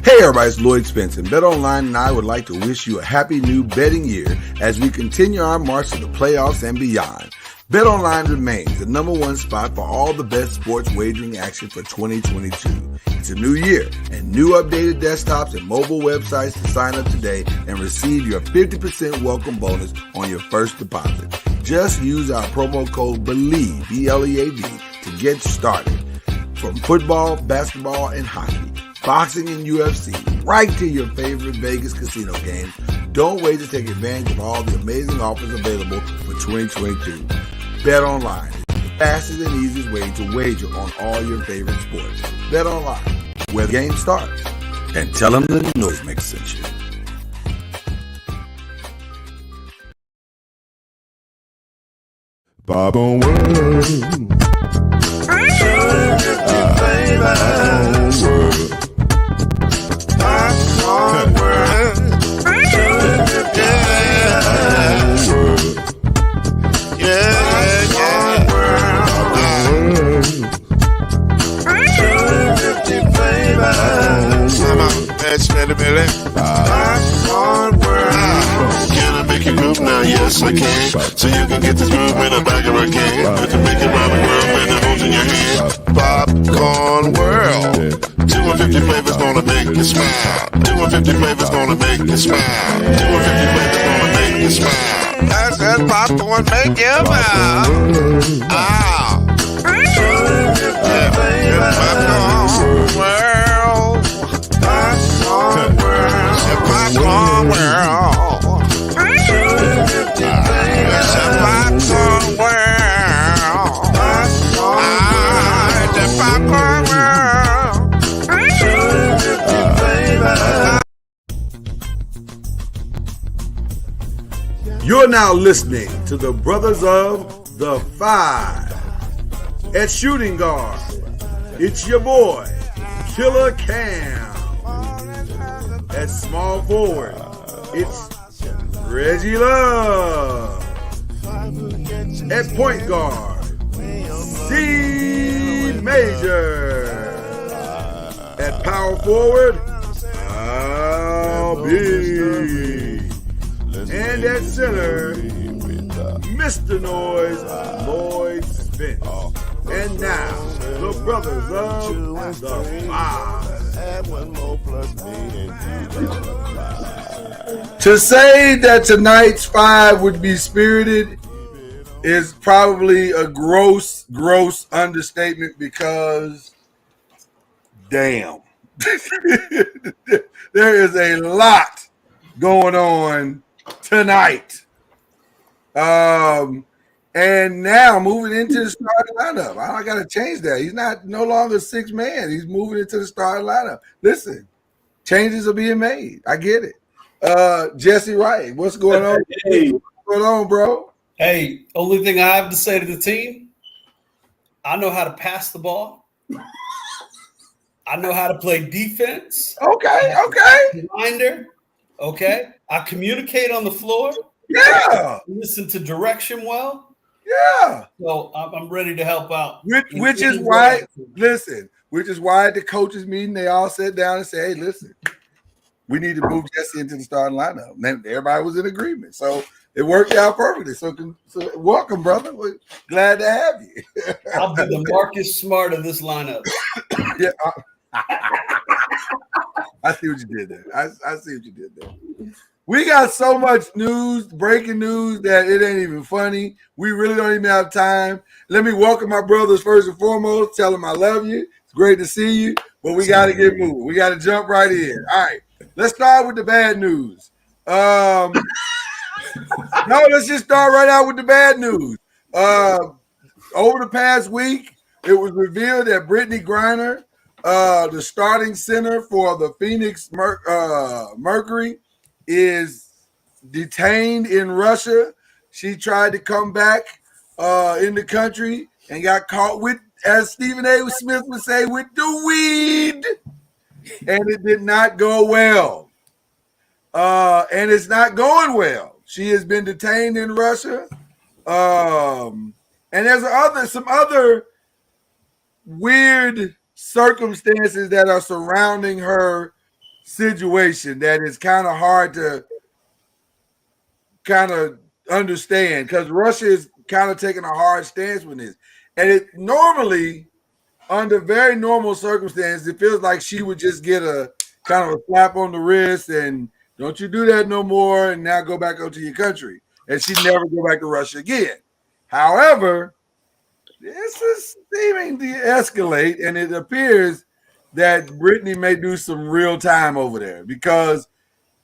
Hey everybody, it's Lloyd Spence, and BetOnline and I would like to wish you a happy new betting year as we continue our march to the playoffs and beyond. BetOnline remains the number one spot for all the best sports wagering action for 2022. It's a new year and new updated desktops and mobile websites to sign up today and receive your 50% welcome bonus on your first deposit. Just use our promo code BELIEVE, B-L-E-A-V, to get started. From football, basketball, and hockey, boxing and UFC, right to your favorite Vegas casino games, don't wait to take advantage of all the amazing offers available for 2022. BetOnline is the fastest and easiest way to wager on all your favorite sports. BetOnline, where the game starts. And tell them the noise makes sense. Bob on World. Can I make you groove now? Yes, I can. So you can get this groove in a bag of a can. Let you make it round the world and the holes in your hand. Popcorn World. 250 flavors gonna make you smile. 250 flavors gonna make you smile. 250 flavors gonna make you smile. I said popcorn make you smile. Ah. Popcorn World. Popcorn World. Popcorn World. Popcorn World. Popcorn World. You're now listening to the Brothers of the Five. At shooting guard, it's your boy, Killer Cam. At small forward, it's Reggie Love. At point guard, C Major. At power forward, I'll be. And at center, Mr. Noise, Lloyd Spence. And now, the Brothers of the Five. To say that tonight's five would be spirited is probably a gross understatement because, damn, there is a lot going on tonight. And now moving into the starting lineup. I got to change that. He's no longer six man. He's moving into the starting lineup. Listen, changes are being made. I get it. Jesse Wright, what's going on? Hey. What's going on, bro? Hey, only thing I have to say to the team, I know how to pass the ball. I know how to play defense. Okay. Reminder. Okay. I communicate on the floor. Yeah. Listen to direction well. Yeah. So I'm ready to help out. Which is why, listen, which is why at the coaches meeting, they all sat down and said, hey, listen, we need to move Jesse into the starting lineup. And everybody was in agreement. So it worked out perfectly. So welcome, brother. We're glad to have you. I'll be the Marcus Smart of this lineup. Yeah. I see what you did there. I see what you did there. We got so much news, breaking news, that it ain't even funny. We really don't even have time. Let me welcome my brothers first and foremost. Tell them I love you. It's great to see you, but we got to get moving. We got to jump right in. All right, let's start with the bad news. No, let's just start right out with the bad news. Over the past week, it was revealed that Brittany Griner, the starting center for the Phoenix Mercury, is detained in Russia. She tried to come back in the country and got caught with, as Stephen A. Smith would say, with the weed. And it did not go well. And it's not going well. She has been detained in Russia. And there's some other weird circumstances that are surrounding her situation that is kind of hard to kind of understand, because Russia is kind of taking a hard stance with this. And it normally, under very normal circumstances, it feels like she would just get a kind of a slap on the wrist and don't you do that no more, and now go back out to your country. And she'd never go back to Russia again. However, this is seeming to escalate, and it appears that Brittany may do some real time over there because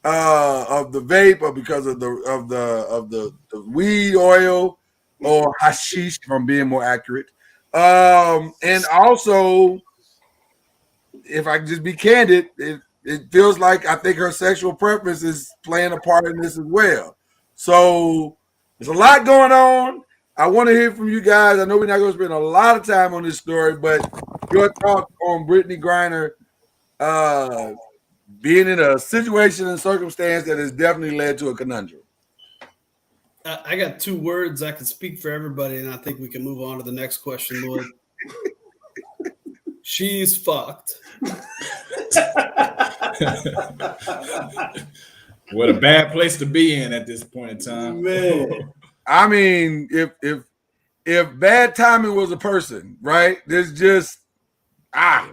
of the vape, or because of the weed oil, or hashish, if I'm being more accurate. And also, if I can just be candid, it feels like I think her sexual preference is playing a part in this as well. So there's a lot going on. I want to hear from you guys. I know we're not going to spend a lot of time on this story, but your thoughts on Brittany Griner being in a situation and circumstance that has definitely led to a conundrum. I got 2 words I can speak for everybody, and I think we can move on to the next question, Lloyd. She's fucked. What a bad place to be in at this point in time. Man. I mean, if bad timing was a person, right? There's just not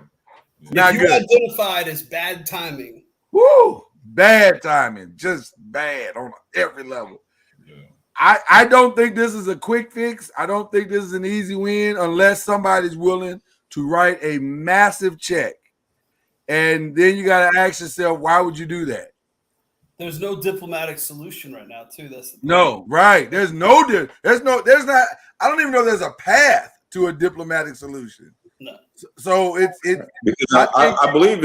if you good. Identified as bad timing. Woo! Bad timing, just bad on every level. Yeah. I don't think this is a quick fix. I don't think this is an easy win unless somebody's willing to write a massive check. And then you got to ask yourself, why would you do that? There's no diplomatic solution right now, too. That's the no, right. There's not. I don't even know if there's a path to a diplomatic solution. No. So it's because I believe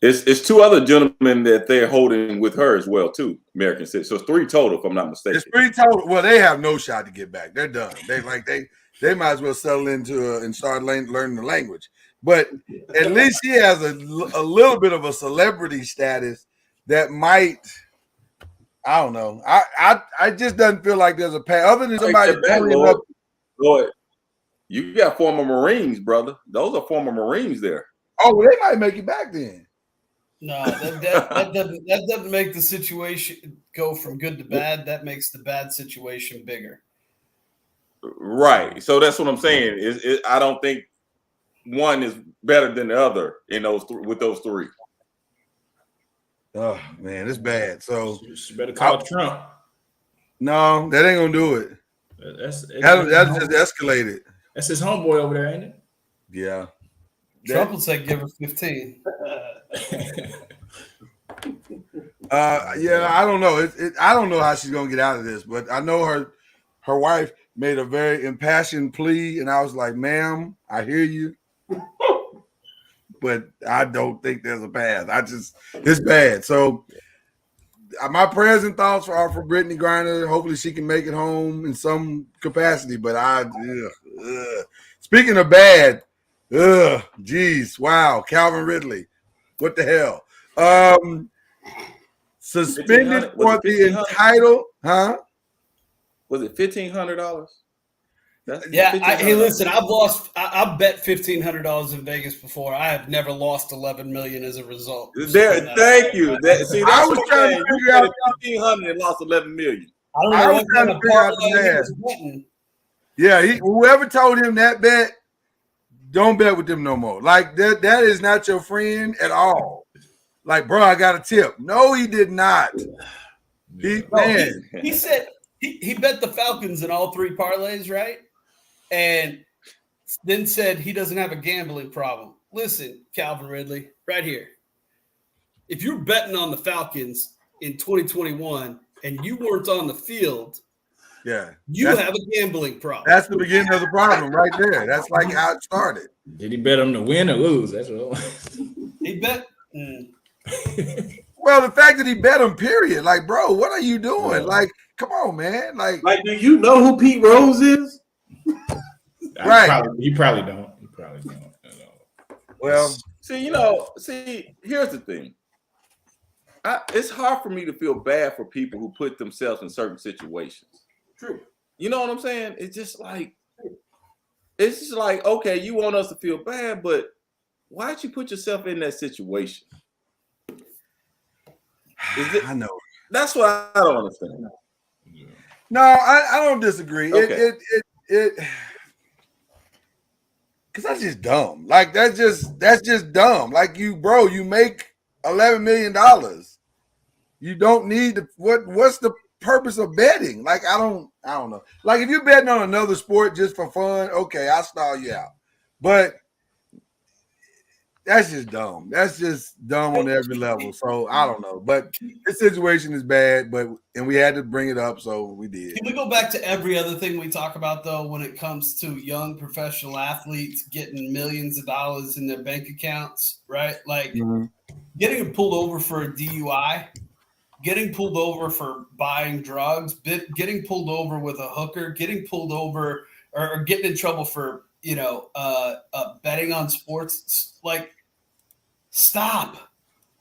it's 2 other gentlemen that they're holding with her as well, too. American citizens. So it's 3 total, if I'm not mistaken. It's 3 total. Well, they have no shot to get back. They're done. They might as well settle into and start learning the language. But at least she has a little bit of a celebrity status that might, I don't know. I just doesn't feel like there's a path other than somebody Lloyd, you got former Marines, brother. Those are former Marines there. Oh, well, they might make it back then. No, that doesn't make the situation go from good to bad. That makes the bad situation bigger. Right. So that's what I'm saying. I don't think one is better than the other in those with those 3. Oh man, it's bad. So you better call Trump. No, that ain't gonna do it. That's just escalated. That's his homeboy over there, ain't it? Yeah. Trump will say give her 15. Yeah, I don't know. I don't know how she's gonna get out of this, but I know her wife made a very impassioned plea, and I was like, "Ma'am, I hear you, but I don't think there's a path. It's bad." So my prayers and thoughts are for Brittany Griner. Hopefully, she can make it home in some capacity. But speaking of bad, Ugh, geez, wow, Calvin Ridley, what the hell? Suspended for the entitled, huh? Was it $1,500? Yeah, hey, listen, I've bet $1,500 in Vegas before. I have never lost 11 million as a result. Thank you. I was trying to figure out 1,500 and lost 11 million. I was trying to figure out the math. Yeah, whoever told him that bet, don't bet with them no more. Like that is not your friend at all. Like, bro, I got a tip. No, he did not. He said he bet the Falcons in all 3 parlays, right? And then said he doesn't have a gambling problem. Listen, Calvin Ridley, right here. If you're betting on the Falcons in 2021 and you weren't on the field, you have a gambling problem. That's the beginning of the problem right there. That's like how it started. Did he bet him to win or lose? That's what he bet. Well, the fact that he bet him, period. Like, bro, what are you doing? Like, come on, man. Like, do you know who Pete Rose is? Right. You probably don't. You probably don't. Well, here's the thing. It's hard for me to feel bad for people who put themselves in certain situations. True. You know what I'm saying? It's just like, okay, you want us to feel bad, but why'd you put yourself in that situation? I know. That's what I don't understand. No, I don't disagree. Okay. Because that's just dumb. Like, that's just dumb. Like, you make $11 million. You don't need to. What's the purpose of betting? Like, I don't know. Like, if you're betting on another sport just for fun, okay, I'll stall you out. But that's just dumb. That's just dumb on every level. So I don't know. But this situation is bad, and we had to bring it up, so we did. Can we go back to every other thing we talk about, though, when it comes to young professional athletes getting millions of dollars in their bank accounts, right? Like getting pulled over for a DUI, getting pulled over for buying drugs, getting pulled over with a hooker, getting pulled over or getting in trouble for, betting on sports. Like, stop.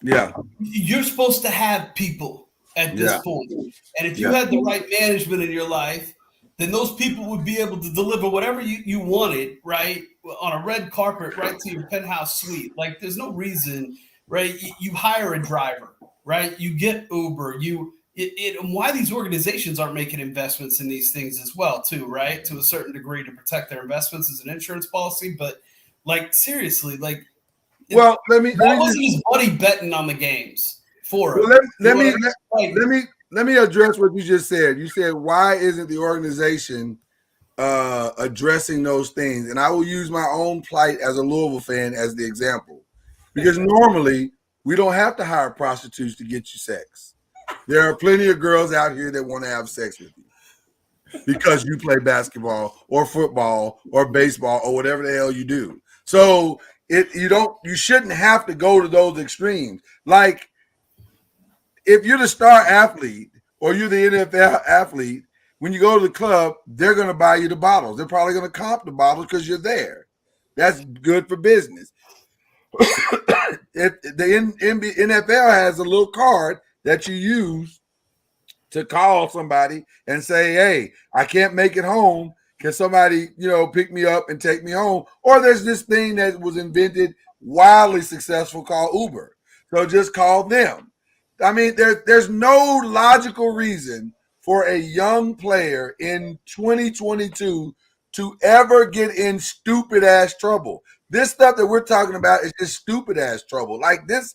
Yeah. You're supposed to have people at this point. And if you had the right management in your life, then those people would be able to deliver whatever you wanted, right, on a red carpet right to your penthouse suite. Like, there's no reason, right? You hire a driver, right? You get Uber. And why these organizations aren't making investments in these things as well, too, right? To a certain degree to protect their investments as an insurance policy. But, like, seriously, like, well, let me wasn't his buddy betting on the games for him. Well, let me address what you just said. You said, why isn't the organization addressing those things? And I will use my own plight as a Louisville fan as the example, because normally we don't have to hire prostitutes to get you sex. There are plenty of girls out here that want to have sex with you because you play basketball or football or baseball or whatever the hell you do. So you shouldn't have to go to those extremes. Like, if you're the star athlete or you're the NFL athlete, when you go to the club, they're going to buy you the bottles. They're probably going to comp the bottles because you're there. That's good for business. If the NFL has a little card that you use to call somebody and say, hey, I can't make it home. Can somebody, pick me up and take me home? Or there's this thing that was invented, wildly successful, called Uber. So just call them. I mean, there's no logical reason for a young player in 2022 to ever get in stupid-ass trouble. This stuff that we're talking about is just stupid-ass trouble. Like this,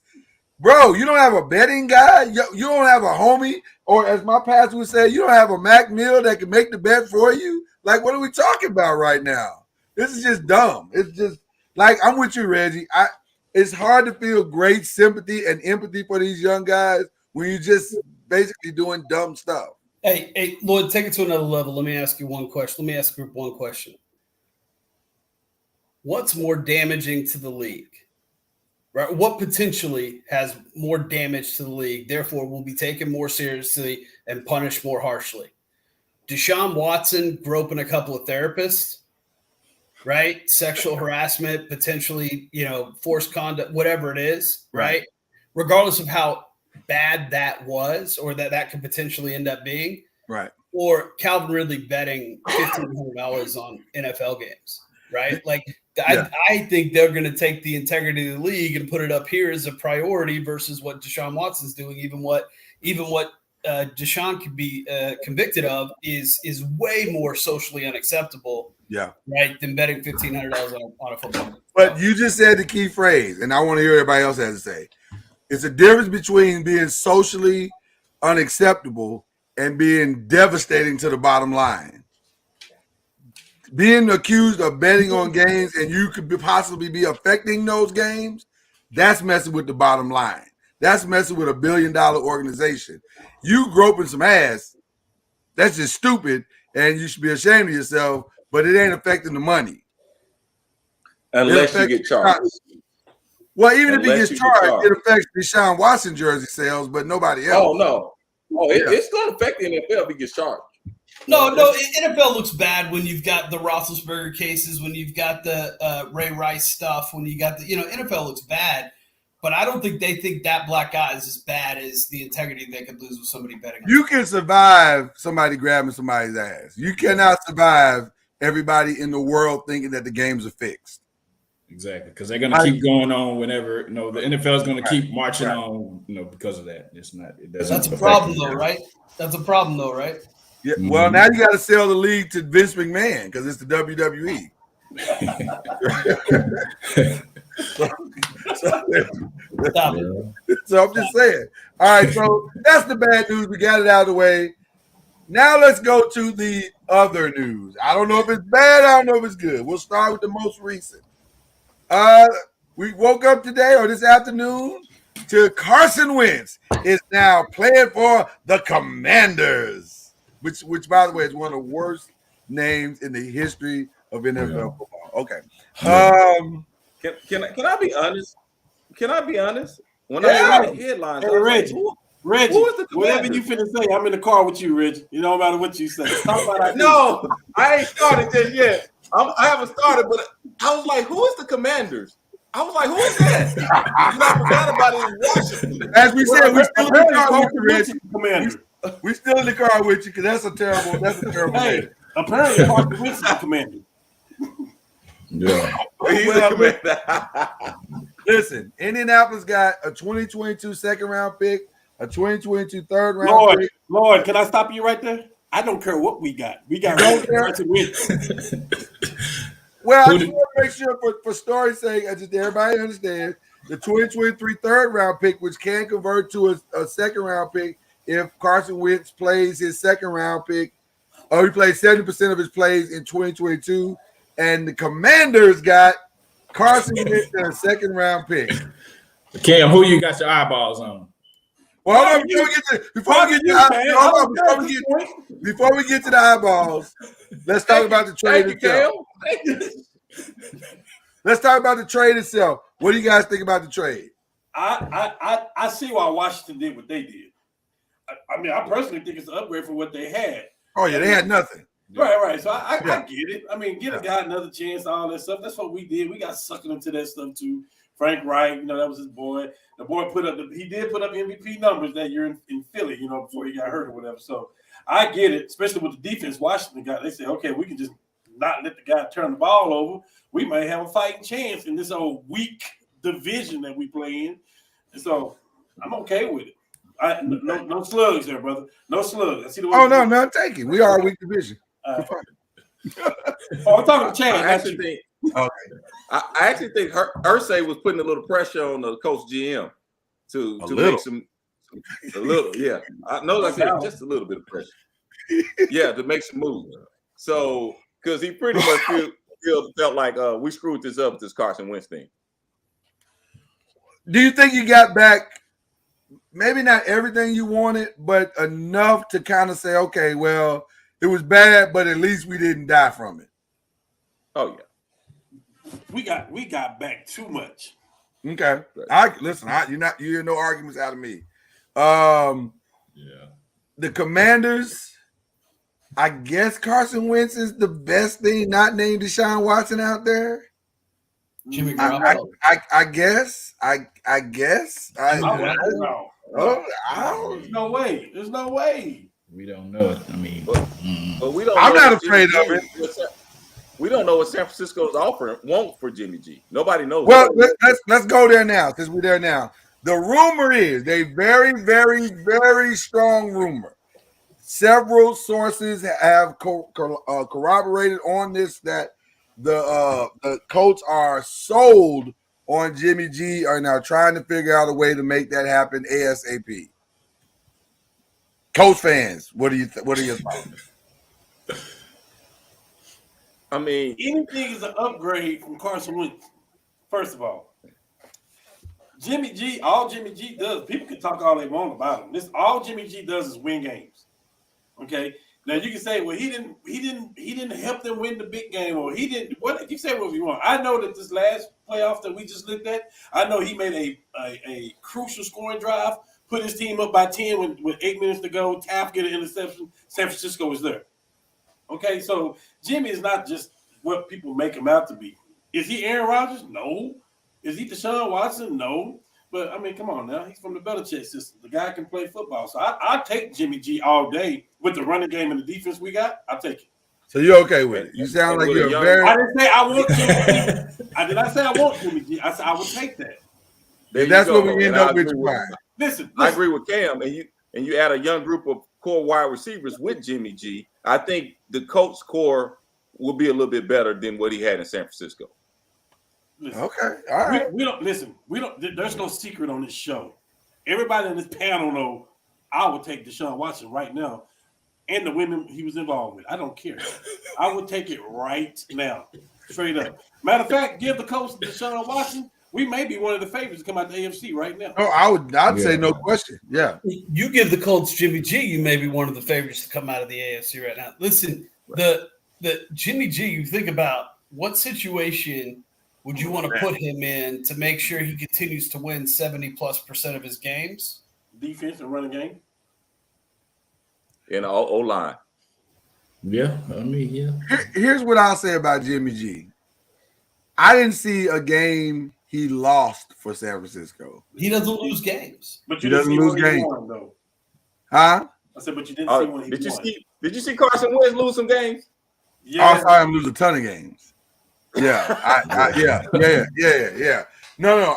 bro, you don't have a betting guy? You don't have a homie? Or as my pastor would say, you don't have a Mac Mill that can make the bet for you? Like, what are we talking about right now? This is just dumb. It's just, like, I'm with you, Reggie. It's hard to feel great sympathy and empathy for these young guys when you're just basically doing dumb stuff. Hey, Lloyd, take it to another level. Let me ask you one question. Let me ask Group one question. What's more damaging to the league? Right? What potentially has more damage to the league, therefore will be taken more seriously and punished more harshly? Deshaun Watson groping a couple of therapists, right? Sexual harassment, potentially, forced conduct, whatever it is, right? Regardless of how bad that was or that could potentially end up being. Right. Or Calvin Ridley betting $1,500 on NFL games, right? Like, I think they're going to take the integrity of the league and put it up here as a priority versus what Deshaun Watson's doing. Even what Deshaun could be convicted of is way more socially unacceptable. Yeah. Right. Than betting $1,500 on a football game. But you just said the key phrase, and I want to hear what everybody else has to say. It's a difference between being socially unacceptable and being devastating to the bottom line. Being accused of betting on games and you could possibly be affecting those games, that's messing with the bottom line. That's messing with $1 billion organization. You groping some ass, that's just stupid, and you should be ashamed of yourself, but it ain't affecting the money. Unless you get charged. Well, even if he gets charged, it affects Deshaun Watson jersey sales, but nobody else. Oh, no. It's going to affect the NFL if he gets charged. No, NFL looks bad when you've got the Roethlisberger cases, when you've got the Ray Rice stuff, when you got the, NFL looks bad, but I don't think they think that black guy is as bad as the integrity they could lose with somebody betting. You can survive somebody grabbing somebody's ass. You cannot survive everybody in the world thinking that the games are fixed. Exactly, because they're going to keep going on whenever, the NFL is going to keep marching on, because of that. It's not. It doesn't. That's a problem, though, right? That's a problem, though, right? Yeah. Mm-hmm. Well, now you got to sell the league to Vince McMahon because it's the WWE. So I'm just saying. All right, so that's the bad news. We got it out of the way. Now let's go to the other news. I don't know if it's bad. I don't know if it's good. We'll start with the most recent. We woke up today or this afternoon to Carson Wentz is now playing for the Commanders, which by the way is one of the worst names in the history of NFL football. Okay. Can I be honest? When I read the headlines, hey, Reggie, who is the whatever you finna say, I'm in the car with you, Reggie. It don't matter what you say. No, I ain't started just yet. I haven't started, but I was like, who is the Commanders? I was like, who is that? I forgot about it in Washington. As we said, we're still in the car with you, Reggie. We're still in the car with you because that's a terrible name. Apparently, Carson Wentz is the Commander. Yeah. Listen, Indianapolis got a 2022 second-round pick, a 2022 third-round pick. Lloyd, can I stop you right there? I don't care what we got. We got Carson Wentz. Well, I just want to make sure for story's sake, everybody understands the 2023 third-round pick, which can convert to a second-round pick if Carson Wentz plays his second-round pick, or he plays 70% of his plays in 2022, and the Commanders got Carson Wentz and a second-round pick. Cam, who you got your eyeballs on? Well, before we get to the eyeballs, let's talk about the trade itself. Let's talk about the trade itself. What do you guys think about the trade? I see why Washington did what they did. I mean, I personally think it's an upgrade from what they had. Oh yeah, they had nothing. Right. So I get it. I mean, give a guy another chance, all that stuff. That's what we did. We got sucking into that stuff too. Frank Wright, that was his boy. The boy he did put up MVP numbers that year in Philly, before he got hurt or whatever. So I get it, especially with the defense Washington got. They said, okay, we can just not let the guy turn the ball over. We might have a fighting chance in this old weak division that we play in. And so I'm okay with it. No slugs there, brother. No slugs. I see the way. Oh no, none taken. We are a weak division. I'm talking to Chad. I actually think Irsay was putting a little pressure on the coach GM to make some a little. Yeah, I know. Like I said, just a little bit of pressure. Yeah, to make some moves. So because he pretty much felt like we screwed this up with this Carson Wentz thing. Do you think you got back? Maybe not everything you wanted, but enough to kind of say, okay, well, it was bad, but at least we didn't die from it. Oh yeah, we got back too much. Okay, you hear no arguments out of me. The Commanders I guess Carson Wentz is the best thing not named Deshaun Watson out there. Jimmy I Garoppolo. guess. I guess. No. There's no way. There's no way. We don't know it. I mean, but we don't. I'm know not what afraid Jimmy of G- it. We don't know what San Francisco's offering want for Jimmy G. Nobody knows. Well, let's go there now. Since we're there now, the rumor is a very, very, very strong rumor. Several sources have corroborated on this that the Colts are sold on Jimmy G, are now trying to figure out a way to make that happen ASAP. Colts fans, what are your thoughts? I mean, anything is an upgrade from Carson Wentz. First of all, Jimmy G, all Jimmy G does, people can talk all they want about him. This all Jimmy G does is win games. Okay. Now you can say, well, he didn't help them win the big game, or he didn't. What you say, what you want? I know that this last playoff that we just looked at, I know he made a crucial scoring drive, put his team up by 10 with 8 minutes to go. Taft get an interception. San Francisco was there. Okay, so Jimmy is not just what people make him out to be. Is he Aaron Rodgers? No. Is he Deshaun Watson? No. But, I mean, come on now. He's from the Belichick system. The guy can play football. So I take Jimmy G all day with the running game and the defense we got. I'll take it. So you're okay with it? You sound like you're very. I didn't say I want Jimmy G. I did not say I want Jimmy G. I said I would take that. If that's what we end up with. Listen, I agree with Cam, and you add a young group of core wide receivers with Jimmy G. I think the Colts core will be a little bit better than what he had in San Francisco. Listen, okay, all right. We don't listen. We don't. There's no secret on this show. Everybody in this panel know I would take Deshaun Watson right now, and the women he was involved with. I don't care. I would take it right now, straight up. Matter of fact, give the Colts Deshaun Watson. We may be one of the favorites to come out the AFC right now. Oh, I'd say no question. Yeah. You give the Colts Jimmy G, you may be one of the favorites to come out of the AFC right now. Listen, the Jimmy G, you think about what situation would you want to put him in to make sure he continues to win 70+% of his games? Defense and running game. In O-line. Yeah, I mean, yeah. Here's what I'll say about Jimmy G. I didn't see a game he lost for San Francisco. He doesn't lose games. But you didn't see one he won, though. Huh? I said, but you didn't see one he won. Did you see Carson Wentz lose some games? Yeah. I saw him lose a ton of games. Yeah. Yeah. No.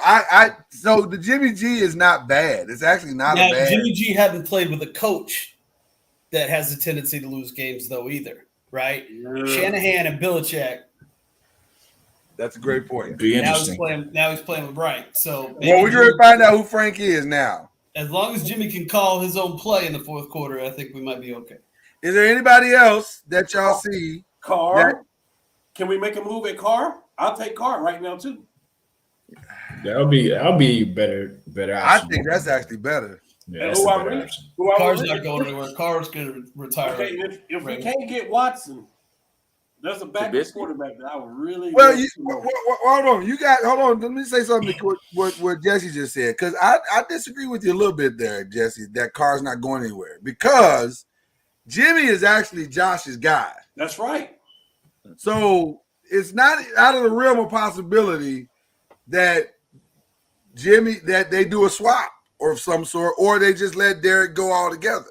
So the Jimmy G is not bad. It's actually not a bad. Jimmy G hadn't played with a coach that has a tendency to lose games, though, either, right? Yeah. Shanahan and Belichick. That's a great point. Be interesting. Now he's playing with Brian. So well, we're going to find out who Frank is now. As long as Jimmy can call his own play in the fourth quarter, I think we might be okay. Is there anybody else that y'all see? Carr? Can we make a move at Carr? I'll take Carr right now too. That'll be better option. I think that's actually better. Yeah, Carr's not going anywhere. Carr's going to retire. Okay, if we can't get Watson, there's a backup quarterback that I would really. Well, hold on. Let me say something to what Jesse just said, because I disagree with you a little bit there, Jesse. That Carr's not going anywhere because Jimmy is actually Josh's guy. That's right. So it's not out of the realm of possibility that they do a swap or some sort, or they just let Derek go all together.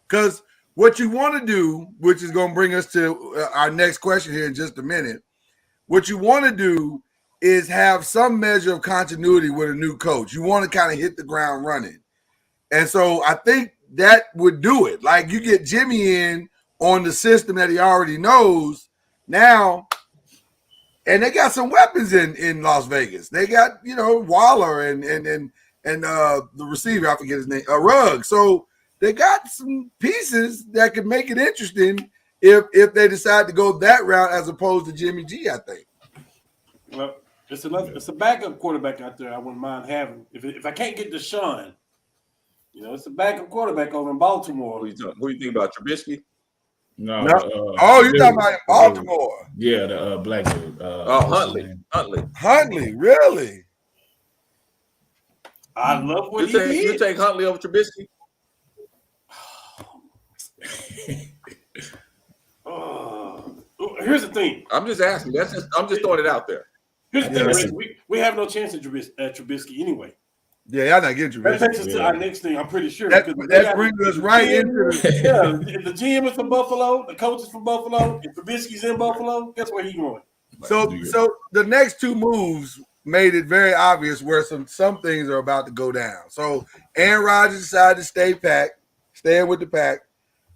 Because what you want to do, which is going to bring us to our next question here in just a minute, what you want to do is have some measure of continuity with a new coach. You want to kind of hit the ground running. And so I think that would do it. Like you get Jimmy in on the system that he already knows now, and they got some weapons in Las Vegas. They got, Waller and the receiver, I forget his name, Ruggs. So they got some pieces that could make it interesting if they decide to go that route as opposed to Jimmy G, I think. Well, it's a backup quarterback out there I wouldn't mind having. If I can't get Deshaun, it's a backup quarterback over in Baltimore. Who you think about, Trubisky? No. You're talking about in Baltimore. Yeah, the black dude. Huntley, really? I love what he did. You take Huntley over Trubisky? Here's the thing. I'm just asking. I'm just throwing it out there. Here's the thing, Rich. We have no chance at Trubisky anyway. Yeah, y'all not getting That Trubisky. takes us to our next thing. I'm pretty sure. That brings us right into the GM is from Buffalo, the coach is from Buffalo, and Trubisky's in Buffalo. Guess where he's going? So the next two moves made it very obvious where some things are about to go down. So Aaron Rodgers decided to staying with the pack.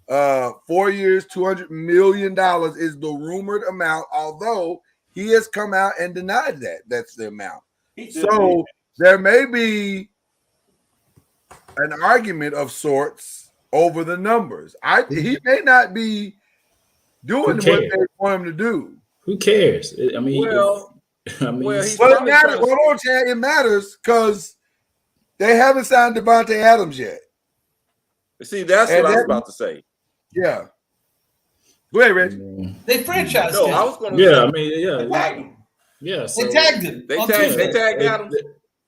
4 years, $200 million is the rumored amount, although he has come out and denied that that's the amount. So there may be an argument of sorts over the numbers. He may not be doing what they want him to do. Who cares? I mean, it matters because they haven't signed Devontae Adams yet. See, that's what I was about to say. Yeah. Go ahead, Rich. They franchised him. I was going to say. I mean, yeah. So they tagged him. They tagged Adams.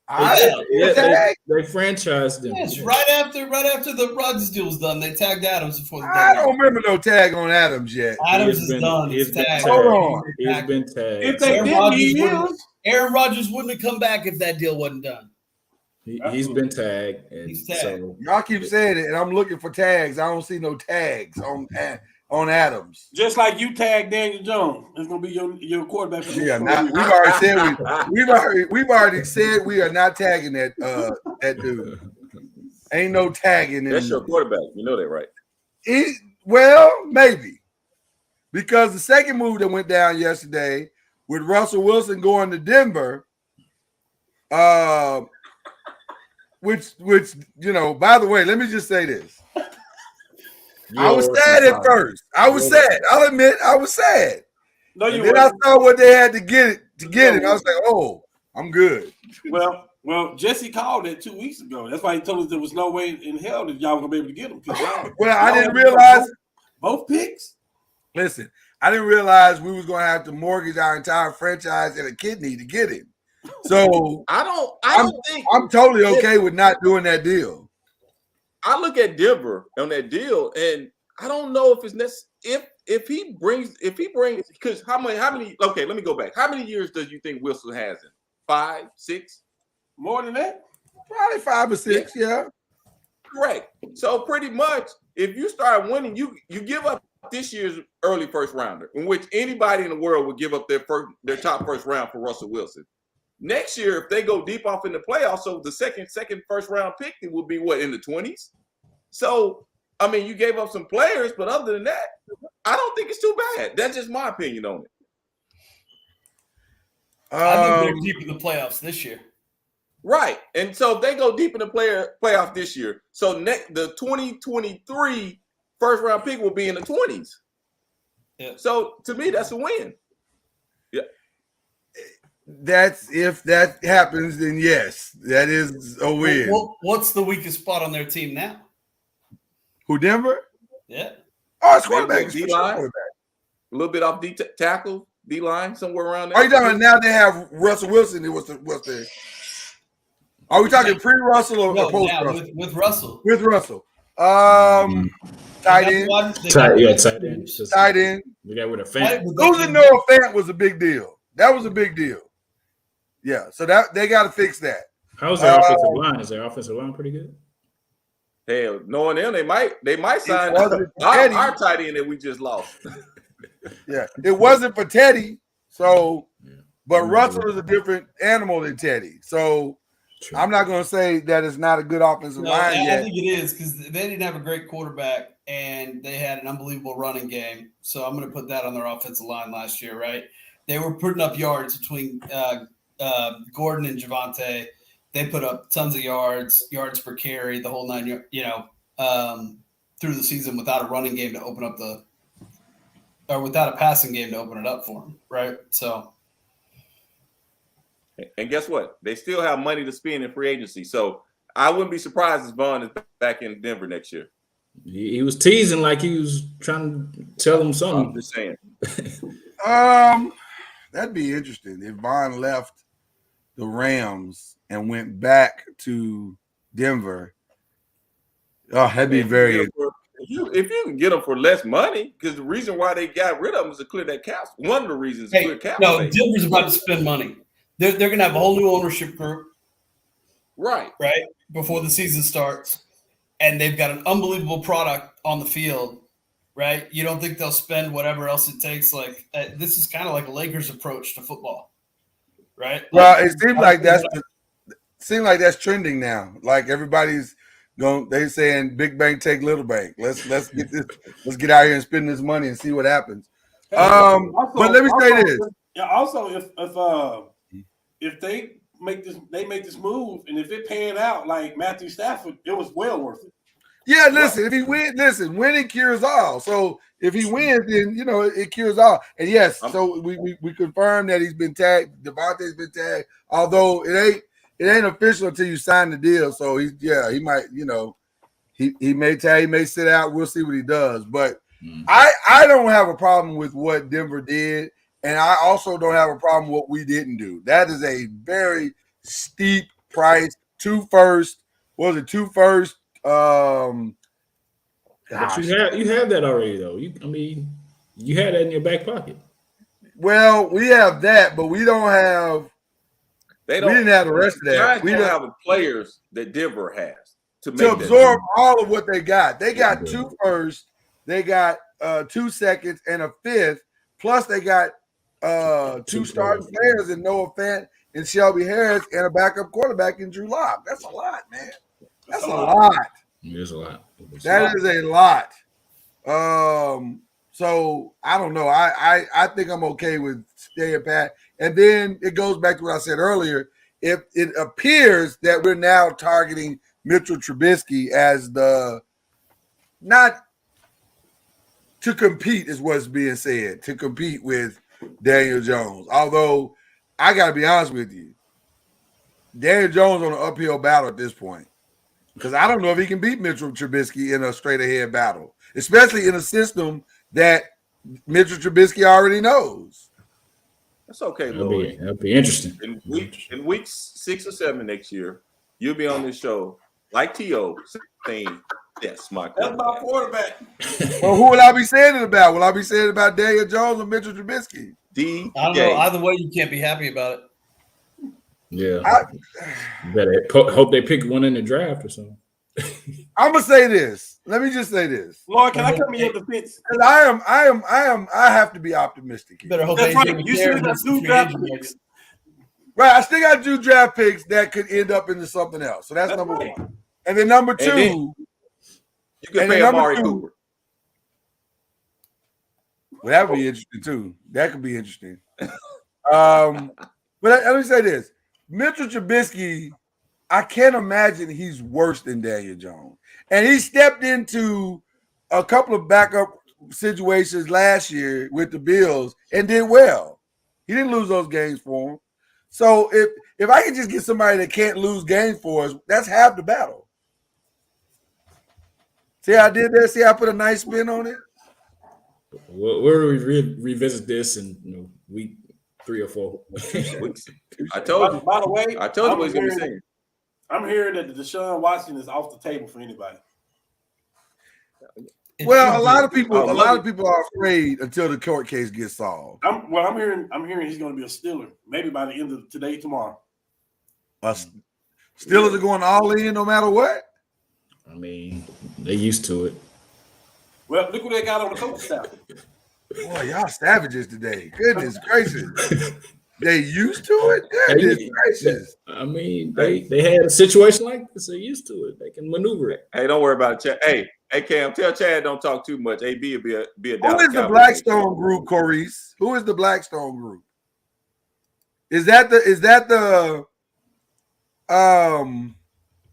They franchised him. Yes, right after the Rodgers deal was done, they tagged Adams before the I don't remember no tag on Adams yet. Adams is done. He's been tagged. Hold on. He's been tagged. If they Aaron Rodgers wouldn't have come back if that deal wasn't done. He's been tagged. He's tagged. So, y'all keep saying it, and I'm looking for tags. I don't see no tags on Adams. Just like you tagged Daniel Jones, it's gonna be your quarterback. Yeah, we've already said we are not tagging that dude. Ain't no tagging. That's your quarterback. You know that, right? Well, maybe because the second move that went down yesterday with Russell Wilson going to Denver, which by the way, let me just say this. I was sad at first. I was sad. I'll admit I was sad. No, you then I saw what they had to get it. I was like, oh, I'm good. Well, Jesse called it 2 weeks ago. That's why he told us there was no way in hell that y'all were gonna be able to get him. Well, I didn't realize both picks. Listen, I didn't realize we was gonna have to mortgage our entire franchise and a kidney to get him. So I'm totally okay with not doing that deal. I look at Denver on that deal, and I don't know if it's necessary. If he brings because how many? Okay, let me go back. How many years does you think Wilson has in? 5, 6? More than that? Probably 5 or 6. Yeah. Correct. So pretty much, if you start winning, you give up this year's early first rounder, in which anybody in the world would give up their top first round for Russell Wilson. Next year, if they go deep off in the playoffs, so the second first round pick, it would be in the 20s. So, I mean, you gave up some players, but other than that, I don't think it's too bad. That's just my opinion on it. I think they're deep in the playoffs this year. Right. And so if they go deep in the playoff this year, so the 2023 first round pick will be in the 20s. Yeah. So to me, that's a win. Yeah. That's if that happens, then yes, that is a win. What's the weakest spot on their team now? Who, Denver? Yeah. Oh, it's quarterback. D-line. A little bit off tackle, D-line, somewhere around there. Are you talking now they have Russell Wilson? Are we talking pre-Russell or post-Russell? With Russell. With Russell. Tight end. Tight end. We got with a fan. Losing Noah Fant was a big deal. That was a big deal. Yeah, so that they got to fix that. How's their offensive line? Is their offensive line pretty good? Hell, knowing them, they might sign our tight end that we just lost. Yeah, it wasn't for Teddy. So, but Russell is a different animal than Teddy. So, true. I'm not going to say that it's not a good offensive line yet. I think it is because they didn't have a great quarterback and they had an unbelievable running game. So I'm going to put that on their offensive line last year, right? They were putting up yards between Gordon and Javonte. They put up tons of yards per carry, the whole 9, through the season without a running game to open up without a passing game to open it up for them, right? So. And guess what? They still have money to spend in free agency. So I wouldn't be surprised if Vaughn is back in Denver next year. He was teasing like he was trying to tell him something. I'm just saying. That'd be interesting if Vaughn left the Rams and went back to Denver. Oh, that'd be very interesting. if you can get them for less money, because the reason why they got rid of them is to clear that cap. One of the reasons to clear cap. No, Denver's about to spend money. They're going to have a whole new ownership group. Right. Before the season starts. And they've got an unbelievable product on the field, right? You don't think they'll spend whatever else it takes? Like this is kind of like a Lakers approach to football, right? Well, it seems like that's trending now. Like everybody's going, they saying big bank take little bank. Let's get this. Let's get out here and spend this money and see what happens. But let me say this. Yeah. Also, if they make this move, and if it pan out like Matthew Stafford, it was well worth it. Yeah, listen, if he wins, winning cures all. So if he wins, then it cures all. And yes, so we confirmed that he's been tagged. Devontae's been tagged, although it ain't official until you sign the deal. So he might, he may tag, he may sit out. We'll see what he does. But I don't have a problem with what Denver did. And I also don't have a problem with what we didn't do. That is a very steep price. 2 first. What was it? 2 first. But you have that already, though. You had that in your back pocket. Well, we have that, but we don't have. We didn't have the rest of that. We don't have the players that Denver has to absorb all of what they got. They got 2 firsts. They got 2 seconds and a 5th. Plus, they got 2 starting players in Noah Fant and Shelby Harris and a backup quarterback in Drew Lock. That's a lot, man. That's a lot. It's a lot. That is a lot. So I don't know. I think I'm okay with staying pat. And then it goes back to what I said earlier. If it appears that we're now targeting Mitchell Trubisky as not to compete is what's being said, to compete with Daniel Jones. Although I got to be honest with you, Daniel Jones on an uphill battle at this point. Because I don't know if he can beat Mitchell Trubisky in a straight-ahead battle, especially in a system that Mitchell Trubisky already knows. That's okay, Lloyd. That'll be interesting. In weeks 6 or 7 next year, you'll be on this show like T.O. saying, "That's my quarterback." Well, who will I be saying it about? Will I be saying it about Daniel Jones or Mitchell Trubisky? I don't know. Either way, you can't be happy about it. Yeah. Better hope they pick one in the draft or something. I'm gonna say this. Let me just say this. Lloyd, can I come in your defense? I have to be optimistic here. Better hope That's right. You still got 2 draft picks. Right, I still got 2 draft picks that could end up into something else. So that's number right. 1. And then number 2, you can pay Amari Cooper. Well, that would be interesting too. That could be interesting. But let me say this. Mitchell Trubisky, I can't imagine he's worse than Daniel Jones. And he stepped into a couple of backup situations last year with the Bills and did well. He didn't lose those games for him. So if I can just get somebody that can't lose games for us, that's half the battle. See how I did that? See how I put a nice spin on it? We'll revisit this in week 3 or 4. I told you. By the way, I told you what he's going to be saying. I'm hearing that Deshaun Watson is off the table for anybody. Well, a lot of people are afraid until the court case gets solved. I'm hearing he's going to be a Steeler, maybe by the end of today, tomorrow. Steelers are going all in no matter what. I mean, they used to it. Well, look what they got on the coaching staff. Boy, y'all savages today. Goodness gracious. They used to it? Goodness gracious. I mean, they had a situation like this. They're used to it. They can maneuver it. Hey, don't worry about it, Chad. Hey, Cam, tell Chad don't talk too much. AB will be a Who is the Blackstone group, Corrice? Who is the Blackstone group? Is that the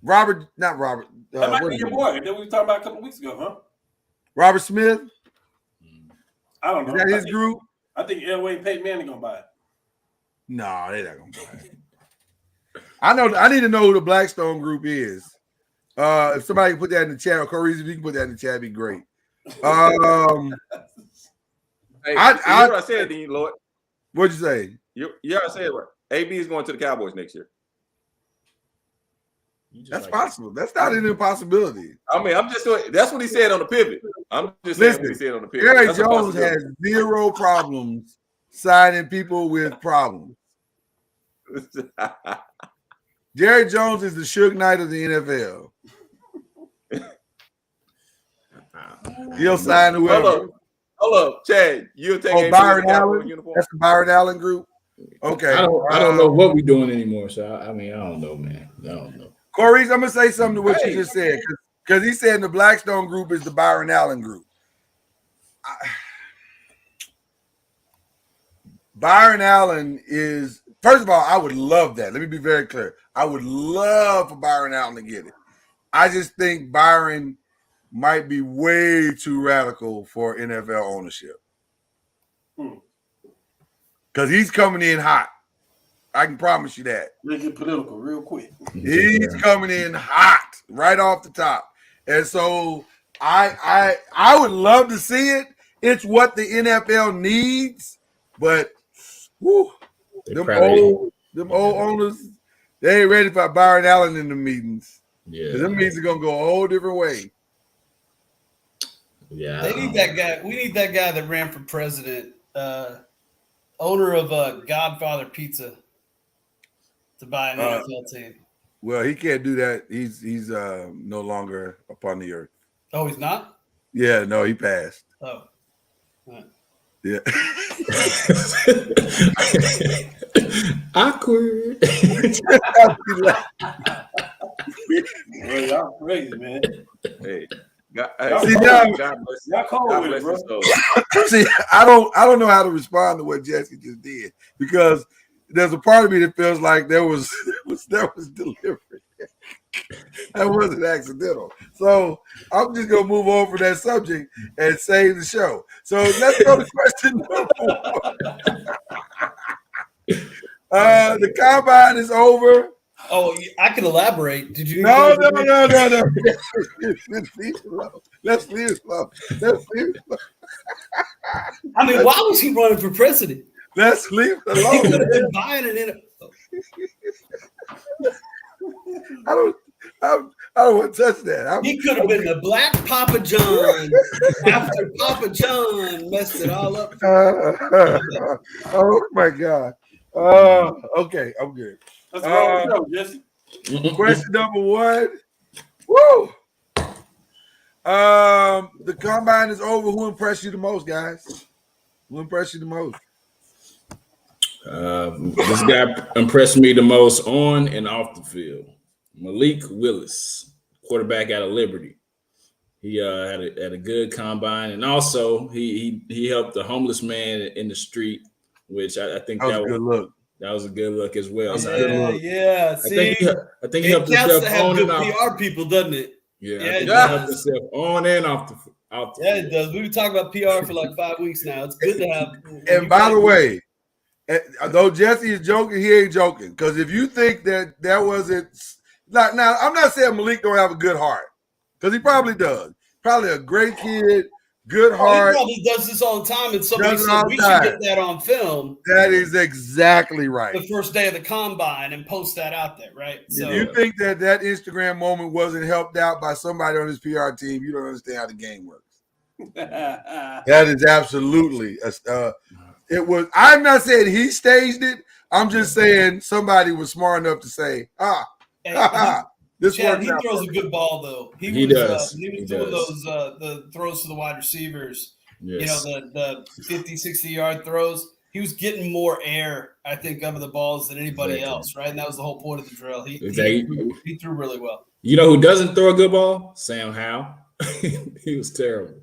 Robert, not Robert. That might be your boy that we were talking about a couple weeks ago, huh? Robert Smith? I don't know. Is that his group? I think Elway and Peyton Manning gonna buy it. No, they're not gonna buy it. I need to know who the Blackstone group is. If somebody can put that in the chat, or Corey, if you can put that in the chat, it'd be great. Hey, you know what I said to you, Lloyd? What'd you say? You already said what? AB is going to the Cowboys next year. That's possible. That's not an impossibility. I mean, I'm just doing. That's what he said on the pivot. I'm just saying what he said on the pivot. Jerry Jones has zero problems signing people with problems. Jerry Jones is the Suge Knight of the NFL. He'll sign whoever. Hold up, Chad. You'll take Byron Allen. That's the Byron Allen group. Okay. I don't know what we're doing anymore. So I mean, I don't know, man. I don't know. Corey, I'm gonna say something to what you just said because he said the Blackstone group is the Byron Allen group. Byron Allen is, first of all, I would love that. Let me be very clear. I would love for Byron Allen to get it. I just think Byron might be way too radical for NFL ownership. Because he's coming in hot. I can promise you that. They get political real quick. He's coming in hot right off the top. And so I would love to see it. It's what the NFL needs, but them old owners, they ain't ready for Byron Allen in the meetings. Yeah. Them meetings are gonna go a whole different way. Yeah. They need that guy. We need that guy that ran for president, owner of Godfather Pizza, to buy an NFL team. Well, he can't do that. He's no longer upon the earth. Oh, he's not? Yeah, no, he passed. Oh. Right. Yeah. Awkward. Well, y'all crazy, man. Hey, y'all cold with it, bro. See, I don't know how to respond to what Jesse just did because there's a part of me that feels like there was deliberate. That wasn't accidental. So I'm just gonna move on from that subject and save the show. So let's go to question number 1. The combine is over. Oh, I can elaborate. Did you? No. Let's leave it alone. I mean, why was he running for president? Let's leave it He could have alone. been buying it in. I don't want to touch that. He could have been the Black Papa John after Papa John messed it all up. Oh my God. Okay, I'm good. That's wrong, Jesse. Question number 1. Woo! The combine is over. Who impressed you the most, guys? Who impressed you the most? This guy impressed me the most on and off the field. Malik Willis, quarterback out of Liberty. He had a good combine, and also he helped the homeless man in the street, which I think that was a good look. That was a good look as well. Yeah. See, I think he helped himself on and off. PR people, doesn't it? Yeah, he helped himself on and off the Yeah, it does. We've been talking about PR for like 5 weeks now. It's good to have. And by the way, though Jesse is joking, he ain't joking. Because if you think that wasn't like, now, I'm not saying Malik don't have a good heart, because he probably does. Probably a great kid, good heart. He probably does this all the time, and somebody said we should get that on film. That is exactly right. The first day of the combine and post that out there, right? So if you think that Instagram moment wasn't helped out by somebody on his PR team, you don't understand how the game works. That is absolutely it was. I'm not saying he staged it. I'm just saying somebody was smart enough to say, this Chad, works. he throws a good ball though. He was doing those the throws to the wide receivers. Yes. You know, the 50, 60-yard throws. He was getting more air, I think, of the balls than anybody else, right? And that was the whole point of the drill. He threw really well. You know who doesn't throw a good ball? Sam Howell. He was terrible.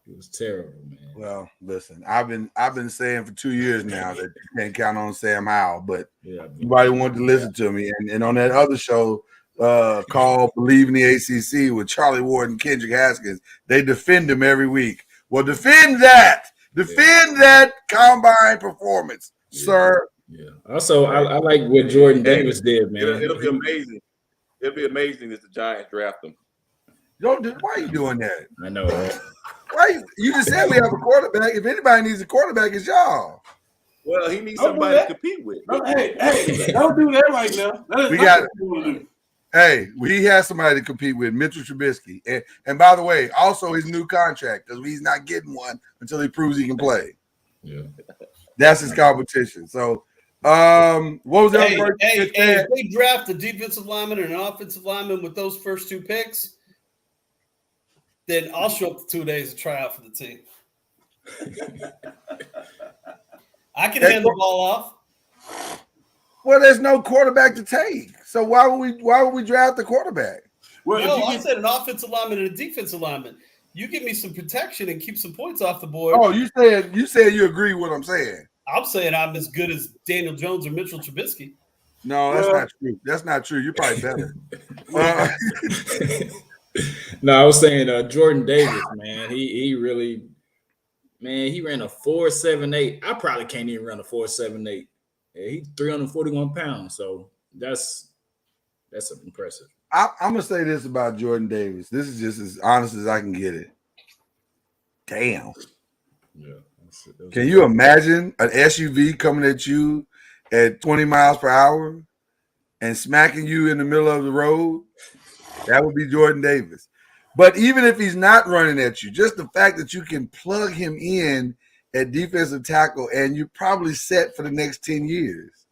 It was terrible, man. Well, listen, I've been saying for 2 years now that you can't count on Sam Howell, but nobody wanted to listen to me. And on that other show called Believe in the ACC with Charlie Ward and Kendrick Haskins, they defend him every week. Well, defend that combine performance, sir. Yeah. Also, I like what Jordan Davis did, man. It'll be amazing. It'll be amazing if the Giants draft him. Why are you doing that? I know, right? Why you just said we have a quarterback. If anybody needs a quarterback, it's y'all. Well, he needs somebody to compete with. Hey, don't do that right now. Hey, he has somebody to compete with, Mitchell Trubisky. And by the way, also his new contract, because he's not getting one until he proves he can play. Yeah. That's his competition. So, what was the other person? If they draft a defensive lineman and an offensive lineman with those first 2 picks, then I'll show up for 2 days to try out for the team. I can hand the ball off. Well, there's no quarterback to take. So why would we draft the quarterback? Well, No, I said an offensive lineman and a defensive lineman. You give me some protection and keep some points off the board. Oh, you said you agree with what I'm saying. I'm saying I'm as good as Daniel Jones or Mitchell Trubisky. No, that's not true. That's not true. You're probably better. No, I was saying Jordan Davis, man. He really, man, he ran a 4.78. I probably can't even run a 4.78. Yeah, he's 341 pounds, so that's impressive. I'm gonna say this about Jordan Davis. This is just as honest as I can get it. Damn. Yeah. Can you imagine an SUV coming at you at 20 miles per hour and smacking you in the middle of the road? That would be Jordan Davis. But even if he's not running at you, just the fact that you can plug him in at defensive tackle and you're probably set for the next 10 years.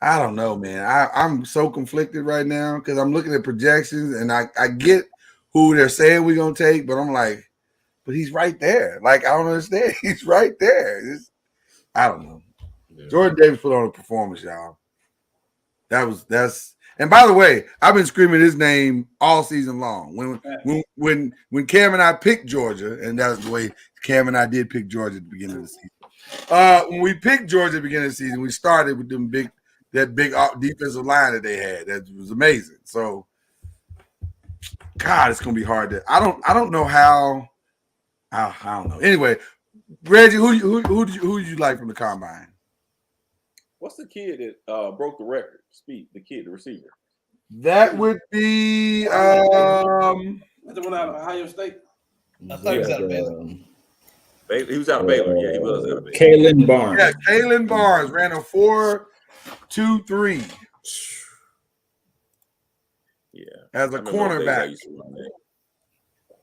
I don't know, man. I'm so conflicted right now because I'm looking at projections and I get who they're saying we're going to take, but I'm like, but he's right there. Like, I don't understand. He's right there. I don't know. Yeah. Jordan Davis put on a performance, y'all. And by the way, I've been screaming his name all season long. When Cam and I picked Georgia, and that's the way Cam and I did pick Georgia at the beginning of the season. When we picked Georgia at the beginning of the season, we started with that big defensive line that they had. That was amazing. So, God, it's gonna be hard to. I don't know how. I don't know. Anyway, Reggie, who did you like from the combine? What's the kid that broke the record? Speed, the receiver. That would be the one out of Ohio State. I thought he was out of Baylor. He was out of Baylor. Yeah, he was out of Baylor. Kalen Barnes. Yeah, Kalen Barnes ran a 4.23. Yeah, as a cornerback.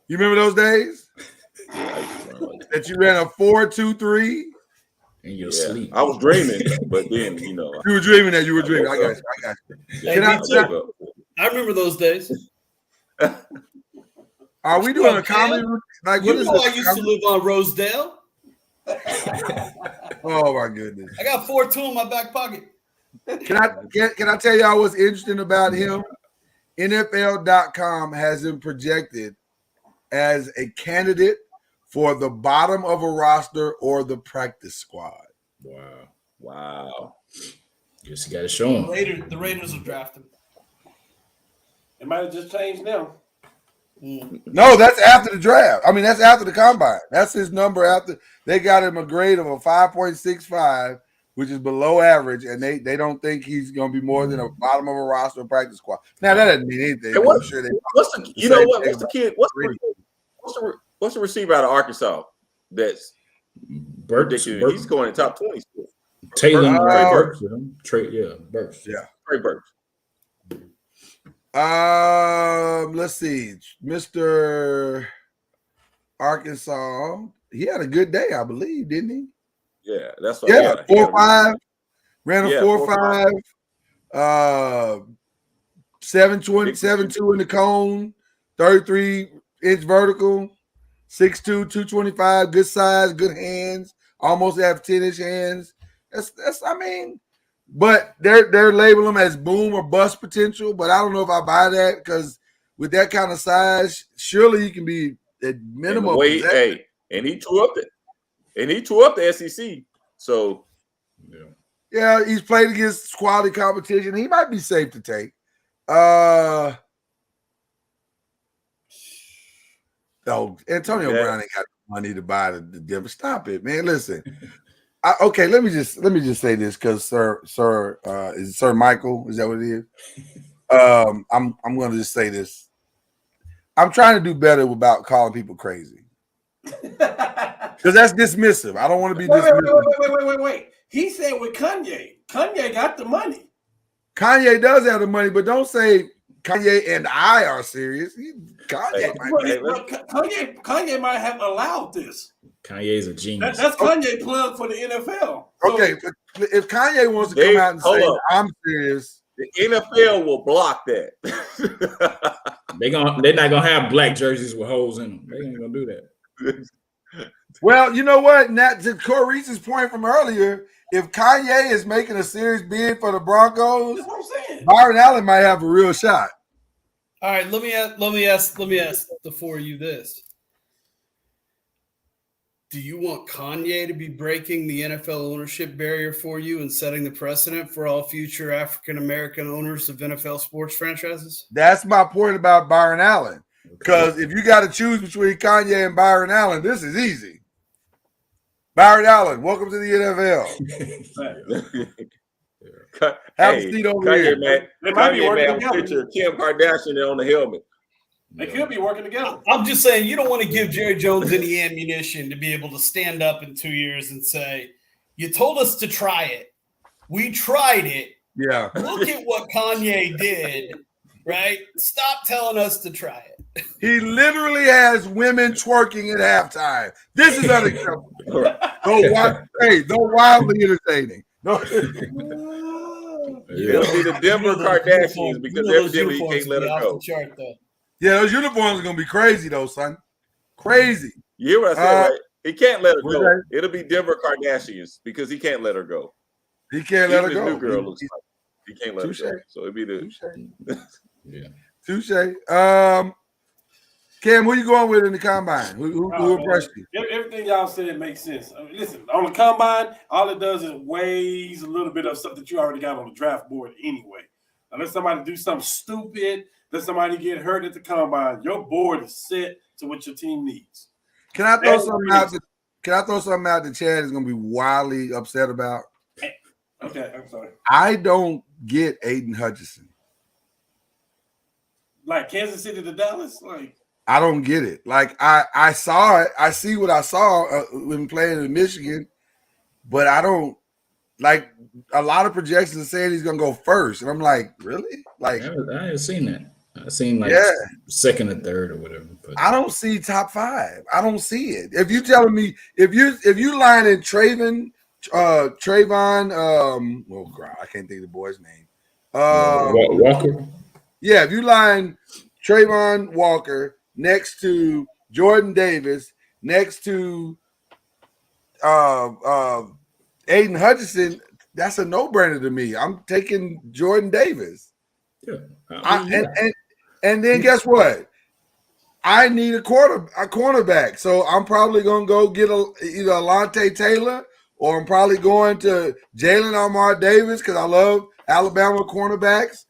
You remember those days? That you ran a 4.23 in your sleep. I was dreaming, but then you were dreaming that you were dreaming. I got you. I remember those days. Are we doing a comedy? Like, what is this? I used to live on Rosedale. Oh my goodness! I got 4.2 in my back pocket. Can I tell y'all what's interesting about him? NFL.com has him projected as a candidate for the bottom of a roster or the practice squad. Wow. Guess you got to show him. The Raiders will draft him. It might have just changed now. No, that's after the draft. I mean, that's after the combine. That's his number after they got him a grade of a 5.65, which is below average, and they don't think he's going to be more than a bottom of a roster or practice squad. Now that doesn't mean anything. Hey, what's the kid? What's the receiver out of Arkansas? That's Burks. He's going in top 20. Taylor Burks. Burks. Yeah, Trey Burks. Let's see, Mr. Arkansas. He had a good day, I believe, didn't he? Yeah, that's what. Yeah, 4.5. Ran a 4.5. 7.2 in the cone. 33-inch vertical. 6'2", 225. Good size, good hands. Almost have 10-inch hands. That's. I mean. But they're labeling him as boom or bust potential, but I don't know if I buy that because with that kind of size, surely he can be at minimum. And he tore up the SEC. So yeah, he's played against quality competition. He might be safe to take. Oh, Antonio Brown ain't got money to buy the Denver. Stop it, man. Listen. Okay, let me just say this because Sir is Sir Michael? Is that what it is? I'm going to just say this. I'm trying to do better about calling people crazy because that's dismissive. I don't want to be dismissive. Wait. He said with Kanye got the money. Kanye does have the money, but don't say Kanye and I are serious. Kanye Kanye might have allowed this. Kanye's a genius. That's Kanye plug for the NFL. So, okay, if Kanye wants to come out and say I'm serious, the NFL will block that. They're not gonna have black jerseys with holes in them. They ain't gonna do that. Well, you know what? Now, to Corey's point from earlier, if Kanye is making a serious bid for the Broncos, that's what I'm saying. Byron Allen might have a real shot. All right, let me ask the four of you this. Do you want Kanye to be breaking the NFL ownership barrier for you and setting the precedent for all future African-American owners of NFL sports franchises? That's my point about Byron Allen. Because if you got to choose between Kanye and Byron Allen, this is easy. Byron Allen, welcome to the NFL. Have a seat over here. Man, they might be working together. Picture of Kim Kardashian on the helmet. They could be working together. I'm just saying you don't want to give Jerry Jones any ammunition to be able to stand up in 2 years and say, you told us to try it. We tried it. Yeah. Look at what Kanye did, right? Stop telling us to try it. He literally has women twerking at halftime. This is unacceptable. Though wildly entertaining. It'll be the Denver Kardashians because evidently he can't let her go. Yeah, those uniforms are gonna be crazy though, son. Crazy. You hear what I said, right? He can't let her go. It'll be Denver Kardashians because he can't let her go. He can't let her go. New girl looks like he can't let her go. So it'll be the yeah. Touche. Cam, who you going with in the combine? Who impressed you? Everything y'all said makes sense. I mean, listen, on the combine, all it does is weighs a little bit of stuff that you already got on the draft board anyway. Unless somebody do something stupid, let somebody get hurt at the combine, your board is set to what your team needs. Can I throw something out? That Chad is going to be wildly upset about? Okay, I'm sorry. I don't get Aiden Hutchinson. Like Kansas City to Dallas, like. I don't get it. Like I saw it. I see what I saw when playing in Michigan, but I don't like a lot of projections are saying he's gonna go first, and I'm like, really? Like I haven't seen that. I seen like second or third or whatever. But I don't see top 5. I don't see it. If you telling me if you line in Trayvon, oh God, I can't think of the boy's name. Walker. Yeah, if you line Trayvon Walker next to Jordan Davis, next to Aiden Hutchinson, that's a no-brainer to me. I'm taking Jordan Davis. Yeah. And then guess what? I need a cornerback. So I'm probably going to go get either Alontae Taylor or I'm probably going to Jalen Armour Davis because I love Alabama cornerbacks.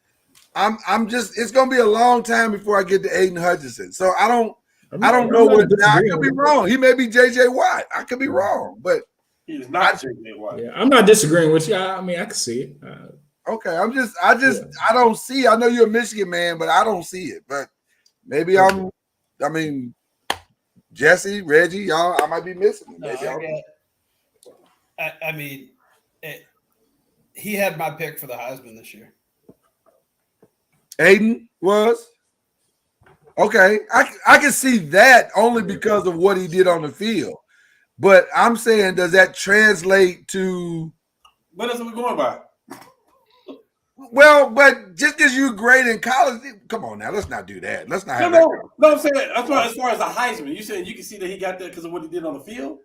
I'm just it's gonna be a long time before I get to Aiden Hutchinson. So I don't know what I could be wrong. He may be JJ Watt. I could be wrong, but he's not JJ Watt. Yeah, I'm not disagreeing with you. I mean, I can see it. Okay, I don't see. I know you're a Michigan man, but I don't see it. But maybe Jesse, Reggie, y'all, I might be missing. He had my pick for the Heisman this year. Aiden was okay. I can see that only because of what he did on the field. But I'm saying, does that translate to? What else are we going by? Well, but just because you're great in college, come on now, let's not do that. Let's not. No. I'm saying as far as the Heisman, you said you can see that he got that because of what he did on the field.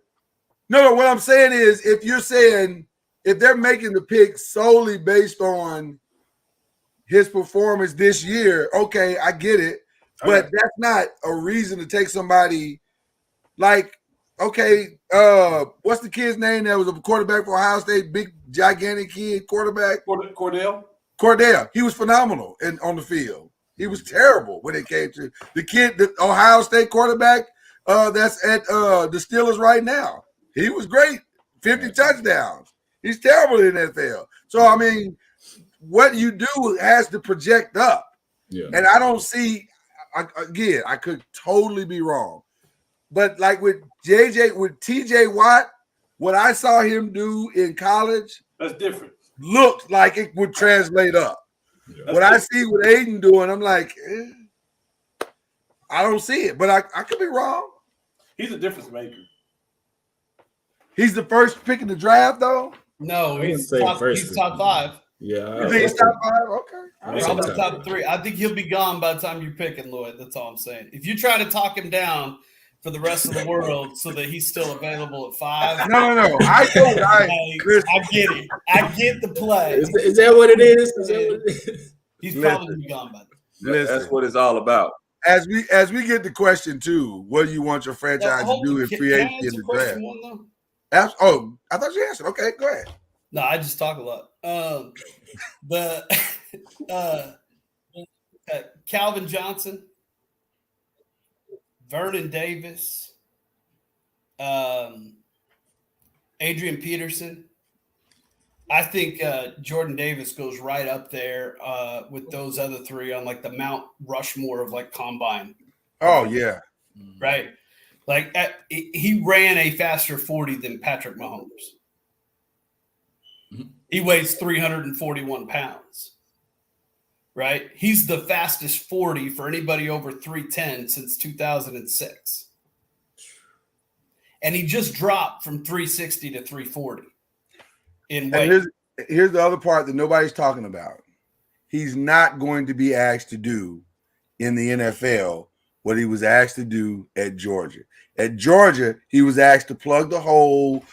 No. What I'm saying is, if you're saying if they're making the pick solely based on his performance this year, okay, I get it, but that's not a reason to take somebody like, okay, what's the kid's name that was a quarterback for Ohio State, big gigantic kid quarterback? Cordell. He was phenomenal on the field. He was terrible when it came to the kid, the Ohio State quarterback that's at the Steelers right now. He was great, 50 touchdowns. He's terrible in the NFL. So I mean, what you do has to project up. Yeah. And I don't see, again, I could totally be wrong. But like with TJ Watt, what I saw him do in college, that's different. Looked like it would translate up. When I see what Aiden doing, I'm like, I don't see it, but I could be wrong. He's a difference maker. He's the first pick in the draft, though. No, he's top 5. Yeah, you think he's top 5? Okay, probably top 3. I think he'll be gone by the time you're picking, Lloyd. That's all I'm saying. If you try to talk him down for the rest of the world so that he's still available at 5, no. I get it. I get the play. Is that what it is? He's probably be gone by then. That's what it's all about. As we get to question 2, what do you want your franchise to do in free agency in the draft? I thought you answered. Okay, go ahead. No, I just talk a lot. Calvin Johnson, Vernon Davis, Adrian Peterson. I think Jordan Davis goes right up there with those other 3 on like the Mount Rushmore of like combine. Oh yeah, right. Like he ran a faster 40 than Patrick Mahomes. He weighs 341 pounds. Right? He's the fastest 40 for anybody over 310 since 2006. And he just dropped from 360 to 340 in weight. And here's the other part that nobody's talking about. He's not going to be asked to do in the NFL what he was asked to do at Georgia. At Georgia, he was asked to plug the hole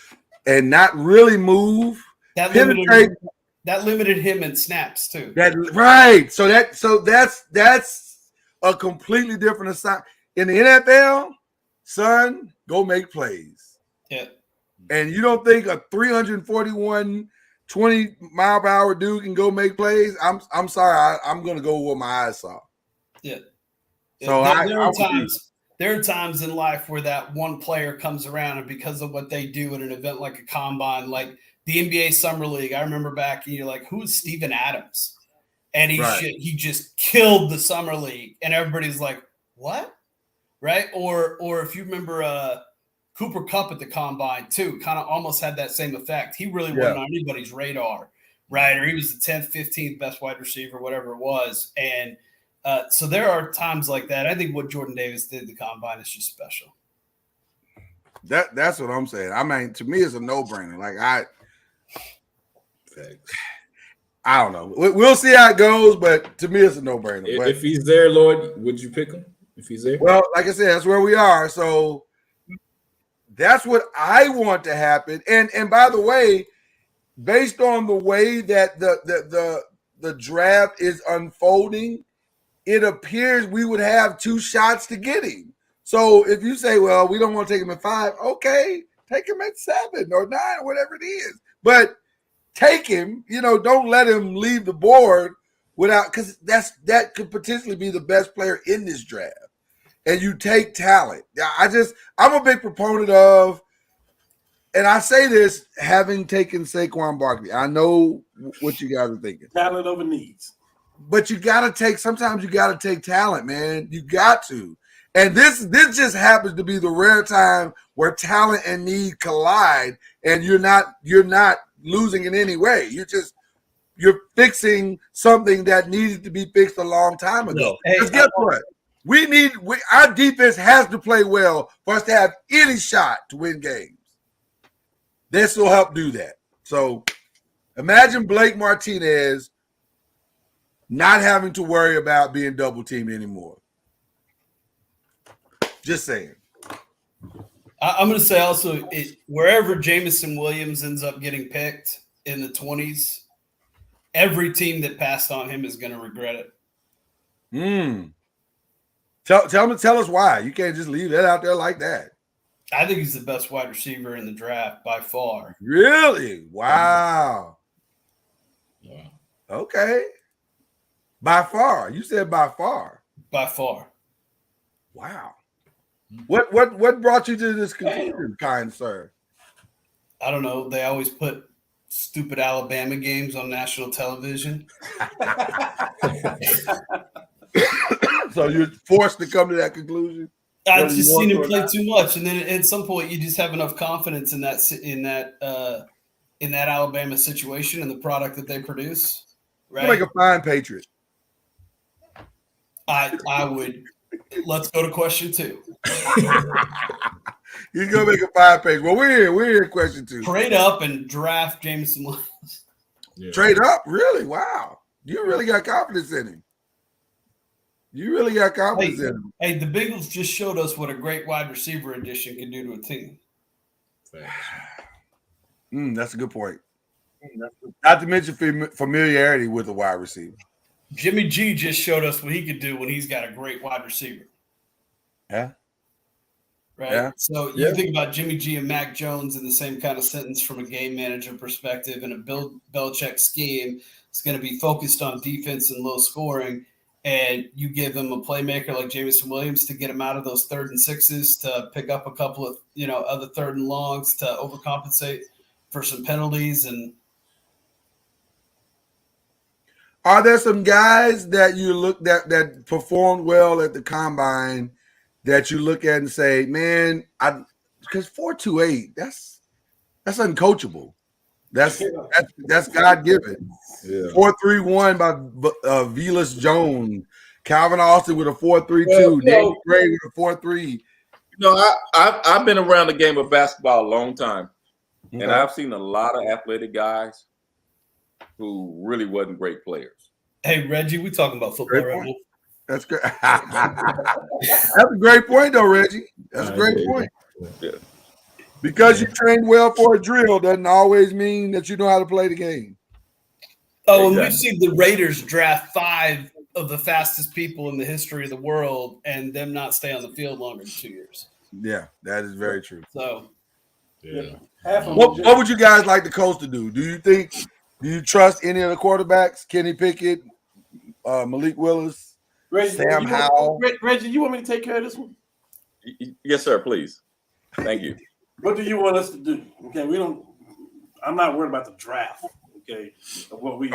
and not really move. That limited him in snaps too. Right. So that's a completely different assignment. In the NFL, son, go make plays. Yeah. And you don't think a 341 20-mile-per-hour dude can go make plays? I'm sorry. I'm going to go with what my eyes saw. Yeah. So there are times in life where that one player comes around, and because of what they do at an event like a combine, like the NBA Summer League, I remember back, and you're like, who is Steven Adams? And he just killed the Summer League, and everybody's like, what? Right? Or if you remember Cooper Kupp at the combine too, kind of almost had that same effect. He really wasn't on anybody's radar, right? Or he was the 10th, 15th best wide receiver, whatever it was. And so there are times like that. I think what Jordan Davis did at the combine is just special. That's what I'm saying. I mean, to me, it's a no-brainer. Like I don't know. We'll see how it goes, but to me, it's a no-brainer. If he's there, Lloyd, would you pick him? If he's there? Well, like I said, that's where we are. So that's what I want to happen. And by the way, based on the way that the draft is unfolding, it appears we would have 2 shots to get him. So if you say, well, we don't want to take him at 5, okay, take him at 7 or 9 or whatever it is. But take him, don't let him leave the board without, because that could potentially be the best player in this draft. And you take talent. I'm a big proponent of, and I say this having taken Saquon Barkley. I know what you guys are thinking. Talent over needs. But sometimes you got to take talent, man. You got to. And this just happens to be the rare time where talent and need collide, and you're not losing in any way. You're fixing something that needed to be fixed a long time ago. Because guess what? Our defense has to play well for us to have any shot to win games. This will help do that. So imagine Blake Martinez not having to worry about being double teamed anymore. Just saying. I'm going to say also, wherever Jameson Williams ends up getting picked in the 20s, every team that passed on him is going to regret it. Tell us why. You can't just leave that out there like that. I think he's the best wide receiver in the draft by far. Really? Wow. Yeah. Okay. By far. You said by far. By far. Wow. What brought you to this conclusion, kind sir? I don't know. They always put stupid Alabama games on national television. So you're forced to come to that conclusion? I've just seen him play too much, and then at some point you just have enough confidence in that Alabama situation and the product that they produce right? Like a fine Patriot. I would. Let's go to question 2. He's gonna make a 5-page. Well, we're here. Question 2. Trade up and draft Jameson Williams. Yeah. Trade up, really? Wow, you really got confidence in him. You really got confidence in him. Hey, the Bengals just showed us what a great wide receiver addition can do to a team. That's a good point. Not to mention familiarity with a wide receiver. Jimmy G just showed us what he could do when he's got a great wide receiver. Yeah. Right. Yeah. So you think about Jimmy G and Mac Jones in the same kind of sentence from a game manager perspective, and a Bill Belichick scheme. It's going to be focused on defense and low scoring. And you give them a playmaker like Jameson Williams to get him out of those 3rd and 6s, to pick up a couple of, other 3rd and longs, to overcompensate for some penalties. And are there some guys that you look that performed well at the combine that you look at and say, man, because 4.28, that's uncoachable. That's God given. Yeah. 4.31 by Velas Jones, Calvin Austin with a 4.32, Danny Gray with a 4.3. I've been around the game of basketball a long time, and I've seen a lot of athletic guys who really wasn't great players. Hey, Reggie, we talking about football right now. That's great. That's a great point, though, Reggie. That's a great point. Yeah. Because you train well for a drill doesn't always mean that you know how to play the game. Oh, and we've seen the Raiders draft 5 of the fastest people in the history of the world and them not stay on the field longer than 2 years. Yeah, that is very true. So, what would you guys like the coach to do? Do you trust any of the quarterbacks? Kenny Pickett, Malik Willis, Sam Howell? Reggie, you want me to take care of this one? Yes, sir, please. Thank you. What do you want us to do? Okay, I'm not worried about the draft. Okay, of what we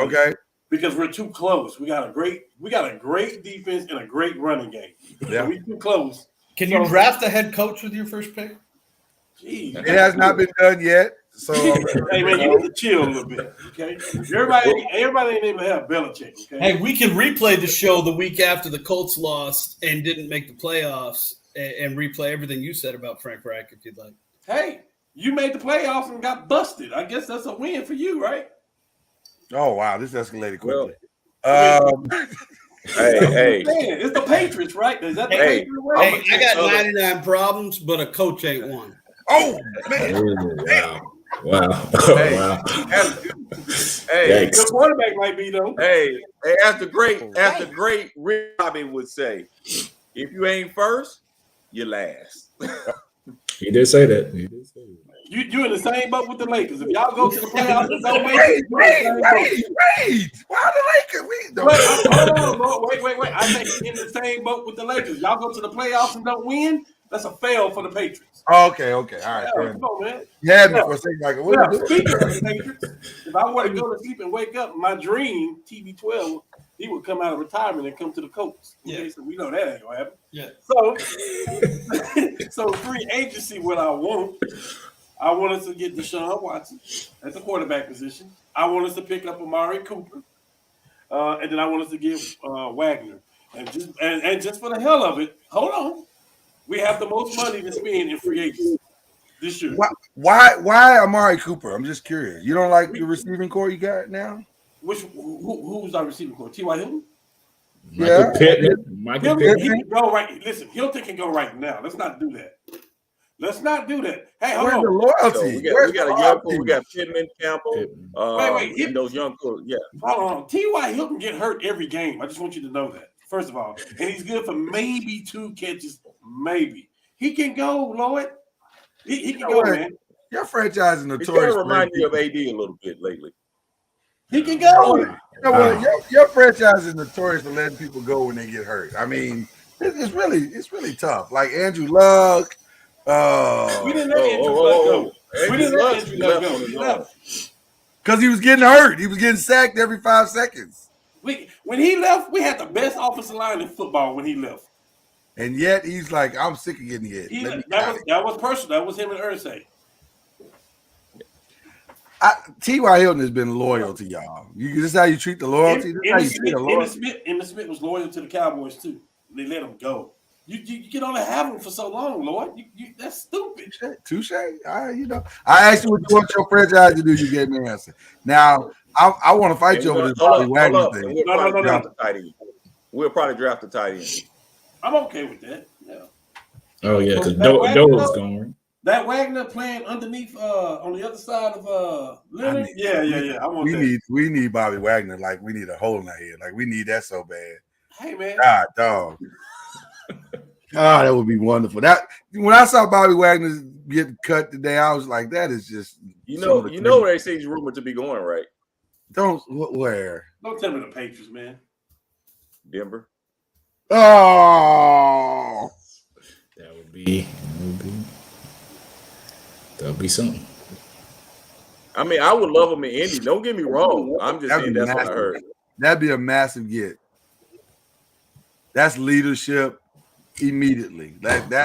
because we're too close. We got a great defense and a great running game. Yeah, we're too close. Can you draft a head coach with your first pick? Jeez, it has not been done yet. So hey man, you need to chill a little bit. Okay, everybody ain't able to have Belichick. Okay, hey, we can replay the show the week after the Colts lost and didn't make the playoffs and replay everything you said about Frank Reich if you'd like. Hey, you made the playoffs and got busted. I guess that's a win for you, right? Oh wow, this escalated quickly. Hey, man, it's the Patriots, right? Is that the Patriots way? Hey, I got 99 problems, but a coach ain't one. Oh man! Wow! Hey, wow! Hey, good quarterback might be though. Hey, as the great Rick Bobby would say, if you ain't first, you last. He did say that. You in the same boat with the Lakers. If y'all go to the playoffs and don't make it, wait. Why the Lakers? Wait. I think you're in the same boat with the Lakers. Y'all go to the playoffs and don't win. That's a fail for the Patriots. Okay. All right. Yeah, come on, man. You had me for a second. Speaking of the Patriots, if I were to go to sleep and wake up, my dream, TB12, he would come out of retirement and come to the Colts. Okay, so we know that ain't gonna happen. Yeah. So free agency, what I want us to get Deshaun Watson at the quarterback position. I want us to pick up Amari Cooper, and then I want us to get Wagner. And just for the hell of it, hold on, we have the most money to spend in free agency this year. Why Amari Cooper? I'm just curious. You don't like the receiving core you got now? Who's our receiving core? T.Y. Hilton? Michael Pittman. He can go right. Listen, Hilton can go right now. Let's not do that. Hey, hold on. The loyalty? So we got a young core. We got Pittman, Campbell. Wait. And those young core. Yeah. Hold on. T.Y. Hilton get hurt every game. I just want you to know that. First of all, and he's good for maybe 2 catches. Maybe he can go, Lloyd. He can go, man. Your franchise is notorious. He's remind me of AD a little bit lately. He can go. Your franchise is notorious for letting people go when they get hurt. I mean, it's really tough. Like Andrew Luck. We didn't let Andrew Luck go. We didn't let Andrew Luck go. He left because he was getting hurt. He was getting sacked every 5 seconds. When he left, we had the best offensive line in football. When he left, and yet he's like, I'm sick of getting hit. That was personal. That was him and Irsay. T.Y. Hilton has been loyal to y'all. This is how you treat the loyalty. Emmitt Smith was loyal to the Cowboys too. They let him go. You can only have him for so long, Lloyd. That's stupid. Touche. I asked you what you want your franchise to do. You gave me an answer. Now I want to fight you over this Bobby Wagner thing. We'll probably draft a tight end. I'm okay with that. Yeah. Oh yeah, because Dole's going. That Wagner playing underneath on the other side of Leonard. I want that. We need Bobby Wagner. Like we need a hole in our head. Like we need that so bad. Hey man. God dog. Oh, that would be wonderful. That when I saw Bobby Wagner get cut today, I was like, that is just where they say he's rumored to be going, right? Where? Don't tell me the Patriots, man. Denver. Oh, that would be something. I mean, I would love him in Indy. Don't get me wrong. I'm just saying that's what I heard. That'd be a massive get. That's leadership immediately. That's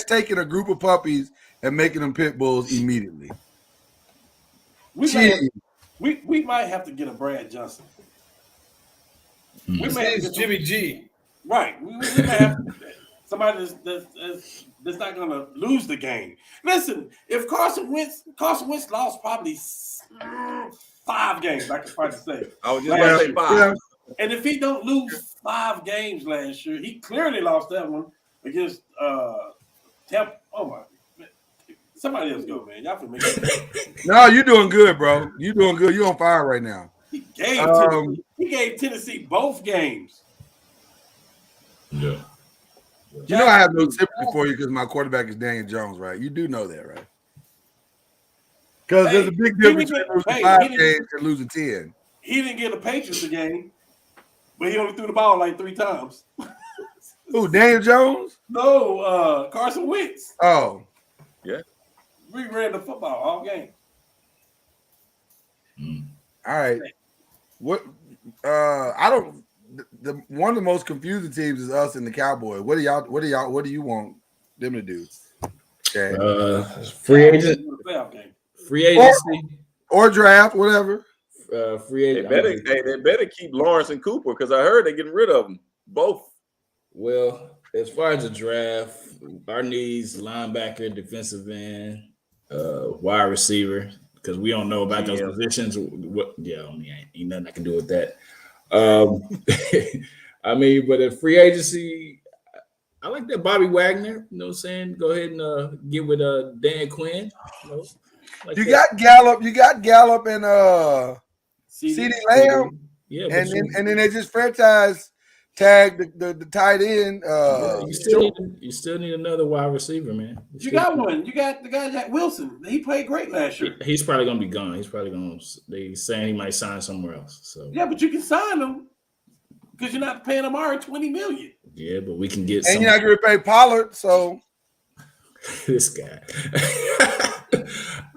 taking a group of puppies and making them pit bulls immediately. We might have to get a Brad Johnson. We may have Jimmy G. Right. We may have somebody that's not going to lose the game. Listen, if Carson Wentz lost probably 5 games, I could probably say. I was just going to say 5. Yeah. And if he don't lose 5 games last year, he clearly lost that one against Tampa. Oh my! Somebody else go, man. Y'all can make it. No, you're doing good, bro. You're doing good. You're on fire right now. He gave Tennessee both games. Yeah. You know I have no sympathy for you because my quarterback is Daniel Jones, right? You do know that, right? Because there's a big difference between losing 5 games and losing 10. He didn't get the Patriots a game, but he only threw the ball like 3 times. Who, Daniel Jones? No, Carson Wentz. Oh. Yeah. We ran the football all game. All right. What I don't one of the most confusing teams is us and the Cowboys. What do you want them to do? Okay. Free agency. Or draft, whatever. Free agent. They better keep Lawrence and Cooper because I heard they're getting rid of them both. Well, as far as the draft, our needs linebacker, defensive end, wide receiver, because we don't know about those positions. Ain't nothing I can do with that. I mean, but a free agency, I like that Bobby Wagner. You know what I'm saying? Go ahead and get with Dan Quinn. You got Gallup and CeeDee Lamb. Yeah, and then they just franchise tag the tight end. You still need another wide receiver, man. You got one. You got the guy Jack Wilson. He played great last year. He's probably gonna be gone. They saying he might sign somewhere else. So yeah, but you can sign him because you're not paying Amari $20 million. Yeah, but we can get. And you're not gonna pay Pollard, so this guy.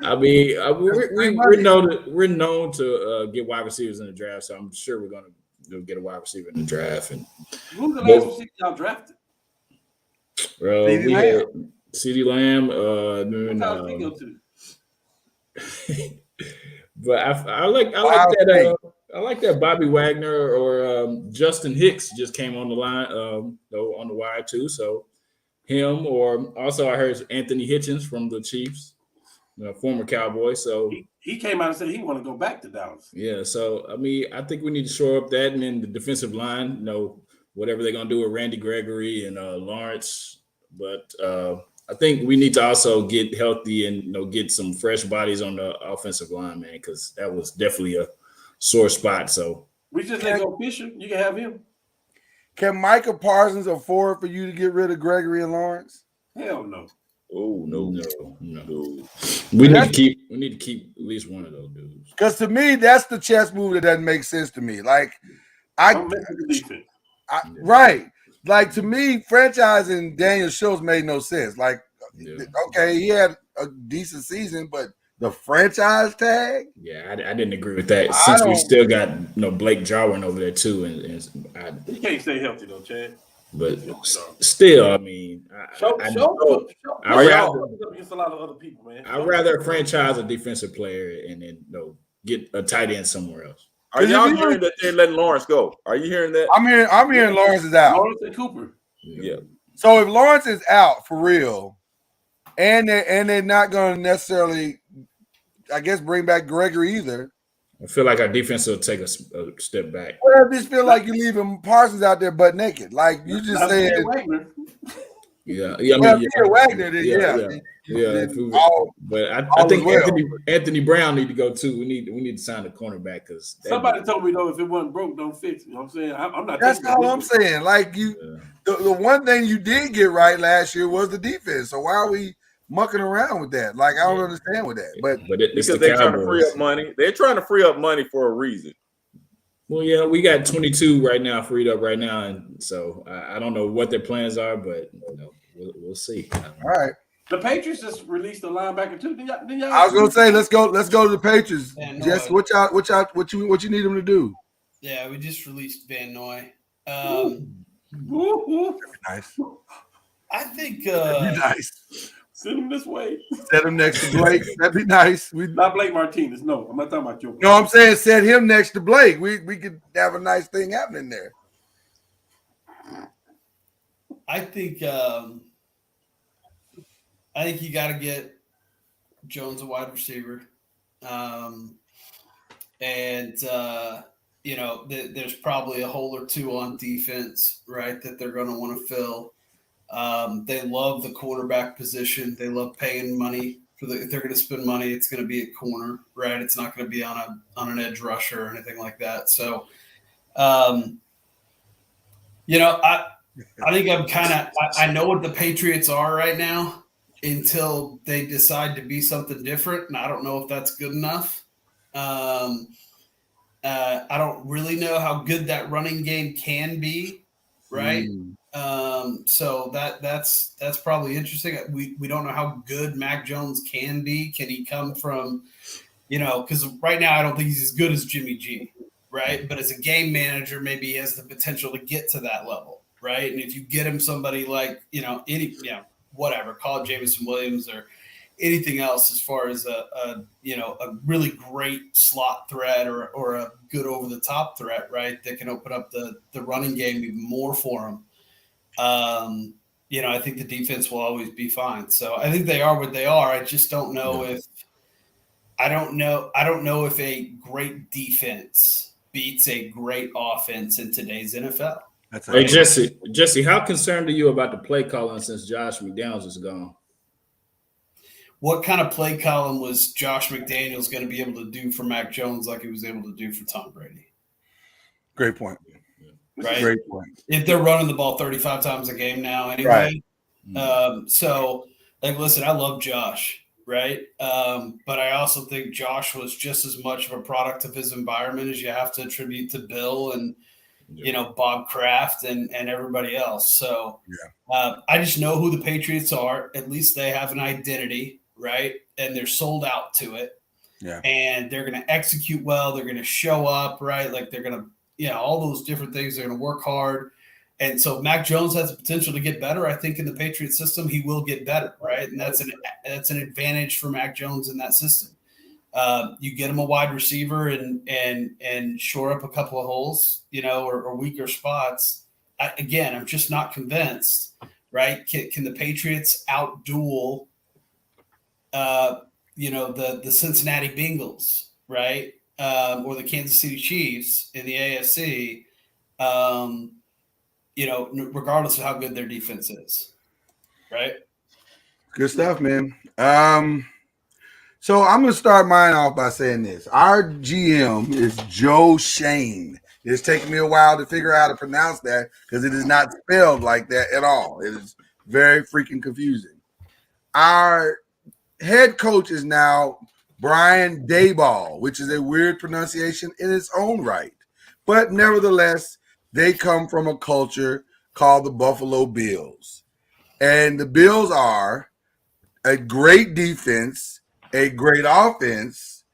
I mean, we're known to get wide receivers in the draft, so I'm sure we're gonna get a wide receiver in the draft. And who's the last receiver y'all drafted? We had CeeDee Lamb. But I like that. I like that Bobby Wagner or Justin Hicks just came on the line, on the wire too. So him, or also I heard Anthony Hitchens from the Chiefs, former Cowboy. So he came out and said he want to go back to Dallas. Yeah. So I mean, I think we need to shore up that, and then the defensive line. Whatever they're gonna do with Randy Gregory and Lawrence, but I think we need to also get healthy and get some fresh bodies on the offensive line, man, because that was definitely a sore spot. So we just let go Fisher. You can have him. Can Micah Parsons afford for you to get rid of Gregory and Lawrence? Hell no. Oh no. We need to keep at least one of those dudes. Because to me, that's the chess move that doesn't make sense to me. Like right. Like to me, franchising Daniel Schultz made no sense. Like, okay, he had a decent season, but the franchise tag? Yeah, I didn't agree with that. Since we still got Blake Jarwin over there too, and he can't stay healthy though, Chad. But still, I mean, I'd rather franchise a defensive player and then get a tight end somewhere else. Are y'all hearing that they're letting Lawrence go? Are you hearing that? I'm hearing Lawrence is out. Lawrence and Cooper. Yeah. So if Lawrence is out for real, and they're not going to necessarily, I guess, bring back Gregory either. I feel like our defense will take a step back. Well, I just feel like you're leaving Parsons out there butt naked. Like you just said. Yeah. Wagner. But I think Anthony Brown need to go too. We need to sign a cornerback because somebody told me though, if it wasn't broke, don't fix it. You know what I'm saying? I'm not. That's all I'm saying. Like the one thing you did get right last year was the defense. So why are we mucking around with that? Like I don't understand with that. But because they're trying to free up money. They're trying to free up money for a reason. Well, yeah, we got 22 right now freed up right now, and so I don't know what their plans are, but we'll see. All right. The Patriots just released a linebacker too. I was gonna say let's go to the Patriots. Jess, what you need them to do? Yeah, we just released Van Noy. Nice. I think that'd be nice. Send him this way. Set him next to Blake. That'd be nice. Not Blake Martinez. No, I'm not talking about you. No, I'm saying set him next to Blake. We could have a nice thing happening there. I think you got to get Jones a wide receiver, there's probably a hole or two on defense, right, that they're going to want to fill. They love the quarterback position. They love paying money if they're going to spend money, it's going to be at corner, right? It's not going to be on an edge rusher or anything like that. So, I think I know what the Patriots are right now until they decide to be something different. And I don't know if that's good enough. I don't really know how good that running game can be. Right. So that's probably interesting. We don't know how good Mac Jones can be. Can he come from, because right now I don't think he's as good as Jimmy G. Right. But as a game manager, maybe he has the potential to get to that level. Right. And if you get him somebody like, whatever, call it Jameson Williams or anything else as far as a really great slot threat or a good over the top threat, right, that can open up the running game even more for him. I think the defense will always be fine. So I think they are what they are. I just don't know if a great defense beats a great offense in today's NFL. Hey, Jesse, how concerned are you about the play calling since Josh McDaniels is gone? What kind of play calling was Josh McDaniels going to be able to do for Mac Jones like he was able to do for Tom Brady? Great point. Right? Great point. If they're running the ball 35 times a game now anyway. Right. Listen, I love Josh, right? But I also think Josh was just as much of a product of his environment as you have to attribute to Bill and, Bob Kraft and everybody else. So I just know who the Patriots are. At least they have an identity, right? And they're sold out to it. Yeah. And they're going to execute well. They're going to show up, right? Like they're going to, all those different things. They're going to work hard. And so Mac Jones has the potential to get better. I think in the Patriot system, he will get better, right? And that's an advantage for Mac Jones in that system. You get him a wide receiver and shore up a couple of holes, or weaker spots. I'm just not convinced, right? Can the Patriots outduel, the Cincinnati Bengals, right? Or the Kansas City Chiefs in the AFC, regardless of how good their defense is, right? Good stuff, man. So I'm going to start mine off by saying this. Our GM is Joe Shane. It's taken me a while to figure out how to pronounce that because it is not spelled like that at all. It is very freaking confusing. Our head coach is now Brian Daboll, which is a weird pronunciation in its own right. But nevertheless, they come from a culture called the Buffalo Bills. And the Bills are a great defense, a great offense,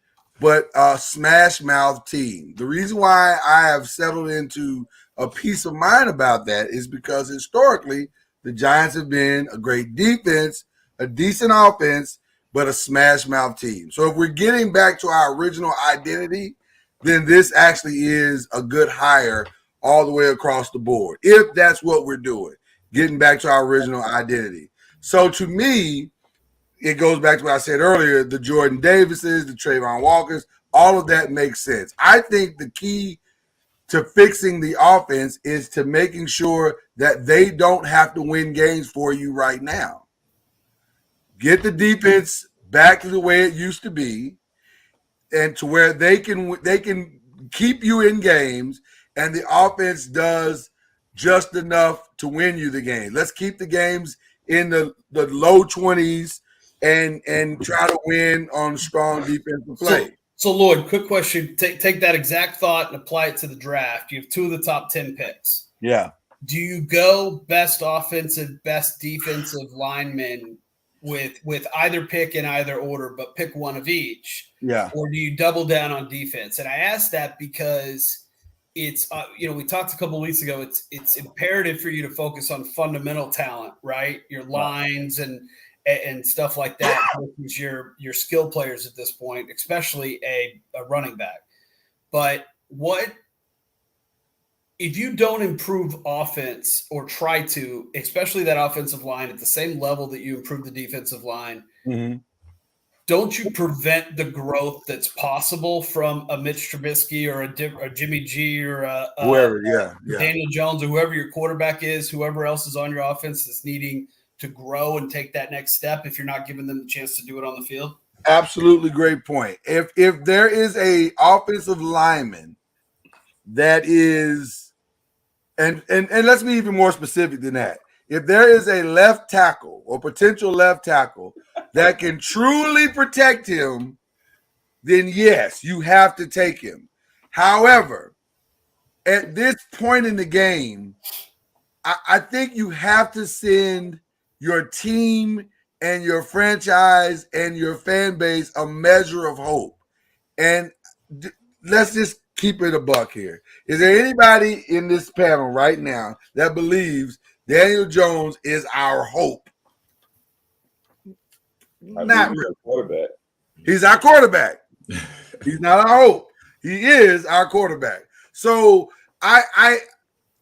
but a smash mouth team. The reason why I have settled into a peace of mind about that is because historically the Giants have been a great defense, a decent offense, but a smash mouth team. So if we're getting back to our original identity, then this actually is a good hire all the way across the board. If that's what we're doing, getting back to our original identity. So to me, it goes back to what I said earlier, the Jordan Davises, the Trayvon Walkers, all of that makes sense. I think the key to fixing the offense is to making sure that they don't have to win games for you right now. Get the defense back to the way it used to be and to where they can keep you in games and the offense does just enough to win you the game. Let's keep the games in the low 20s and try to win on strong defensive play. So Lloyd, quick question. Take that exact thought and apply it to the draft. You have 2 of the top 10 picks. Yeah. Do you go best offensive, best defensive linemen with either pick in either order, but pick one of each? Yeah. Or do you double down on defense? And I ask that because it's we talked a couple of weeks ago. It's imperative for you to focus on fundamental talent, right? Your lines and stuff like that, which is your skill players at this point, especially a running back. But what if you don't improve offense or try to, especially that offensive line at the same level that you improve the defensive line, don't you prevent the growth that's possible from a Mitch Trubisky or a Jimmy G or whoever, Daniel Jones or whoever your quarterback is, whoever else is on your offense that's needing to grow and take that next step if you're not giving them the chance to do it on the field? Absolutely great point. If there is a offensive lineman that is, and let's be even more specific than that. If there is a left tackle or potential left tackle that can truly protect him, then yes, you have to take him. However, at this point in the game, I think you have to send your team and your franchise and your fan base a measure of hope. And let's just keep it a buck here. Is there anybody in this panel right now that believes Daniel Jones is our hope? Not really. Quarterback. He's our quarterback. He's not our hope. He is our quarterback. So I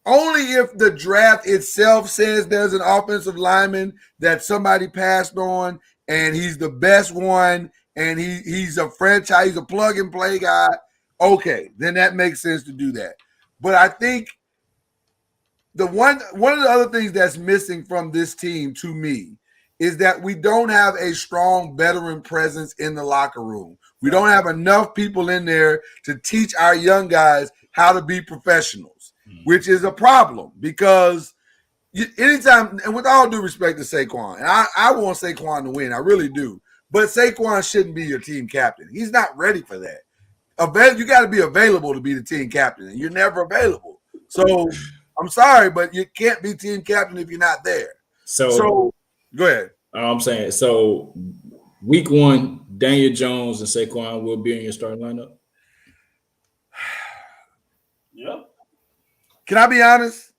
only if the draft itself says there's an offensive lineman that somebody passed on and he's the best one and he's a franchise, he's a plug and play guy, okay, then that makes sense to do that. But I think one of the other things that's missing from this team to me is that we don't have a strong veteran presence in the locker room. We don't have enough people in there to teach our young guys how to be professionals, which is a problem because anytime, and with all due respect to Saquon, and I want Saquon to win, I really do, but Saquon shouldn't be your team captain. He's not ready for that. You got to be available to be the team captain, and you're never available. So I'm sorry, but you can't be team captain if you're not there. So go ahead. I'm saying, so week 1, Daniel Jones and Saquon will be in your starting lineup? Yep. Can I be honest?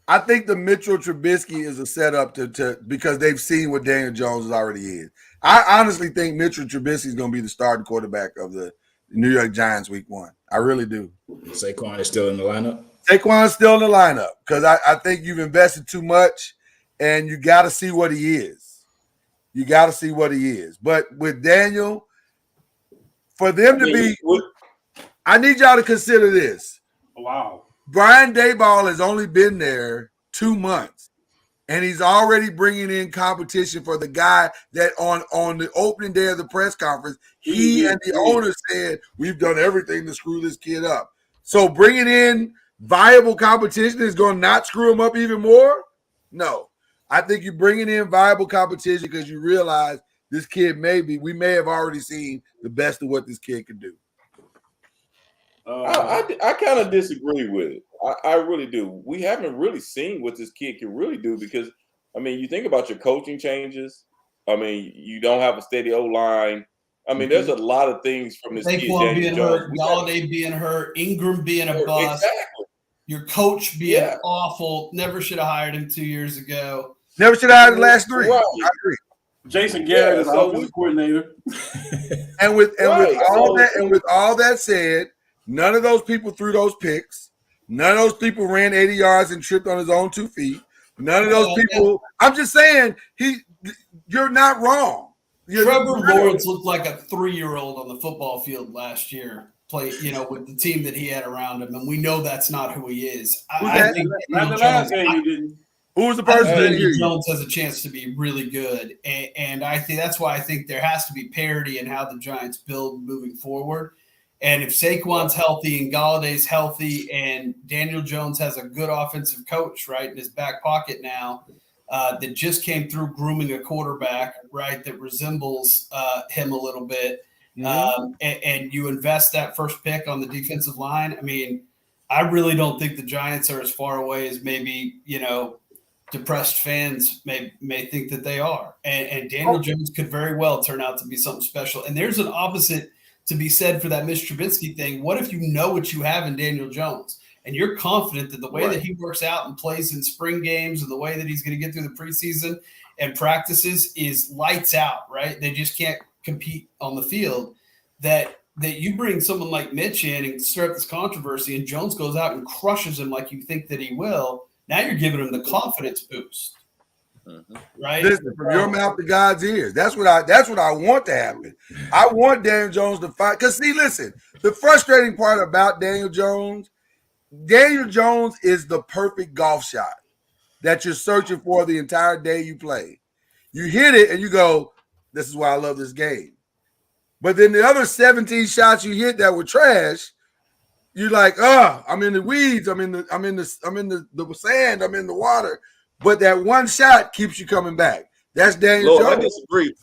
I think the Mitchell Trubisky is a setup to because they've seen what Daniel Jones already is. I honestly think Mitchell Trubisky is going to be the starting quarterback of the New York Giants week 1. I really do. Saquon is still in the lineup? Saquon's still in the lineup because I think you've invested too much and you got to see what he is. You got to see what he is. But with Daniel, for them to be – I need y'all to consider this. Wow. Brian Daboll has only been there 2 months, and he's already bringing in competition for the guy that on the opening day of the press conference, he and the owner said, we've done everything to screw this kid up. So bringing in viable competition is going to not screw him up even more? No. I think you're bringing in viable competition because you realize this kid we may have already seen the best of what this kid can do. I kind of disagree with it. I really do. We haven't really seen what this kid can really do because, I mean, you think about your coaching changes. I mean, you don't have a steady O-line. I mean, there's a lot of things from this kid. Saquon being hurt, Galladay being hurt, Ingram being a bust. Exactly. Your coach being awful. Never should have hired him 2 years ago. Never should have hired the last three. Right. I agree. Jason Garrett is the offensive coordinator. And with all that said, none of those people threw those picks. None of those people ran 80 yards and tripped on his own 2 feet. None of those people. I'm just saying, you're not wrong. Trevor Lawrence looked like a 3-year-old on the football field last year. With the team that he had around him, and we know that's not who he is. I think not the last game he didn't. Who was the person that Jones has a chance to be really good, and I think that's why I think there has to be parity in how the Giants build moving forward. And if Saquon's healthy and Galladay's healthy, and Daniel Jones has a good offensive coach right in his back pocket now, that just came through grooming a quarterback right that resembles him a little bit. And you invest that first pick on the defensive line. I mean, I really don't think the Giants are as far away as maybe, depressed fans may think that they are. And Daniel Jones could very well turn out to be something special. And there's an opposite to be said for that Mitch Trubisky thing. What if you know what you have in Daniel Jones and you're confident that the way that he works out and plays in spring games and the way that he's going to get through the preseason and practices is lights out, right? They just can't compete on the field, that you bring someone like Mitch in and stir up this controversy and Jones goes out and crushes him like you think that he will. Now you're giving him the confidence boost. Right? Listen, from your mouth to God's ears. That's what I want to happen. I want Daniel Jones to fight. Because see, listen, the frustrating part about Daniel Jones is the perfect golf shot that you're searching for the entire day you play. You hit it and you go, this is why I love this game. But then the other 17 shots you hit that were trash, you're like, I'm in the weeds, I'm in the sand, I'm in the water. But that one shot keeps you coming back. That's Daniel Jones.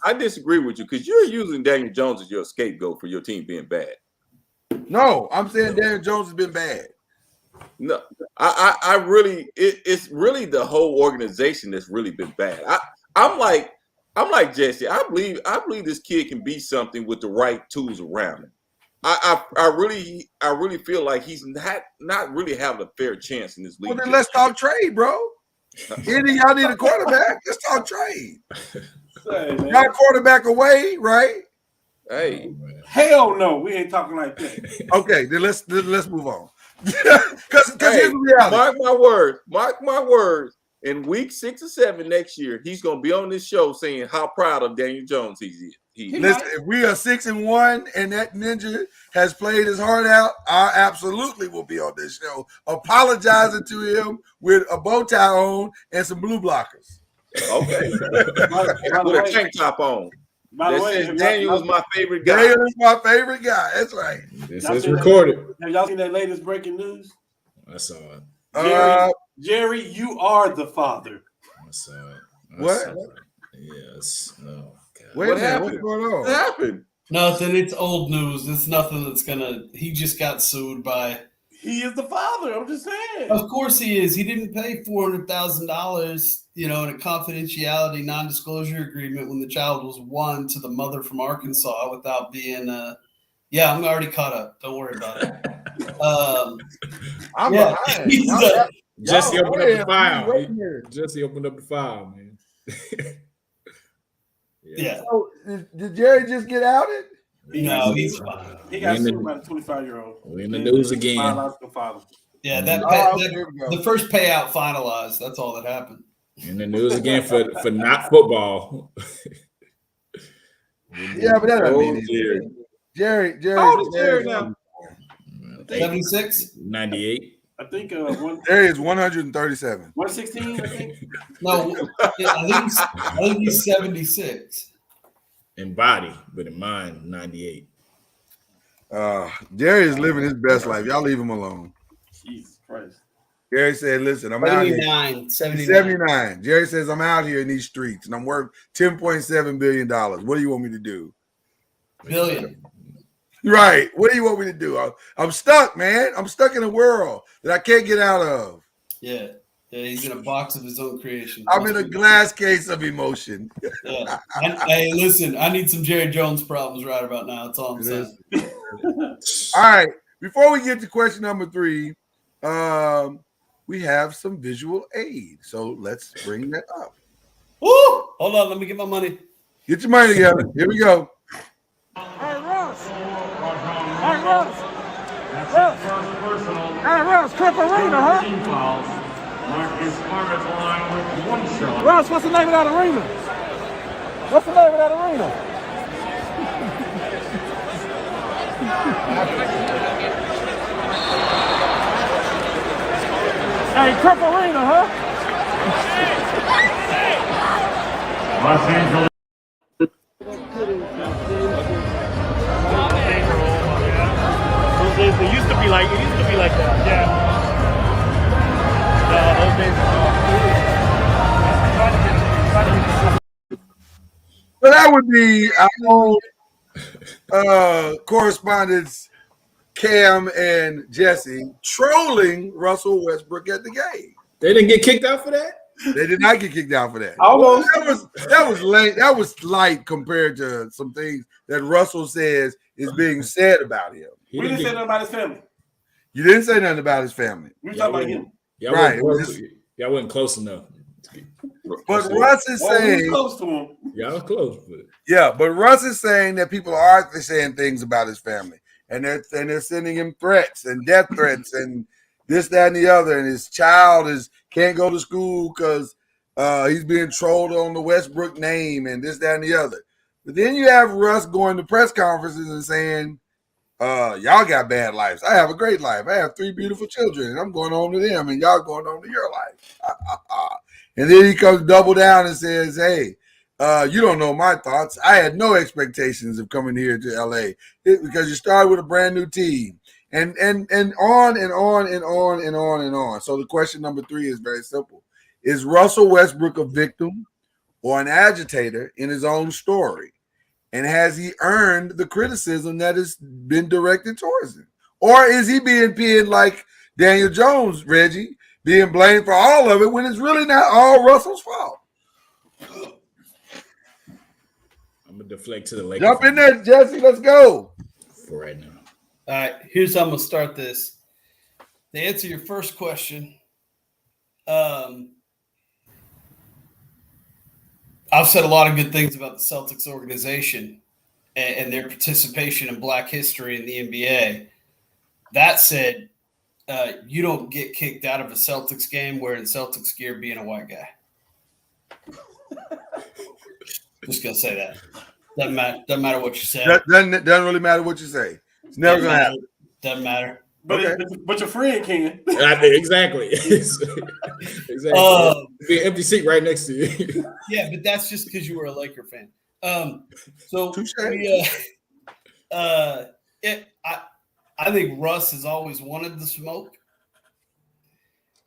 I disagree with you because you're using Daniel Jones as your scapegoat for your team being bad. No, I'm saying Daniel Jones has been bad. No, I really, it's really the whole organization that's really been bad. I'm like Jesse. I believe this kid can be something with the right tools around him. I really feel like he's not really having a fair chance in this league. Well, then let's talk trade, bro. Any of y'all need a quarterback? Let's talk trade. Got a quarterback away, right? Hey, hell no, we ain't talking like that. Okay, then let's move on. Because here's the reality. Mark my words. In week 6 or 7 next year, he's gonna be on this show saying how proud of Daniel Jones he is. Listen, if we are 6-1 and that ninja has played his heart out, I absolutely will be on this show apologizing to him with a bow tie on and some blue blockers. Okay. With a tank top on. By the way, Daniel is my favorite guy. Daniel is my favorite guy. That's right. This is recorded. Have y'all seen that latest breaking news? I saw it. Jerry, you are the father. I saw it. What? Yes. Oh, God. What happened? What's going on? What happened? Nothing. It's old news. It's nothing that's gonna. He just got sued by. He is the father. I'm just saying. Of course he is. He didn't pay $400,000, in a confidentiality non-disclosure agreement when the child was 1 to the mother from Arkansas without being. Yeah, I'm already caught up. Don't worry about it. I'm behind. Jesse opened up the file. Jesse opened up the file, man. Yeah. So, did Jerry just get outed? No, he's fine. He got sued by a 25-year-old. We're in the news again. Biological father. Yeah, the first payout finalized. That's all that happened. In the news again for not football. Yeah, but that doesn't mean anything. Jerry. How old is Jerry now? 76? 98. I think Jerry is 137. 116, I think. No, I think he's 76. In body, but in mind, 98. Jerry is living his best life. Y'all leave him alone. Jesus Christ. Jerry said, listen, I'm out here. 79. Jerry says, I'm out here in these streets and I'm worth $10.7 billion. What do you want me to do? Billion. Right. What do you want me to do? I'm stuck, man. I'm stuck in a world that I can't get out of. Yeah. He's in a box of his own creation. I'm in a glass case of emotion. Yeah. Hey, listen, I need some Jerry Jones problems right about now. That's all I'm saying. All right. Before we get to question number 3, we have some visual aid. So let's bring that up. Woo! Hold on, let me get my money. Get your money together. Here we go. Hey, Russ. Hey, Russ. Hey, Russ, Clip Arena, huh? Russ, what's the name of that arena? What's the name of that arena? Hey, Clip Arena, huh? Los Angeles. It used to be like that. Yeah. So that would be our own correspondents Cam and Jesse trolling Russell Westbrook at the game. They didn't get kicked out for that? They did not get kicked out for that. Almost. That was late. That was light compared to some things that Russell says is being said about him. We didn't say nothing about his family. You didn't say nothing about his family. We were talking about him. Y'all wasn't close enough. But Russ is saying close to him. Y'all was close, but but Russ is saying that people are saying things about his family, and they're sending him threats and death threats and this, that, and the other, and his child can't go to school because he's being trolled on the Westbrook name and this, that, and the other. But then you have Russ going to press conferences and saying, y'all got bad lives. I have a great life. I have 3 beautiful children, and I'm going home to them, and y'all going home to your life. And then he comes double down and says, hey, you don't know my thoughts. I had no expectations of coming here to LA because you started with a brand new team. And on and on and on and on and on. So the question number 3 is very simple. Is Russell Westbrook a victim or an agitator in his own story? And has he earned the criticism that has been directed towards him? Or is he being pinned like Daniel Jones, Reggie, being blamed for all of it when it's really not all Russell's fault? I'm going to deflect to the Lakers. Jump in there, Jesse. Let's go. For right now. All right, here's how I'm going to start this. To answer your first question, I've said a lot of good things about the Celtics organization and their participation in Black history in the NBA. That said, you don't get kicked out of a Celtics game wearing Celtics gear being a white guy. Just going to say that. Doesn't matter what you say. Doesn't really matter what you say. It's never going to happen. Doesn't matter. But your friend can. Exactly. Exactly. Be an empty seat right next to you. Yeah, but that's just because you were a Laker fan. I think Russ has always wanted the smoke.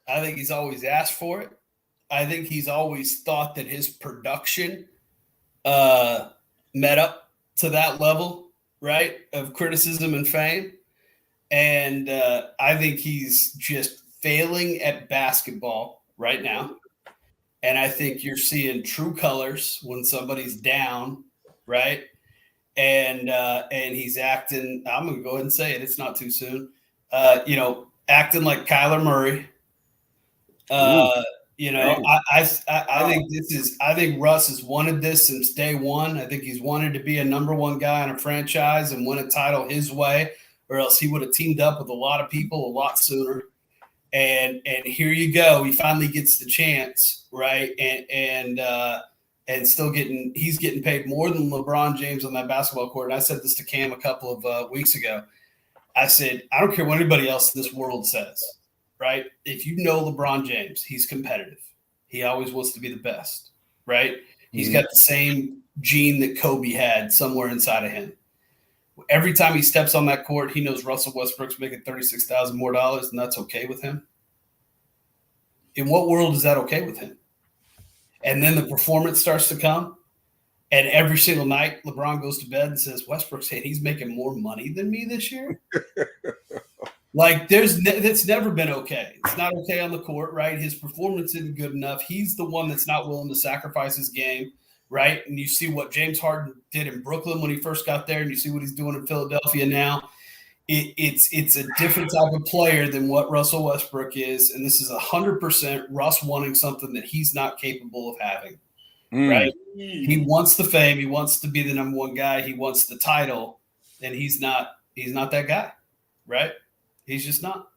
I think he's always asked for it. I think he's always thought that his production met up to that level, right, of criticism and fame. And I think he's just failing at basketball right now. And I think you're seeing true colors when somebody's down, right? And he's acting, I'm going to go ahead and say it. It's not too soon. Acting like Kyler Murray. I think Russ has wanted this since day one. I think he's wanted to be a number 1 guy in a franchise and win a title his way, or else he would have teamed up with a lot of people a lot sooner. And here you go. He finally gets the chance, right? And he's getting paid more than LeBron James on that basketball court. And I said this to Cam a couple of weeks ago. I said, I don't care what anybody else in this world says, right? If you know LeBron James, he's competitive. He always wants to be the best, right? He's got the same gene that Kobe had somewhere inside of him. Every time he steps on that court, he knows Russell Westbrook's making $36,000 more, and that's okay with him. In what world is that okay with him? And then the performance starts to come, and every single night LeBron goes to bed and says, Westbrook's saying he's making more money than me this year. Like it's never been okay. It's not okay on the court, right? His performance isn't good enough. He's the one that's not willing to sacrifice his game, right? And you see what James Harden did in Brooklyn when he first got there, and you see what he's doing in Philadelphia now. it's a different type of player than what Russell Westbrook is, and this is 100% Russ wanting something that he's not capable of having. Right? He wants the fame. He wants to be the number one guy. He wants the title, and he's not that guy. Right? He's just not.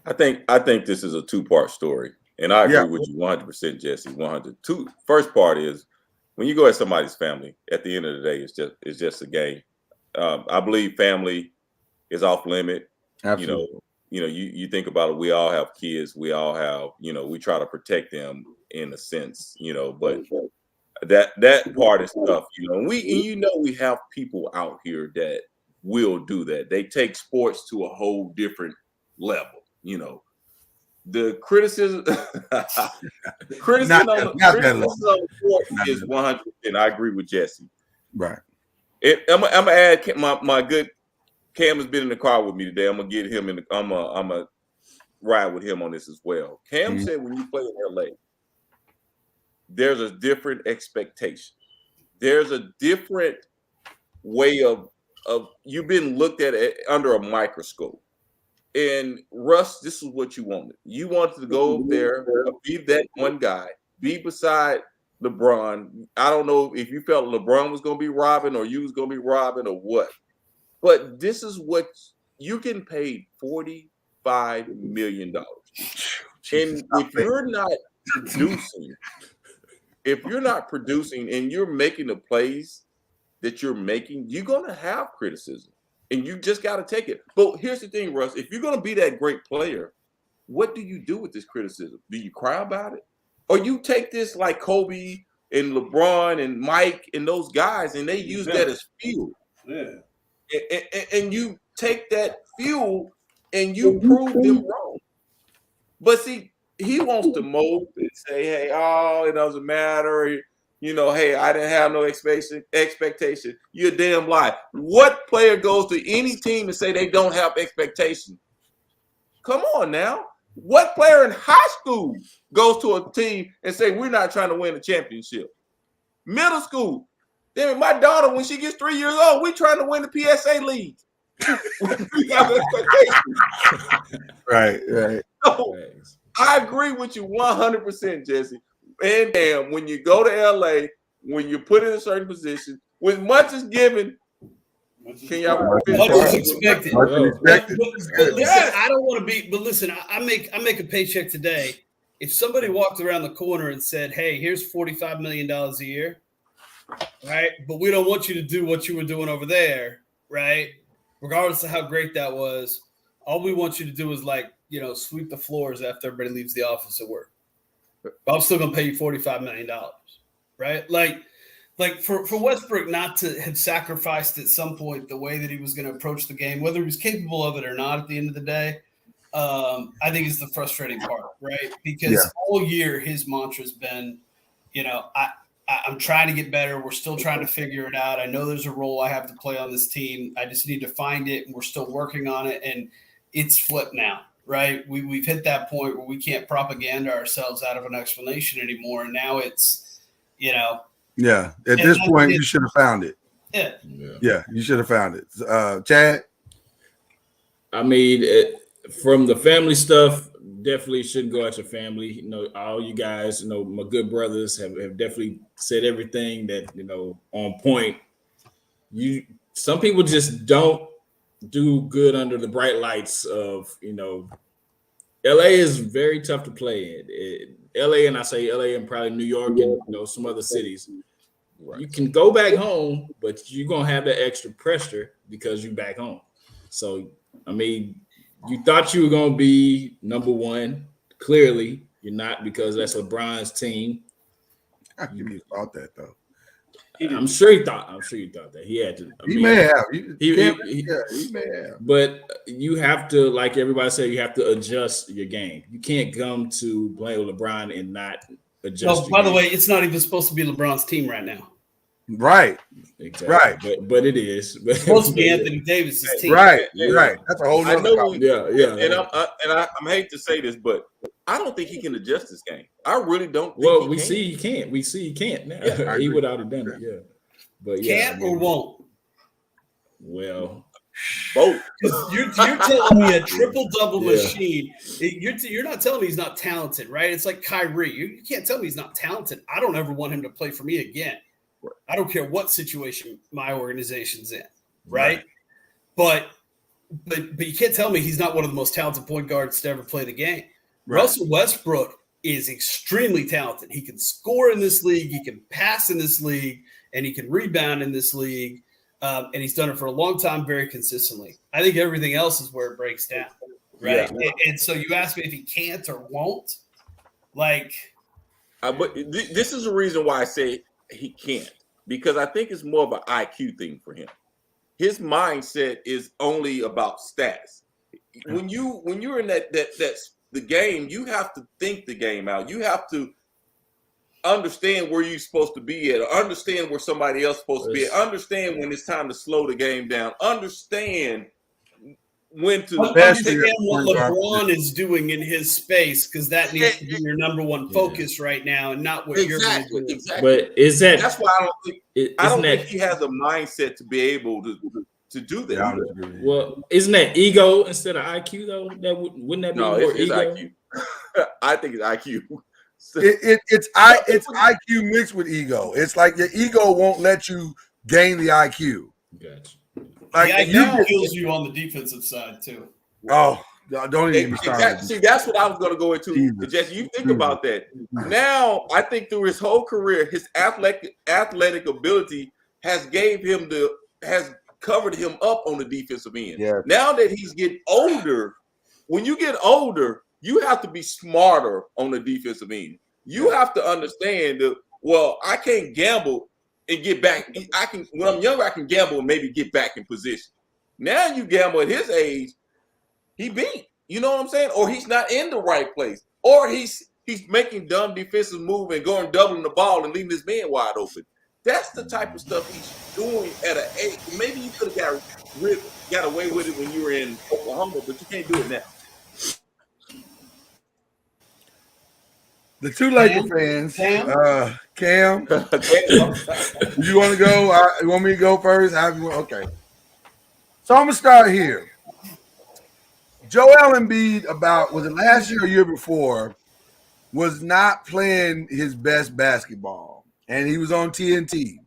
I think this is a two-part story, and I agree with you 100%, Jesse. 100. First part is when you go at somebody's family. At the end of the day, it's just a game. I believe family is off limit. Absolutely. You think about it. We all have kids. We all have. We try to protect them in a sense. But that part is tough. We have people out here that will do that. They take sports to a whole different level. The criticism, on the court is 100%. I agree with Jesse. Right. I'm gonna add my good Cam has been in the car with me today. I'm gonna get him in. I'm gonna ride with him on this as well. Cam said when you play in LA, there's a different expectation. There's a different way of you've been looked at under a microscope. And Russ, this is what you wanted. You wanted to go there, be that one guy, be beside LeBron. I don't know if you felt LeBron was going to be robbing or you was going to be robbing or what. But this is what you can pay $45 million. And if you're not producing and you're making the plays that you're making, you're going to have criticism. And you just got to take it. But here's the thing, Russ. If you're going to be that great player, what do you do with this criticism? Do you cry about it? Or you take this like Kobe and LeBron and Mike and those guys, and they use that as fuel. Yeah. And you take that fuel and you prove them wrong. But see, he wants to mold and say, hey, it doesn't matter. Hey, I didn't have no expectation. You're a damn lie. What player goes to any team and say they don't have expectation? Come on now. What player in high school goes to a team and say we're not trying to win a championship? Middle school. Then my daughter, when she gets 3 years old, we're trying to win the PSA league. We have expectations. Right. So, I agree with you 100%, Jesse. And damn, when you go to LA, when you're put in a certain position, when much is given, can y'all much is expected? Listen, I don't want to be, but listen, I make a paycheck today. If somebody walked around the corner and said, hey, here's $45 million a year, right? But we don't want you to do what you were doing over there, right? Regardless of how great that was, all we want you to do is sweep the floors after everybody leaves the office at work. But I'm still going to pay you $45 million, right? Like for Westbrook not to have sacrificed at some point the way that he was going to approach the game, whether he was capable of it or not at the end of the day, I think is the frustrating part, right? Because all year his mantra's been, I'm trying to get better. We're still trying to figure it out. I know there's a role I have to play on this team. I just need to find it, and we're still working on it, and it's flipped now. Right, we've hit that point where we can't propaganda ourselves out of an explanation anymore, and now it's, At this point, you should have found it. Yeah, you should have found it. Chad. I mean, from the family stuff, definitely shouldn't go at your family. All you guys, my good brothers have definitely said everything that on point. Some people just don't do good under the bright lights of LA is very tough to play in. LA, and I say LA and probably New York and some other cities. Right. You can go back home, but you're gonna have that extra pressure because you're back home. So I mean, you thought you were gonna be number one. Clearly, you're not, because that's LeBron's team. I think he thought that though. I'm sure he thought that he had to. He may have. He may have. But you have to, like everybody said, you have to adjust your game. You can't come to play with LeBron and not adjust. No, by the way, it's not even supposed to be LeBron's team right now. Right. Exactly. Right. But it is. It's supposed to be Anthony Davis's team. Right. Right. That's a whole nother problem. Yeah. And I hate to say this, but I don't think he can adjust this game. I really don't think we see he can't now. He would have done it, But can't or won't? Well, both. You're telling me a triple-double machine. You're not telling me he's not talented, right? It's like Kyrie. You can't tell me he's not talented. I don't ever want him to play for me again. Right. I don't care what situation my organization's in, right? But you can't tell me he's not one of the most talented point guards to ever play the game. Right. Russell Westbrook is extremely talented. He can score in this league, he can pass in this league, and he can rebound in this league. And he's done it for a long time, very consistently. I think everything else is where it breaks down, right? Yeah. And so you ask me if he can't or won't, like. But this is the reason why I say he can't, because I think it's more of an IQ thing for him. His mindset is only about stats. When you're in that's the game, you have to think the game out. You have to understand where you're supposed to be at, or understand where somebody else is supposed to be at, understand when it's time to slow the game down, understand when to understand what LeBron is doing in his space, because that needs to be your number one focus right now, and not what you're going to do. Exactly. But that's why I don't think he has a mindset to be able to do that. Yeah, well, isn't that ego instead of IQ though? Wouldn't that be more it's ego? IQ. I think it's IQ. It's IQ mixed with ego. It's like your ego won't let you gain the IQ. Gotcha. Like the IQ kills you on the defensive side too. Oh, don't even be started. See, that's what I was going to go into. Jesse, you think about that. Now, I think through his whole career, his athletic ability has covered him up on the defensive end. Yeah. Now that he's getting older, when you get older, you have to be smarter on the defensive end. You have to understand that, well, I can't gamble and get back. When I'm younger, I can gamble and maybe get back in position. Now you gamble at his age, he beat. You know what I'm saying? Or he's not in the right place. Or he's making dumb defensive move and going doubling the ball and leaving his man wide open. That's the type of stuff he's doing at an age. Maybe you could have got away with it when you were in Oklahoma, but you can't do it now. The two Laker fans, Cam, you want to go? You want me to go first? Okay. So I'm going to start here. Joel Embiid, was it last year or year before, was not playing his best basketball, and he was on TNT.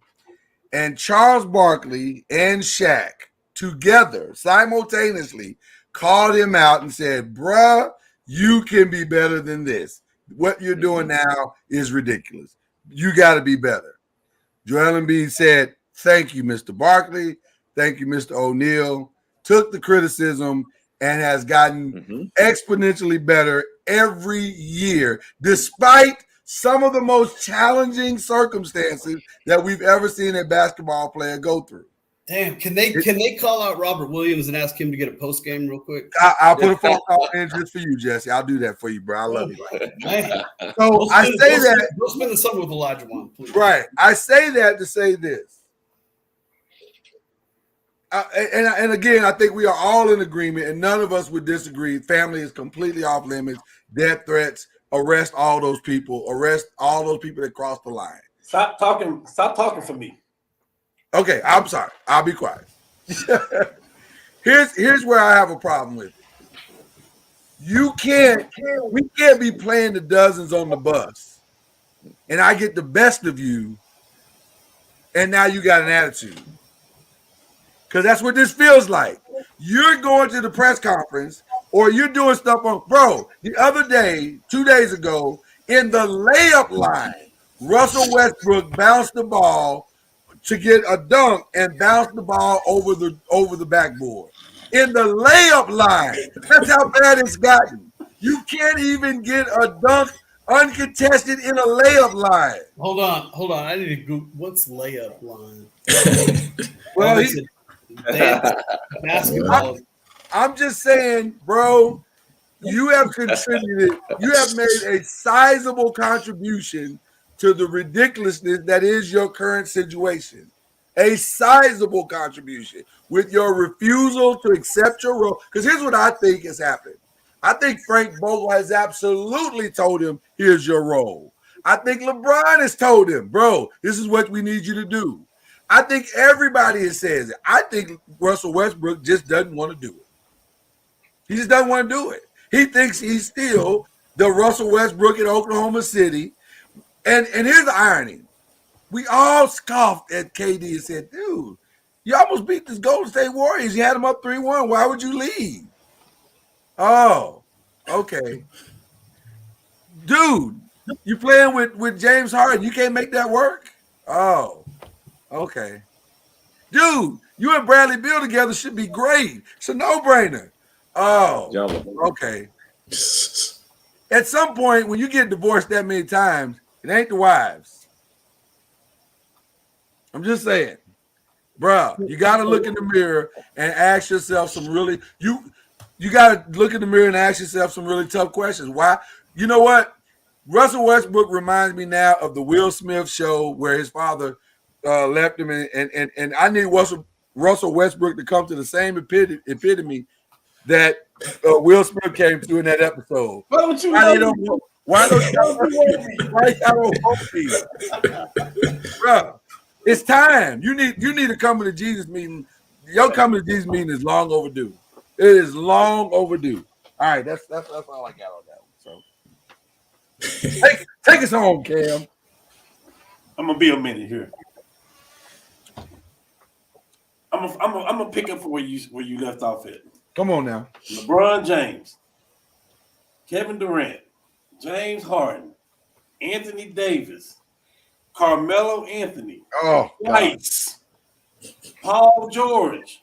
And Charles Barkley and Shaq together simultaneously called him out and said, bruh, you can be better than this. What you're doing now is ridiculous. You got to be better. Joel Embiid said, thank you, Mr. Barkley. Thank you, Mr. O'Neal. Took the criticism and has gotten exponentially better every year, despite some of the most challenging circumstances that we've ever seen a basketball player go through. Damn, can they call out Robert Williams and ask him to get a post game real quick? I'll put a phone call in just for you, Jesse. I'll do that for you, bro. I love you. So I say that. Go spend the summer with Elijah Wan, please. Right. I say that to say this. And again, I think we are all in agreement, and none of us would disagree. Family is completely off limits. Death threats. Arrest all those people. Arrest all those people that cross the line. Stop talking for me. Okay, I'm sorry. I'll be quiet. Here's where I have a problem with it. We can't be playing the dozens on the bus, and I get the best of you, and now you got an attitude. Because that's what this feels like. You're going to the press conference, or you're doing stuff on, bro, the other day, 2 days ago, in the layup line, Russell Westbrook bounced the ball to get a dunk and bounce the ball over the backboard. In the layup line. That's how bad it's gotten. You can't even get a dunk uncontested in a layup line. Hold on. I need to Google what's layup line. Well, basketball. I'm just saying, bro, you have contributed. You have made a sizable contribution to the ridiculousness that is your current situation. A sizable contribution with your refusal to accept your role. Because here's what I think has happened. I think Frank Vogel has absolutely told him, here's your role. I think LeBron has told him, bro, this is what we need you to do. I think everybody says it. I think Russell Westbrook just doesn't want to do it. He just doesn't want to do it. He thinks he's still the Russell Westbrook in Oklahoma City. And here's the irony. We all scoffed at KD and said, dude, you almost beat this Golden State Warriors. You had them up 3-1. Why would you leave? Oh, okay. Dude, you playing with James Harden. You can't make that work? Oh, okay. Dude, you and Bradley Beal together should be great. It's a no-brainer. Oh, okay. At some point, when you get divorced that many times, it ain't the wives. I'm just saying. Bruh, you got to look in the mirror and ask yourself some really – you got to look in the mirror and ask yourself some really tough questions. Why? You know what? Russell Westbrook reminds me now of the Will Smith show where his father left him, and I need Russell Westbrook to come to the same epitome that Will Smith came to in that episode. Why don't you love me? Why don't you love me? Bruh, it's time. You need to come to the Jesus meeting. Your coming to Jesus meeting is long overdue. It is long overdue. All right, that's all I got on that one. So take us home, Cam. I'm gonna be a minute here. I'm gonna pick up where you left off at. Come on now. LeBron James, Kevin Durant, James Harden, Anthony Davis, Carmelo Anthony, Whites, Paul George,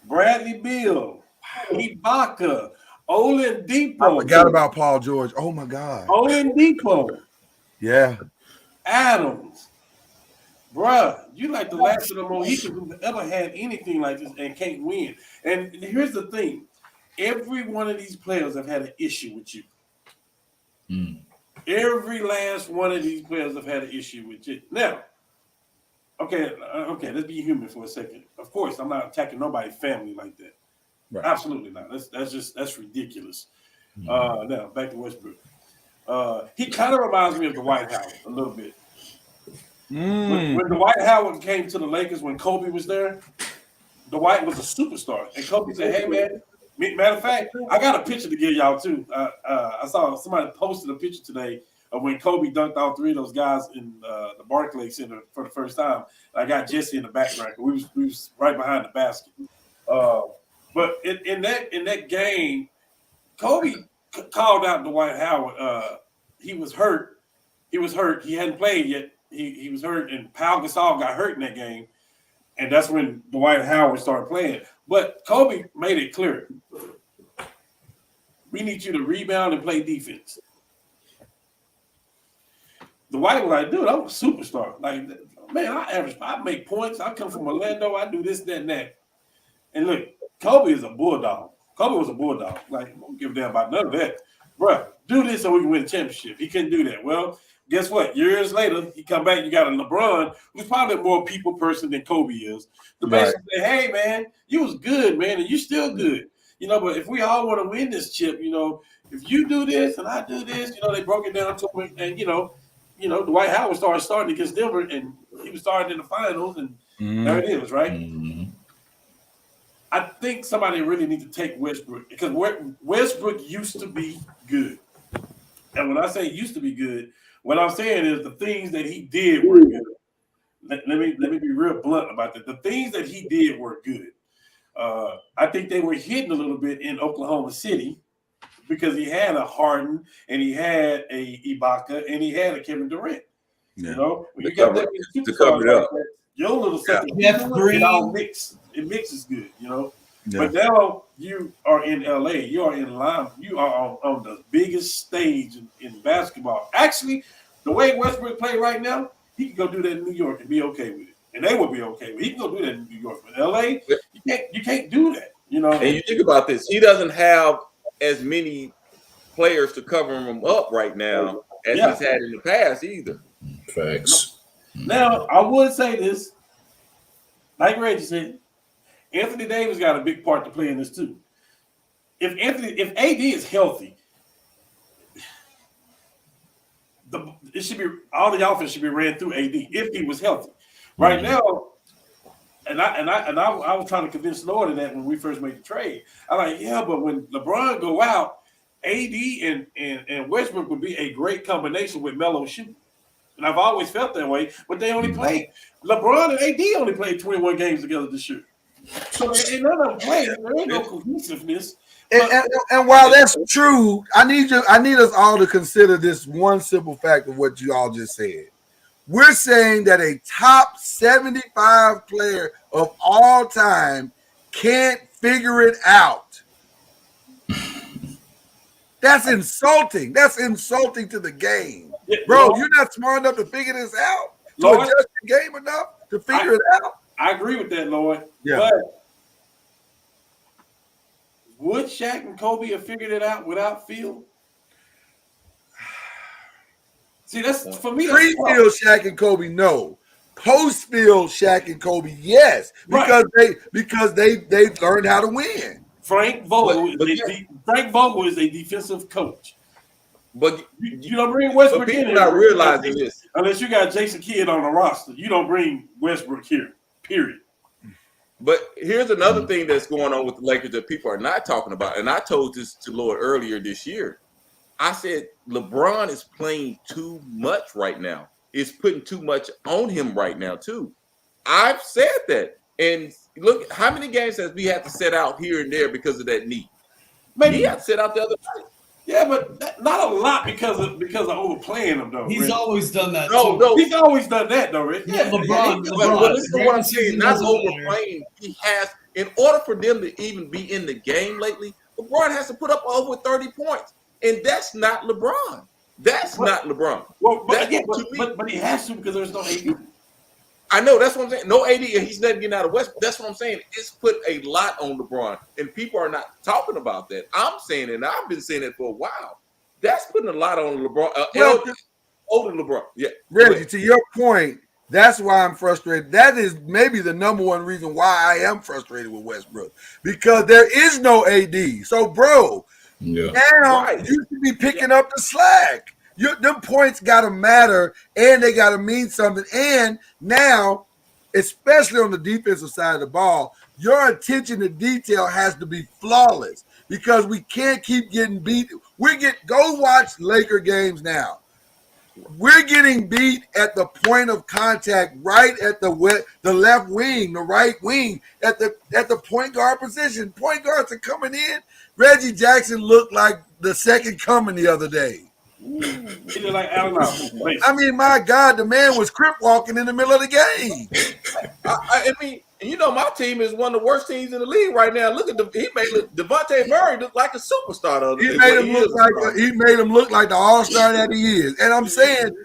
Bradley Beal, Ibaka, Oladipo. I forgot about Paul George. Oh my God. Oladipo. Yeah. Adams. Bruh, you like the last of the Mohicans who've ever had anything like this and can't win. And here's the thing. Every one of these players have had an issue with you. Every last one of these players have had an issue with you. Now, okay, let's be human for a second. Of course, I'm not attacking nobody's family like that. Right. Absolutely not. That's ridiculous. Now, back to Westbrook. He kind of reminds me of the White House a little bit. When Dwight Howard came to the Lakers when Kobe was there, Dwight was a superstar. And Kobe said, hey, man, matter of fact, I got a picture to give y'all, too. I saw somebody posted a picture today of when Kobe dunked all three of those guys in the Barclays Center for the first time. I got Jesse in the background. We was right behind the basket. But in that game, Kobe called out Dwight Howard. He was hurt. He hadn't played yet. He was hurt, and Pau Gasol got hurt in that game, and that's when Dwight Howard started playing. But Kobe made it clear, we need you to rebound and play defense. Dwight was like, dude, I'm a superstar. Like, man, I make points. I come from Orlando. I do this, that, and that. And look, Kobe is a bulldog. Kobe was a bulldog. Like, I don't give a damn about none of that. Bruh, do this so we can win a championship. He couldn't do that. Well, guess what? Years later, he come back. You got a LeBron who's probably a more people person than Kobe is. The basically say, "Hey, man, you was good, man, and you still good." But if we all want to win this chip, if you do this and I do this, they broke it down to him, and Dwight Howard starting against Denver, and he was starting in the finals, and there it is, right? Mm-hmm. I think somebody really needs to take Westbrook because Westbrook used to be good, and when I say used to be good. What I'm saying is the things that he did were good. Let me be real blunt about that. The things that he did were good. I think they were hidden a little bit in Oklahoma City because he had a Harden and he had a Ibaka and he had a Kevin Durant. Yeah. When you got that to cover it up, your little stuff, it all mixes. It mixes good, Yeah. But now you are in LA. You are in line. You are on the biggest stage in basketball. Actually, the way Westbrook play right now, he can go do that in New York and be okay with it, and they will be okay with it. He can go do that in New York, but LA, you can't do that. And you think about this, he doesn't have as many players to cover him up right now as he's had in the past either. Facts. Now I would say this, like Reggie said. Anthony Davis got a big part to play in this too. If AD is healthy, it should be all the offense should be ran through AD if he was healthy. Right now, and I was trying to convince Lloyd of that when we first made the trade. I'm like, yeah, but when LeBron go out, AD and Westbrook would be a great combination with Melo shooting. And I've always felt that way, but they only played LeBron and AD only played 21 games together this year. So they none of them played. There ain't no cohesiveness. And while that's true, I need us all to consider this one simple fact of what you all just said. We're saying that a top 75 player of all time can't figure it out. That's insulting. That's insulting to the game. Bro, Lord, you're not smart enough to figure this out? To Lord, adjust the game enough to figure it out? I agree with that, Lloyd. Yeah. But would Shaq and Kobe have figured it out without Phil? See, that's for me. Pre-Phil, Shaq and Kobe, no. Post-Phil, Shaq and Kobe, yes. Because they learned how to win. Frank Vogel is a defensive coach. But you don't bring Westbrook in. People not realizing this. Unless you got Jason Kidd on the roster, you don't bring Westbrook here, period. But here's another thing that's going on with the Lakers that people are not talking about. And I told this to Lloyd earlier this year. I said LeBron is playing too much right now. It's putting too much on him right now, too. I've said that. And look, how many games has we had to set out here and there because of that knee? Maybe he had to set out the other night. Yeah, but not a lot because of overplaying him, though. He's always done that. No, he's always done that, though, Rich. Yeah, LeBron. But listen to what I'm saying. Not overplaying. He has, in order for them to even be in the game lately, LeBron has to put up over 30 points. And that's not LeBron. That's not LeBron. Well, but he has to because there's no AD. I know, that's what I'm saying. No AD, and he's not getting out of West. That's what I'm saying. It's put a lot on LeBron, and people are not talking about that. I'm saying it, and I've been saying it for a while. That's putting a lot on LeBron. Older LeBron. Yeah. Reggie, to your point, that's why I'm frustrated. That is maybe the number one reason why I am frustrated with Westbrook, because there is no AD. So, bro, now you should be picking up the slack. Them points got to matter, and they got to mean something. And now, especially on the defensive side of the ball, your attention to detail has to be flawless because we can't keep getting beat. Go watch Laker games now. We're getting beat at the point of contact, right at the left wing, the right wing, at the point guard position. Point guards are coming in. Reggie Jackson looked like the second coming the other day. I mean, my God, the man was crip walking in the middle of the game. I mean, you know, my team is one of the worst teams in the league right now. Look at he made Devontae Murray look like a superstar. He made him look like the all-star that he is. And I'm saying,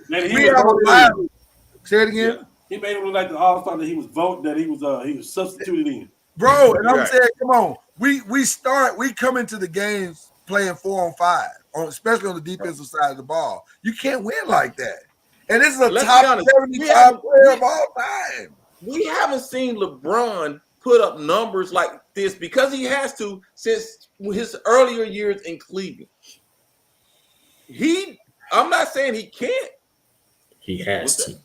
say it again. Yeah. He made him look like the all-star that he was substituted in. Bro, and I'm saying, come on, we come into the games playing 4-on-5. Especially on the defensive side of the ball. You can't win like that. And this is a top 75 player of all time. We haven't seen LeBron put up numbers like this because he has to since his earlier years in Cleveland. I'm not saying he can't. He has to.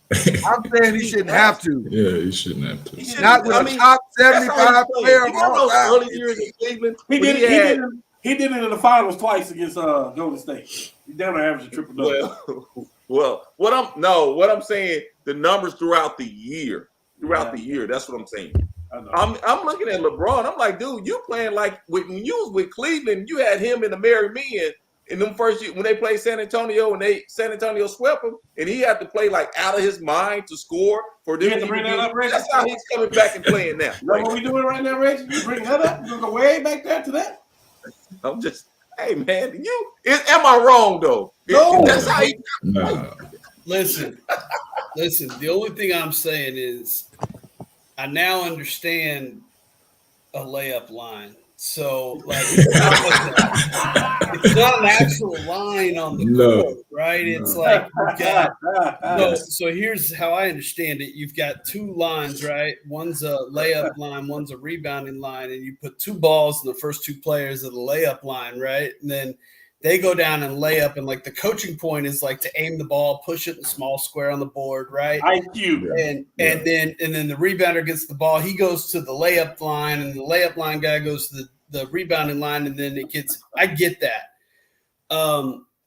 I'm saying he shouldn't have to. Yeah, he shouldn't have to. Not with a top 75 player of all time. Early years in Cleveland, he did it in the finals twice against Golden State. He down to average a triple double. Well, what I'm saying, the numbers throughout the year. That's what I'm saying. I'm looking at LeBron. I'm like, dude, you playing like when you was with Cleveland, you had him in the Marry Me in them first year when they played San Antonio and San Antonio swept him, and he had to play like out of his mind to score for them. To bring that up, Reggie? That's how he's coming back and playing now. You know what we doing right now, Reggie? You bring that up? You go way back there to that? I'm just, hey man, am I wrong though? No, that's how he. No. Listen. The only thing I'm saying is, I now understand a layup line. So, like, it's not an actual line on the court, right? It's like so here's how I understand it. You've got two lines, right? One's a layup line, one's a rebounding line, and you put two balls in the first two players of the layup line, right? And then They go down and lay up, and like the coaching point is like to aim the ball, push it in the small square on the board, right? IQ. And then the rebounder gets the ball. He goes to the layup line, and the layup line guy goes to the rebounding line, and then it gets. I get that.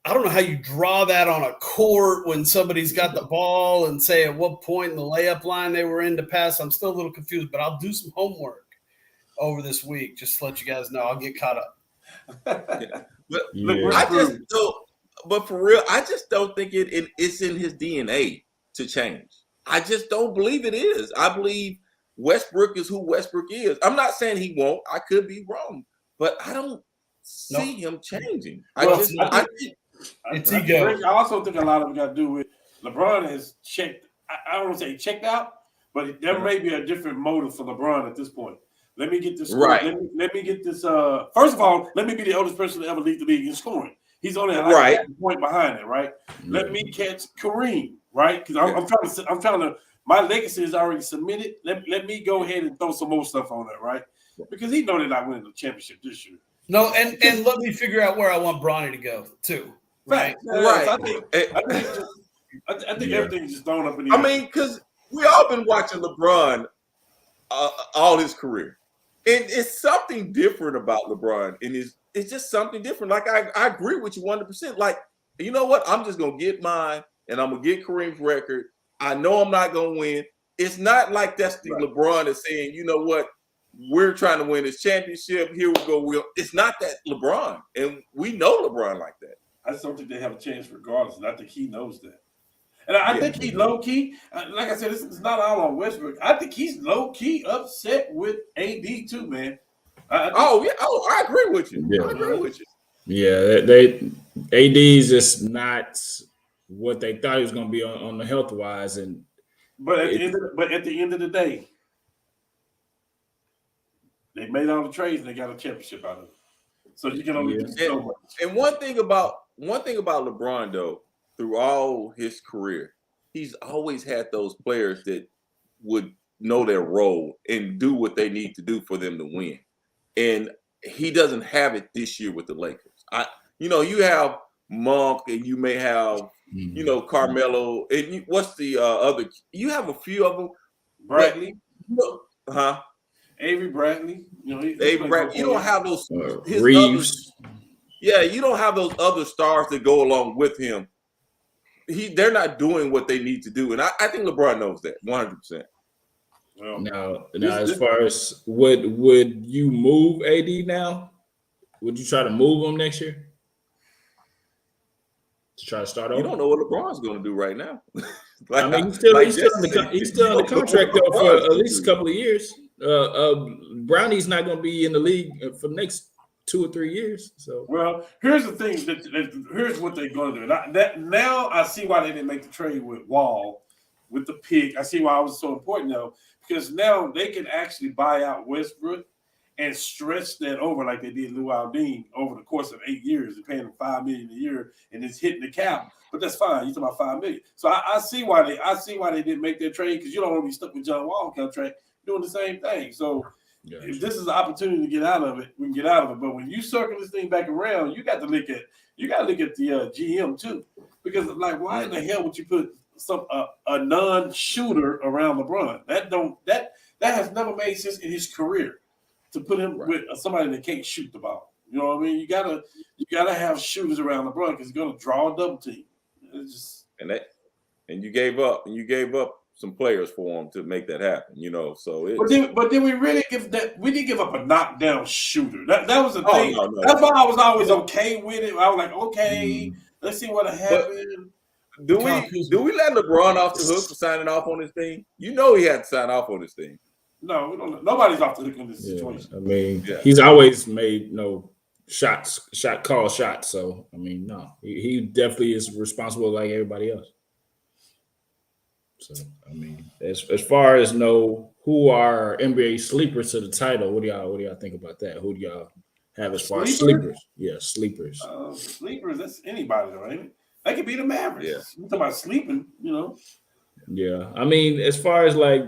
I don't know how you draw that on a court when somebody's got the ball and say at what point in the layup line they were in to pass. I'm still a little confused, but I'll do some homework over this week just to let you guys know. I'll get caught up. But for real, I just don't think it's in his DNA to change. I just don't believe it is. I believe Westbrook is who Westbrook is. I'm not saying he won't. I could be wrong, but I don't see him changing. Well, I also think a lot of it got to do with LeBron has checked. I don't want to say checked out, but there may be a different motive for LeBron at this point. Let me get this right. Let me get this. First of all, let me be the oldest person to ever lead the league in scoring. He's only like a point behind it, right? Let me catch Kareem, right? Because I'm trying to. My legacy is already submitted. Let me go ahead and throw some more stuff on that, right? Because he know they're not winning the championship this year. No, and let me figure out where I want Bronny to go too. Right. I think everything's just thrown up in the air. I mean, because we all been watching LeBron all his career. And it's something different about LeBron. And it's just something different. Like, I agree with you 100%. Like, you know what? I'm just going to get mine, and I'm going to get Kareem's record. I know I'm not going to win. It's not like that's the LeBron is saying, you know what? We're trying to win this championship. Here we go. It's not that LeBron. And we know LeBron like that. I just don't think they have a chance regardless. And I think he knows that. And I think he low-key, like I said, this is not all on Westbrook. I think he's low-key upset with AD too, man. I agree with you. Yeah. I agree with you. Yeah, AD's just not what they thought he was going to be on the health-wise. But at the end of the day, they made all the trades and they got a championship out of it. So you can only do so much. And one thing about LeBron, though, through all his career, he's always had those players that would know their role and do what they need to do for them to win. And he doesn't have it this year with the Lakers. You have Monk, and you may have, Carmelo, and what's the other? You have a few of them. Bradley, Avery Bradley. Avery Bradley. You don't have those. Reeves. You don't have those other stars that go along with him. They're not doing what they need to do, and I think LeBron knows that 100%. Now, as far as would you move AD now? Would you try to move him next year to try to start over? You don't know what LeBron's going to do right now. He's still under contract though for at least a couple of years. Brownie's not going to be in the league for the next 2 or 3 years. So, well, here's the thing. Here's what they're going to do. Now I see why they didn't make the trade with Wall, with the pick. I see why it was so important now, because now they can actually buy out Westbrook and stretch that over like they did Lou Aldine over the course of 8 years. They're paying him $5 million a year, and it's hitting the cap. But that's fine. You're talking about $5 million. So I see why they didn't make that trade, because you don't want to be stuck with John Wall contract doing the same thing. So if this is an opportunity to get out of it, we can get out of it. But when you circle this thing back around, you got to look at the GM too, because like, why in the hell would you put a non-shooter around LeBron? That has never made sense in his career, to put him with somebody that can't shoot the ball. You know what I mean? You gotta have shooters around LeBron, because he's gonna draw a double team. And you gave up some players for him to make that happen, So, but did we really give that? We didn't give up a knockdown shooter. That was the thing. No. That's why I was always okay with it. I was like, okay, let's see what happened. Do we let LeBron off the hook for signing off on this thing? You know he had to sign off on this thing. No, we don't. Nobody's off the hook in this situation. I mean, he's always made shots. So I mean, no, he definitely is responsible like everybody else. So I mean, as far as who are NBA sleepers to the title, what do y'all think about that? Who do y'all have as far as sleepers? Yeah, sleepers. Sleepers. That's anybody, though, ain't it? That could be the Mavericks. Yeah. You're talking about sleeping, Yeah, I mean, as far as like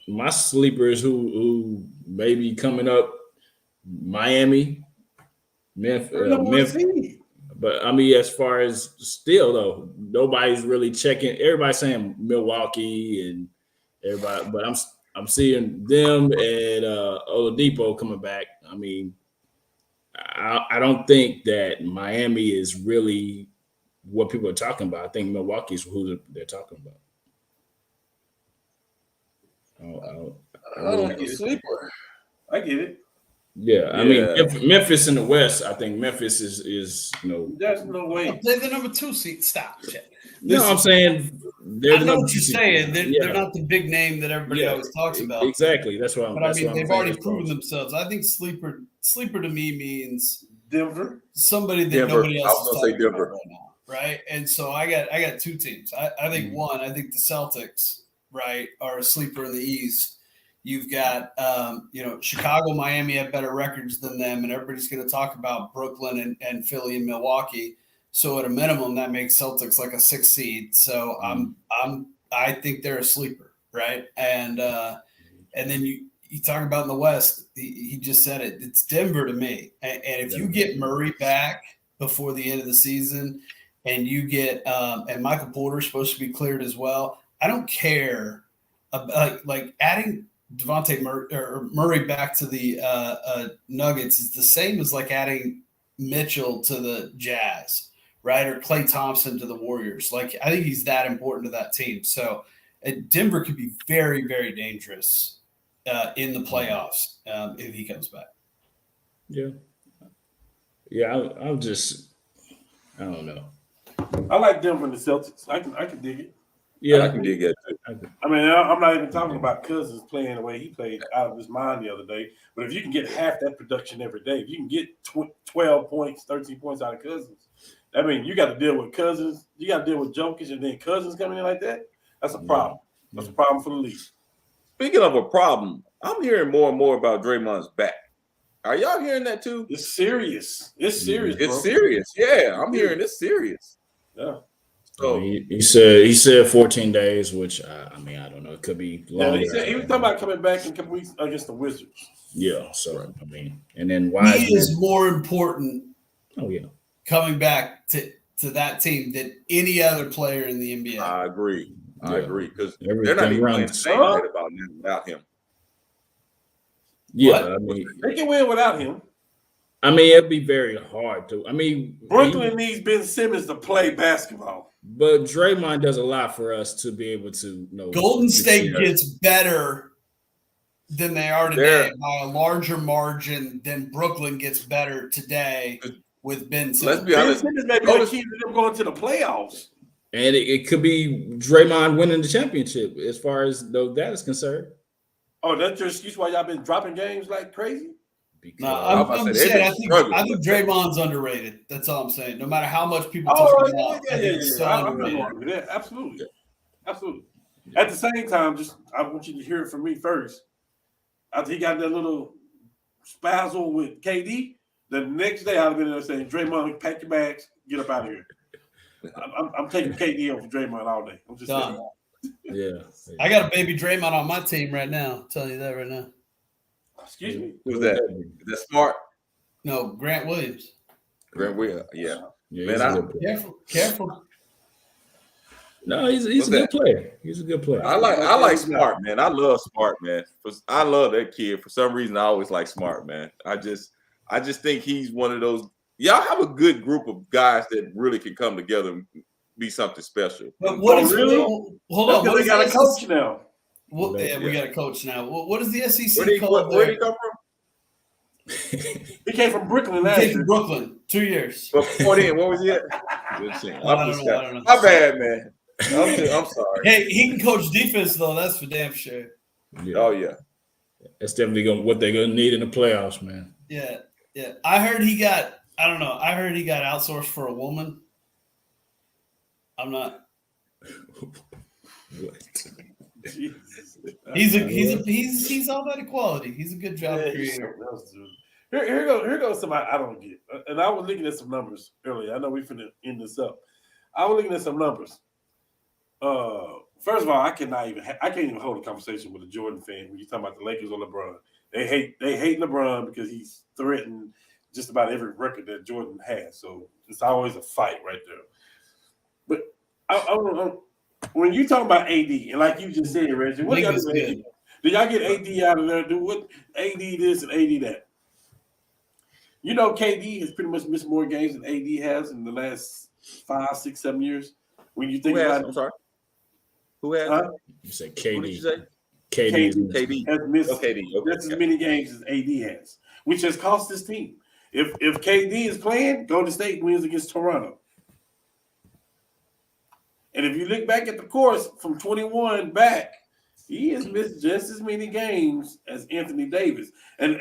my sleepers who may be coming up, Miami, Memphis. But I mean, as far as still though, nobody's really checking. Everybody's saying Milwaukee and everybody, but I'm seeing them and Oladipo coming back. I mean, I don't think that Miami is really what people are talking about. I think Milwaukee's who they're talking about. I don't get sleeper. I get it. Yeah, I mean Memphis in the West. I think Memphis is There's no way. They're the number 2 seed. Stop. No, I'm saying I know what you're saying. They're not the big name that everybody always talks about. Exactly. That's what I'm. But I mean, they've already proven themselves. I think sleeper to me means Denver, somebody that nobody else is talking about right now, right? And so I got 2 teams. I think one. I think the Celtics, right, are a sleeper in the East. You've got, Chicago, Miami have better records than them, and everybody's going to talk about Brooklyn and Philly and Milwaukee. So at a minimum, that makes Celtics like a 6 seed. So I think they're a sleeper, right? And then you talk about in the West. He just said it. It's Denver to me. And if you get Murray back before the end of the season, and you get and Michael Porter's supposed to be cleared as well, I don't care like adding Devontae Murray back to the Nuggets is the same as like adding Mitchell to the Jazz, right? Or Klay Thompson to the Warriors. Like, I think he's that important to that team. So Denver could be very, very dangerous in the playoffs if he comes back. Yeah. Yeah, I'll just – I don't know. I like Denver and the Celtics. I can dig it. Yeah, I can dig it too. I mean, I'm not even talking about Cousins playing the way he played out of his mind the other day. But if you can get half that production every day, if you can get 12 points, 13 points out of Cousins, I mean, you got to deal with Cousins. You got to deal with Jokic, and then Cousins coming in like that. That's a problem. That's a problem for the league. Speaking of a problem, I'm hearing more and more about Draymond's back. Are y'all hearing that too? It's serious. It's serious. It's bro. serious. Yeah, I'm hearing it's serious. Yeah. So he said 14 days, which I mean, I don't know. It could be longer. Yeah, he was talking about coming back in a couple weeks against the Wizards. Yeah, so I mean, and then why he is more important. Oh yeah, coming back to that team than any other player in the NBA. I agree. I agree because they're Everything not even playing the runs. same right about him without him. yeah. What? I mean, They can win without him. I mean, it'd be very hard to. I mean, Brooklyn needs Ben Simmons to play basketball. But Draymond does a lot for us to be able to know. Golden State gets better than they are today by a larger margin than Brooklyn gets better today with Ben Simmons. Let's be honest. Ben Simmons may be the key to them going to the playoffs. And it could be Draymond winning the championship as far as that is concerned. Oh, that's your excuse why y'all been dropping games like crazy? No, I'm saying I think Draymond's underrated. That's all I'm saying. No matter how much people talk about yeah. Absolutely. Absolutely. At the same time, I want you to hear it from me first. After he got that little spazzle with KD, the next day I'd have been there saying, Draymond, pack your bags, get up out of here. I'm taking KD over Draymond all day. I'm just saying. Yeah. I got a baby Draymond on my team right now. I'm telling you that right now. Excuse me. Who's that? Is that Smart? No, Grant Williams. Grant Williams. Yeah. Man, Careful. No, he's a good player. He's a good player. I like Smart, man. I love Smart, man. I love that kid. For some reason, I always like Smart, man. I just think he's one of those. Y'all have a good group of guys that really can come together and be something special. But what is really? Hold on. What got a coach now? We got a coach now. What is the SEC called? Where did he come from? He came from Brooklyn. He came from Brooklyn. 2 years. But before then, what was he at? I don't know. My bad, man. I'm sorry. Hey, he can coach defense though. That's for damn sure. Yeah. Oh yeah. That's definitely what they're gonna need in the playoffs, man. Yeah. I heard he got outsourced for a woman. I'm not. What? He's all about equality. He's a good job creator. Here goes somebody I don't get. And I was looking at some numbers earlier. I know we finna end this up. I was looking at some numbers. First of all, I can't even hold a conversation with a Jordan fan when you're talking about the Lakers or LeBron. They hate LeBron because he's threatened just about every record that Jordan has. So it's always a fight right there. But when you talk about AD, and like you just said, Reggie, what y'all do? Do y'all get AD out of there? Do what AD this and AD that? You know, KD has pretty much missed more games than AD has in the last 5, 6, 7 years. When you think about it, I'm sorry. Who has? You said KD. What did you say? KD has missed just as many games as AD has, which has cost his team. If KD is playing, Golden State wins against Toronto. And if you look back at the course from 21 back, he has missed just as many games as Anthony Davis. And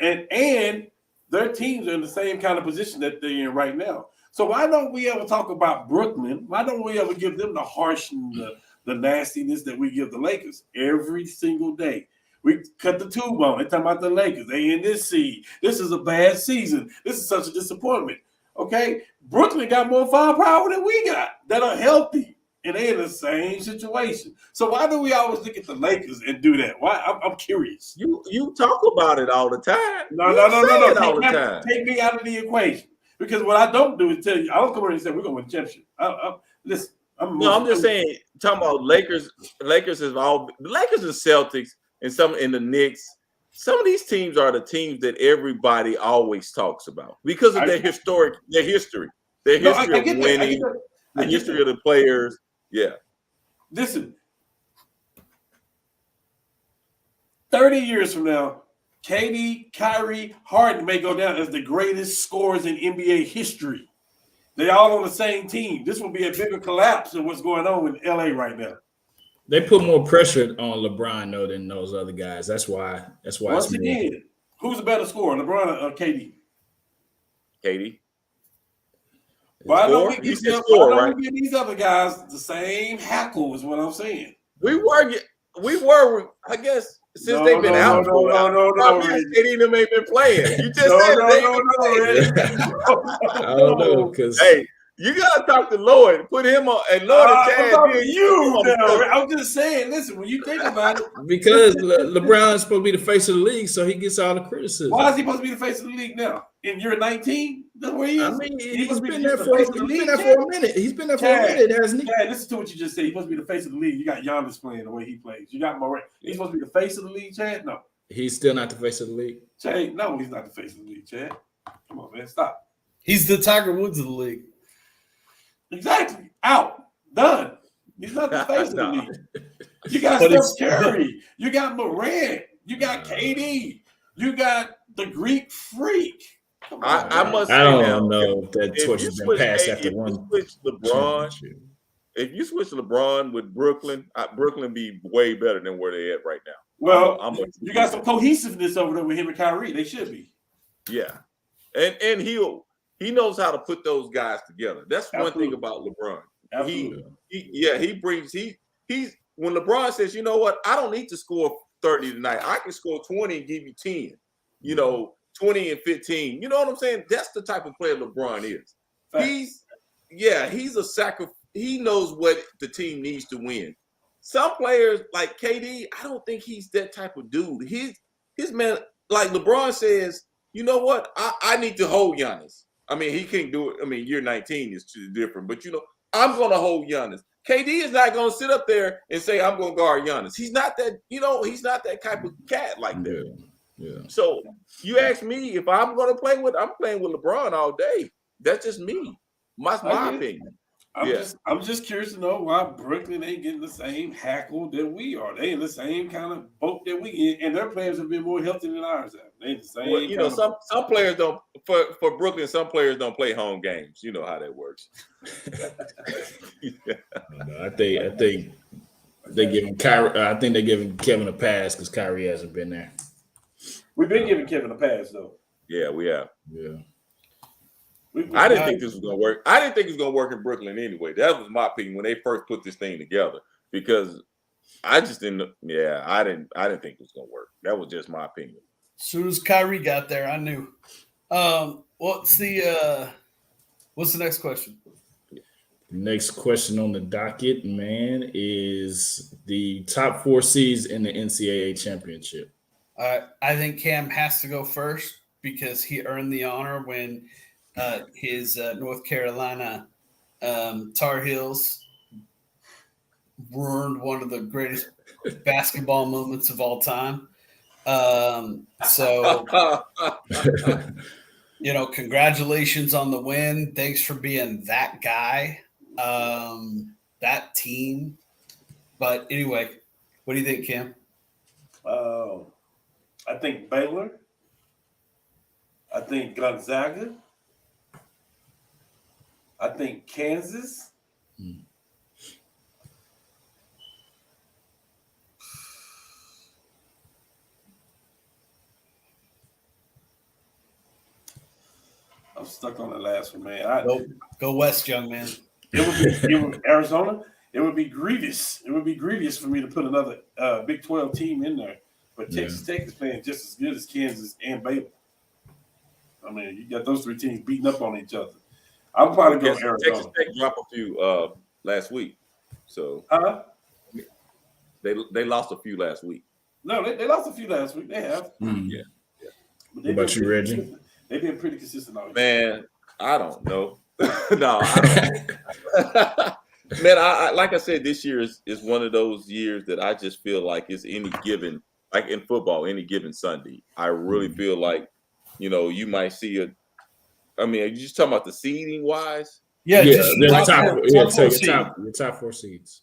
their teams are in the same kind of position that they're in right now. So why don't we ever talk about Brooklyn? Why don't we ever give them the harsh and the nastiness that we give the Lakers every single day? We cut the tube on. They're talking about the Lakers. They in this seed. This is a bad season. This is such a disappointment. Okay? Brooklyn got more firepower than we got that are healthy. And they're in the same situation. So why do we always look at the Lakers and do that? Why? I'm curious. You talk about it all the time. No. All the time. Take me out of the equation. Because what I don't do is tell you, I don't come around and say we're going to win the championship. Listen, I'm just saying, talking about Lakers. Lakers is all the Lakers and Celtics and the Knicks. Some of these teams are the teams that everybody always talks about because of their history, of winning, the history of the players. Yeah. Listen, 30 years from now, KD, Kyrie, Harden may go down as the greatest scorers in NBA history. They all on the same team. This will be a bigger collapse than what's going on in LA right now. They put more pressure on LeBron though than those other guys. That's why. Once again, who's a better scorer, LeBron or KD? KD. Well, I know we give these other guys the same hackle is what I'm saying. We were, I guess, since they've been out. No. KD them ain't been playing. You just said they ain't been playing. I don't know, because hey, you gotta talk to Lloyd. Put him on, and Lloyd and I'm just saying. Listen, when you think about it, because LeBron's supposed to be the face of the league, so he gets all the criticism. Why is he supposed to be the face of the league now? In year 19, that's where he is. I mean, he's been there for a minute. He's been there for a minute, hasn't he? Chad, listen to what you just said. He's supposed to be the face of the league. You got Giannis playing the way he plays. You got Morant. He's supposed to be the face of the league, Chad? No. He's still not the face of the league. Chad, no, he's not the face of the league, Chad. Come on, man, stop. He's the Tiger Woods of the league. Exactly. Out. Done. He's not the face of the league. You got Steph Curry. You got Morant. You got KD. You got the Greek Freak. I must say, I don't know if that torch has been passed after one. If you switch LeBron with Brooklyn, Brooklyn be way better than where they at right now. Well, you got some cohesiveness over there with him and Kyrie. They should be. Yeah, and he knows how to put those guys together. That's one thing about LeBron. Absolutely. He's when LeBron says, you know what, I don't need to score 30 tonight. I can score 20 and give you 10. You know, 20 and 15. You know what I'm saying? That's the type of player LeBron is. He's a sacrifice. He knows what the team needs to win. Some players like KD, I don't think he's that type of dude. His man, like LeBron says, you know what? I need to hold Giannis. I mean, he can't do it. I mean, year 19 is too different, but I'm going to hold Giannis. KD is not going to sit up there and say, I'm going to guard Giannis. He's not that, he's not that type of cat like that. Yeah. So you ask me if I'm going to play with, I'm playing with LeBron all day. That's just me. That's my opinion. I'm just curious to know why Brooklyn ain't getting the same hackle that we are. They in the same kind of boat that we in, and their players have been more healthy than ours have. They in the same. Well, some players don't. For Brooklyn, some players don't play home games. You know how that works. I think they giving Kyrie. I think they're giving Kevin a pass because Kyrie hasn't been there. We've been giving Kevin a pass though. Yeah, we have. Yeah. I didn't think this was going to work. I didn't think it was going to work in Brooklyn anyway. That was my opinion when they first put this thing together because I just didn't. Yeah, I didn't think it was going to work. That was just my opinion. As soon as Kyrie got there, I knew. What's the next question? Next question on the docket, man, is the top 4 seeds in the NCAA championship. I think Cam has to go first because he earned the honor when his North Carolina Tar Heels ruined one of the greatest basketball moments of all time. So, congratulations on the win. Thanks for being that guy, that team. But anyway, what do you think, Cam? I think Baylor. I think Gonzaga. I think Kansas. I'm stuck on the last one, man. Go West, young man. It would Arizona. It would be grievous. It would be grievous for me to put another Big 12 team in there. But Texas Tech is playing just as good as Kansas and Baylor. I mean, you got those three teams beating up on each other. I'll probably go Arizona. Texas Tech dropped a few last week, so they lost a few last week. No, they lost a few last week. They have. Yeah. What about you, Reggie? They've been pretty consistent all year. Man, I don't know. No, I don't. Man, I like I said, this year is one of those years that I just feel like it's any given, like in football, any given Sunday. I really feel like, you might see a. I mean, are you just talking about the seeding wise? Yeah, the top four seeds.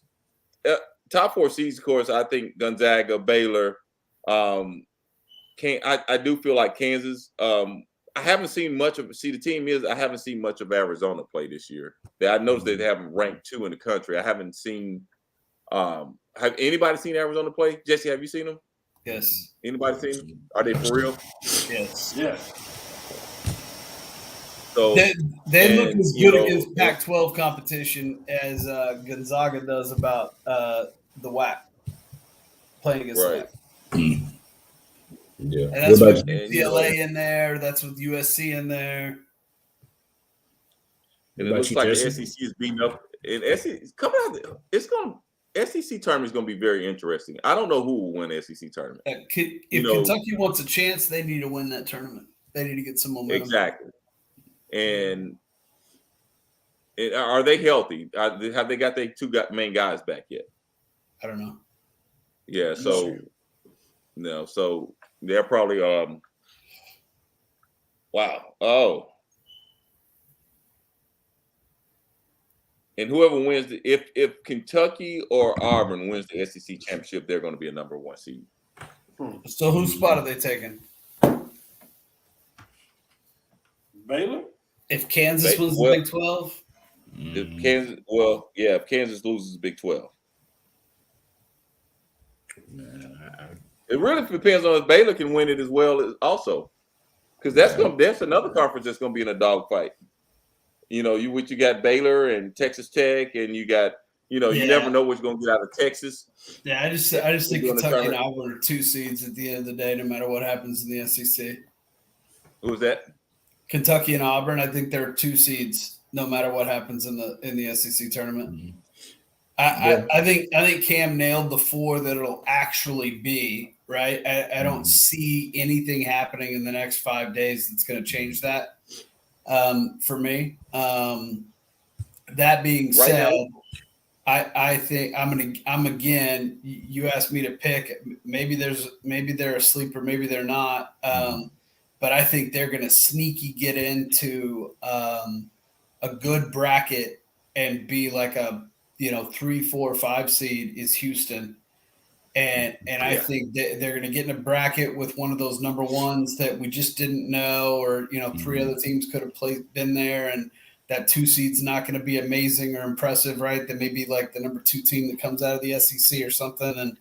Top four seeds, of course. I think Gonzaga, Baylor. I do feel like Kansas. I haven't seen much of. See, the team is I haven't seen much of Arizona play this year. I noticed they have them ranked 2 in the country. I haven't seen. Have anybody seen Arizona play? Jesse, have you seen them? Yes. Anybody seen them? Are they for real? Yes. Yeah. So they look as good against Pac-12 competition as Gonzaga does about the WAC playing against right. WAC. Yeah, and that's with UCLA in there. That's with USC in there. And it looks like the SEC is beating up. And SEC coming out. SEC tournament is going to be very interesting. I don't know who will win the SEC tournament. If Kentucky wants a chance, they need to win that tournament. They need to get some momentum. Exactly. And are they healthy? Have they got their 2 main guys back yet? I don't know. Yeah. So no. So they're probably wow. Oh. And whoever wins, if Kentucky or Auburn wins the SEC championship, they're going to be a number 1 seed. So whose spot are they taking? Baylor? If Kansas wins the Big 12? If Kansas loses the Big 12. It really depends on if Baylor can win it as well also. Because that's another conference that's going to be in a dogfight. You got Baylor and Texas Tech, and you got, you never know what's going to get out of Texas. Yeah, I just think Kentucky and Auburn are 2 seeds at the end of the day, no matter what happens in the SEC. Who was that? Kentucky and Auburn. I think they're 2 seeds, no matter what happens in the SEC tournament. Mm-hmm. I think Cam nailed the 4 that it'll actually be. Right, I don't see anything happening in the next 5 days that's going to change that. For me, that being said, I think I'm again. You asked me to pick. Maybe they're a sleeper. Maybe they're not. But I think they're going to sneaky get into a good bracket and be like a 3, 4, 5 seed is Houston. And I think that they're going to get in a bracket with one of those number 1s that we just didn't know, or 3 other teams could have been there, and that 2 seed's not going to be amazing or impressive, right? That may be like the number 2 team that comes out of the SEC or something,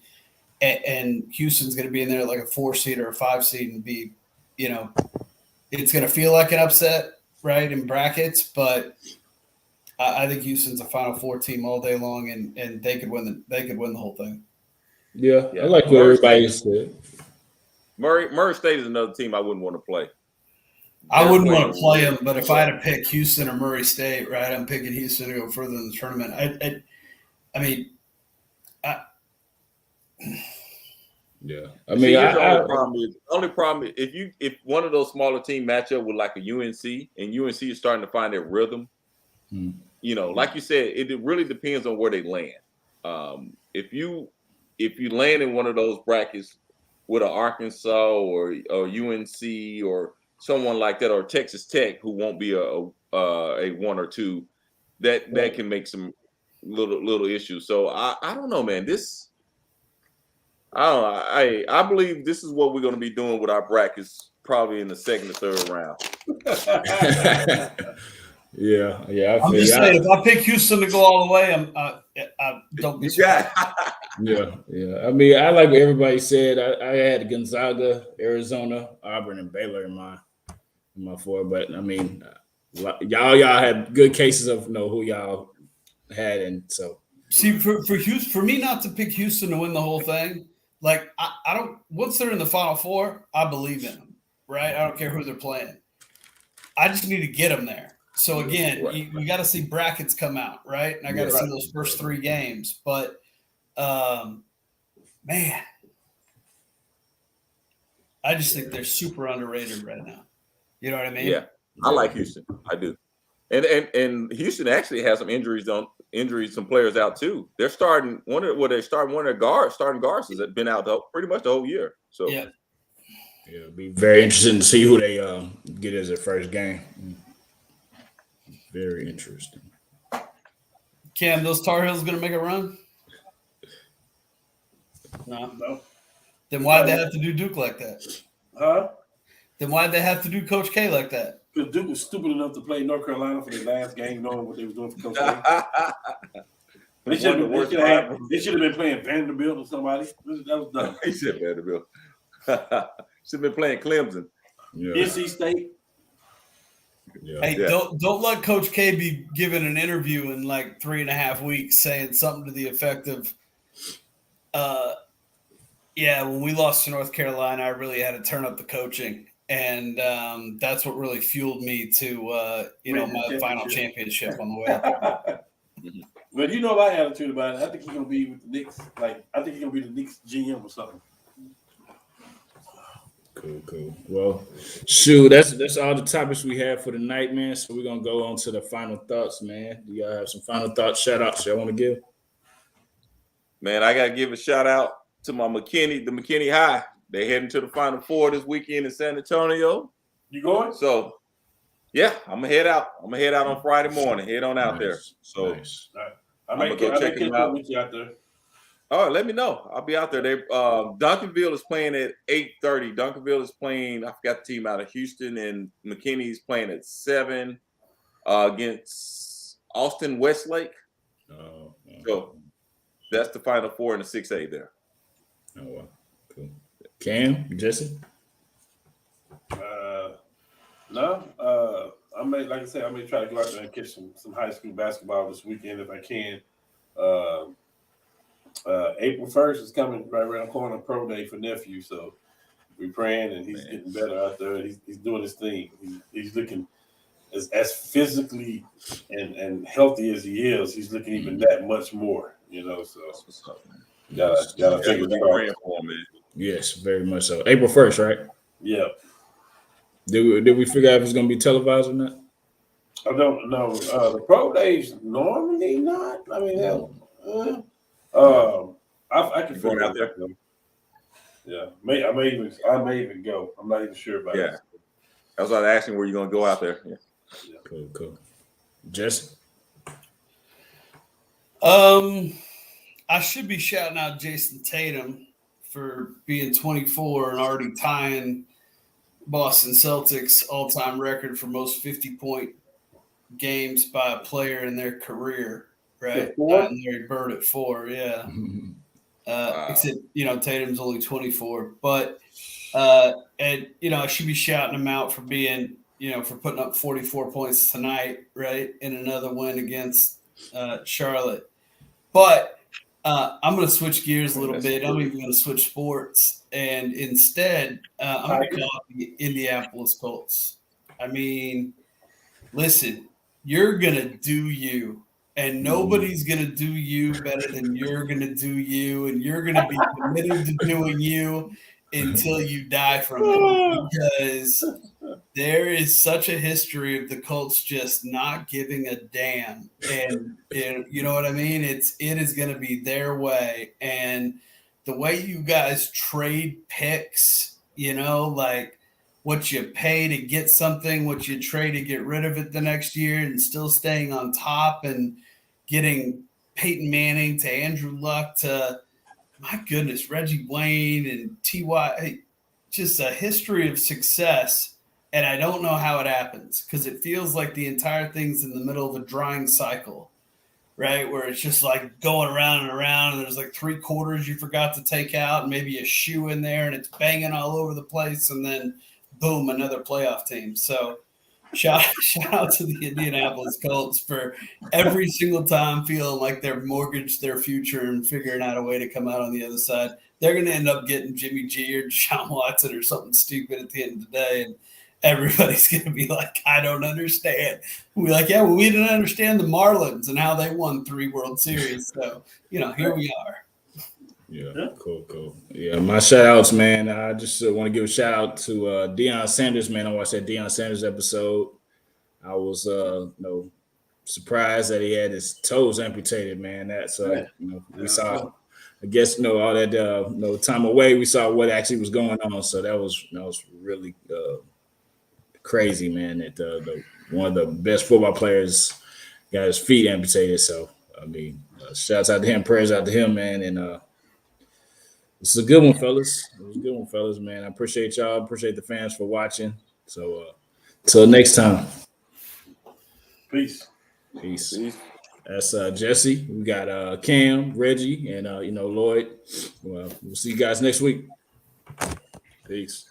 and Houston's going to be in there like a 4 seed or a 5 seed and be, it's going to feel like an upset, right, in brackets, but I think Houston's a Final Four team all day long, and they could win the whole thing. Yeah, I like what everybody said. Murray State is another team I wouldn't want to play. I wouldn't want to play them, but if I had to pick Houston or Murray State, right, I'm picking Houston to go further in the tournament. Yeah, I See, mean, here's the only problem is if one of those smaller team match up with like a UNC and UNC is starting to find their rhythm, like you said, it really depends on where they land. If you land in one of those brackets with an Arkansas or UNC or someone like that, or Texas Tech, who won't be a 1 or 2, that can make some little issues. So I don't know, man. I don't know. I believe this is what we're going to be doing with our brackets, probably in the second or third round. Yeah. I'm just saying, if I pick Houston to go all the way, I don't be surprised. Yeah. I mean, I like what everybody said. I had Gonzaga, Arizona, Auburn, and Baylor in my 4. But I mean, y'all had good cases of who y'all had, and so. See, for Houston, for me not to pick Houston to win the whole thing, like I don't. Once they're in the Final Four, I believe in them, right? I don't care who they're playing. I just need to get them there. So again, you got to see brackets come out, right? And I got to see those first 3 games. But man, I just think they're super underrated right now. You know what I mean? Yeah, I like Houston. I do. And Houston actually has some injuries, some players out too. They're starting one of their starting guards has been out pretty much the whole year. So yeah, it'll be very interesting to see who they get as their first game. Very interesting. Cam, those Tar Heels going to make a run? No. Then why'd they have to do Duke like that? Huh? Then why'd they have to do Coach K like that? Because Duke was stupid enough to play North Carolina for their last game, knowing what they was doing for Coach K. They should have been playing Vanderbilt or somebody. That was dumb. He said Vanderbilt. Should have been playing Clemson. NC State. Yeah. Hey, don't let Coach K be giving an interview in like 3.5 weeks saying something to the effect of, when we lost to North Carolina, I really had to turn up the coaching. And that's what really fueled me to, my final championship on the way up. Well, you know my attitude about it. I think he's going to be with the Knicks. Like, I think he's going to be the Knicks GM or something. Cool. Well, shoot, that's all the topics we have for the night, man. So we're gonna go on to the final thoughts, man. Do y'all have some final thoughts, shout outs y'all want to give? Man, I gotta give a shout out to my the McKinney High. They heading to the Final Four this weekend in San Antonio. You going? So yeah, I'm gonna head out. I'm gonna head out on Friday morning. Head on out there. So I'm gonna go check them out. With you out there. Oh, let me know. I'll be out there. They Duncanville is playing at 8:30. Duncanville is playing. I forgot the team out of Houston, and McKinney's playing at 7 against Austin Westlake. So that's the Final Four in the 6A there. Oh wow, cool. Cam, Jesse. No. I may try to go out there and catch some high school basketball this weekend if I can. April 1st is coming right around the corner, pro day for nephew. So we're praying, and he's getting better out there. He's doing his thing. He's looking as physically and healthy as he is. He's looking even that much more. So what's up, man? Gotta figure it out for him, man. Yes, very much so. April 1st, right? Yeah. Did we figure out if it's gonna be televised or not? I don't know. The pro days normally not. I mean, I can figure out there. Yeah, I may even go. I'm not even sure about it. Yeah, I was asking where you're gonna go out there. Yeah. Cool. Jesse. I should be shouting out Jason Tatum for being 24 and already tying Boston Celtics all-time record for most 50-point games by a player in their career. Right, Larry Bird at 4, yeah. Except Tatum's only 24, but I should be shouting him out for being for putting up 44 points tonight, right, in another win against Charlotte. But I'm going to switch gears a little bit. I'm even going to switch sports, and instead I'm going to call it the Indianapolis Colts. I mean, listen, you're going to do you And nobody's going to do you better than you're going to do you. And you're going to be committed to doing you until you die from it. Because there is such a history of the Colts just not giving a damn. And you know what I mean? It is going to be their way. And the way you guys trade picks, like what you pay to get something, what you trade to get rid of it the next year and still staying on top and getting Peyton Manning to Andrew Luck to, my goodness, Reggie Wayne and T.Y., just a history of success. And I don't know how it happens because it feels like the entire thing's in the middle of a drying cycle, right? Where it's just like going around and around and there's like 3 quarters you forgot to take out and maybe a shoe in there and it's banging all over the place. And then boom, another playoff team. So shout out to the Indianapolis Colts for every single time feeling like they're mortgaged their future and figuring out a way to come out on the other side. They're going to end up getting Jimmy G or Deshaun Watson or something stupid at the end of the day. And everybody's going to be like, I don't understand. We're like, yeah, well, we didn't understand the Marlins and how they won 3 World Series. So, here we are. Yeah, cool. Yeah, my shout outs, man. I just want to give a shout out to Deion Sanders, man. I watched that Deion Sanders episode. I was, surprised that he had his toes amputated, man. That's, we saw, I guess, all that, time away. We saw what actually was going on. So that was really crazy, man. That one of the best football players got his feet amputated. So, shouts out to him, prayers out to him, man. And, this is a good one, fellas. It was a good one, fellas, man. I appreciate y'all. Appreciate the fans for watching. So, till next time. Peace. That's Jesse. We got Cam, Reggie, and Lloyd. Well, we'll see you guys next week. Peace.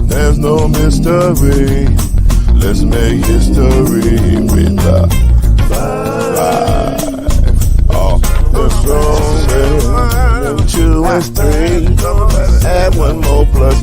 There's no mystery. Let's make history with the five. Oh, the strongest. 2 and 3. Add 1 more plus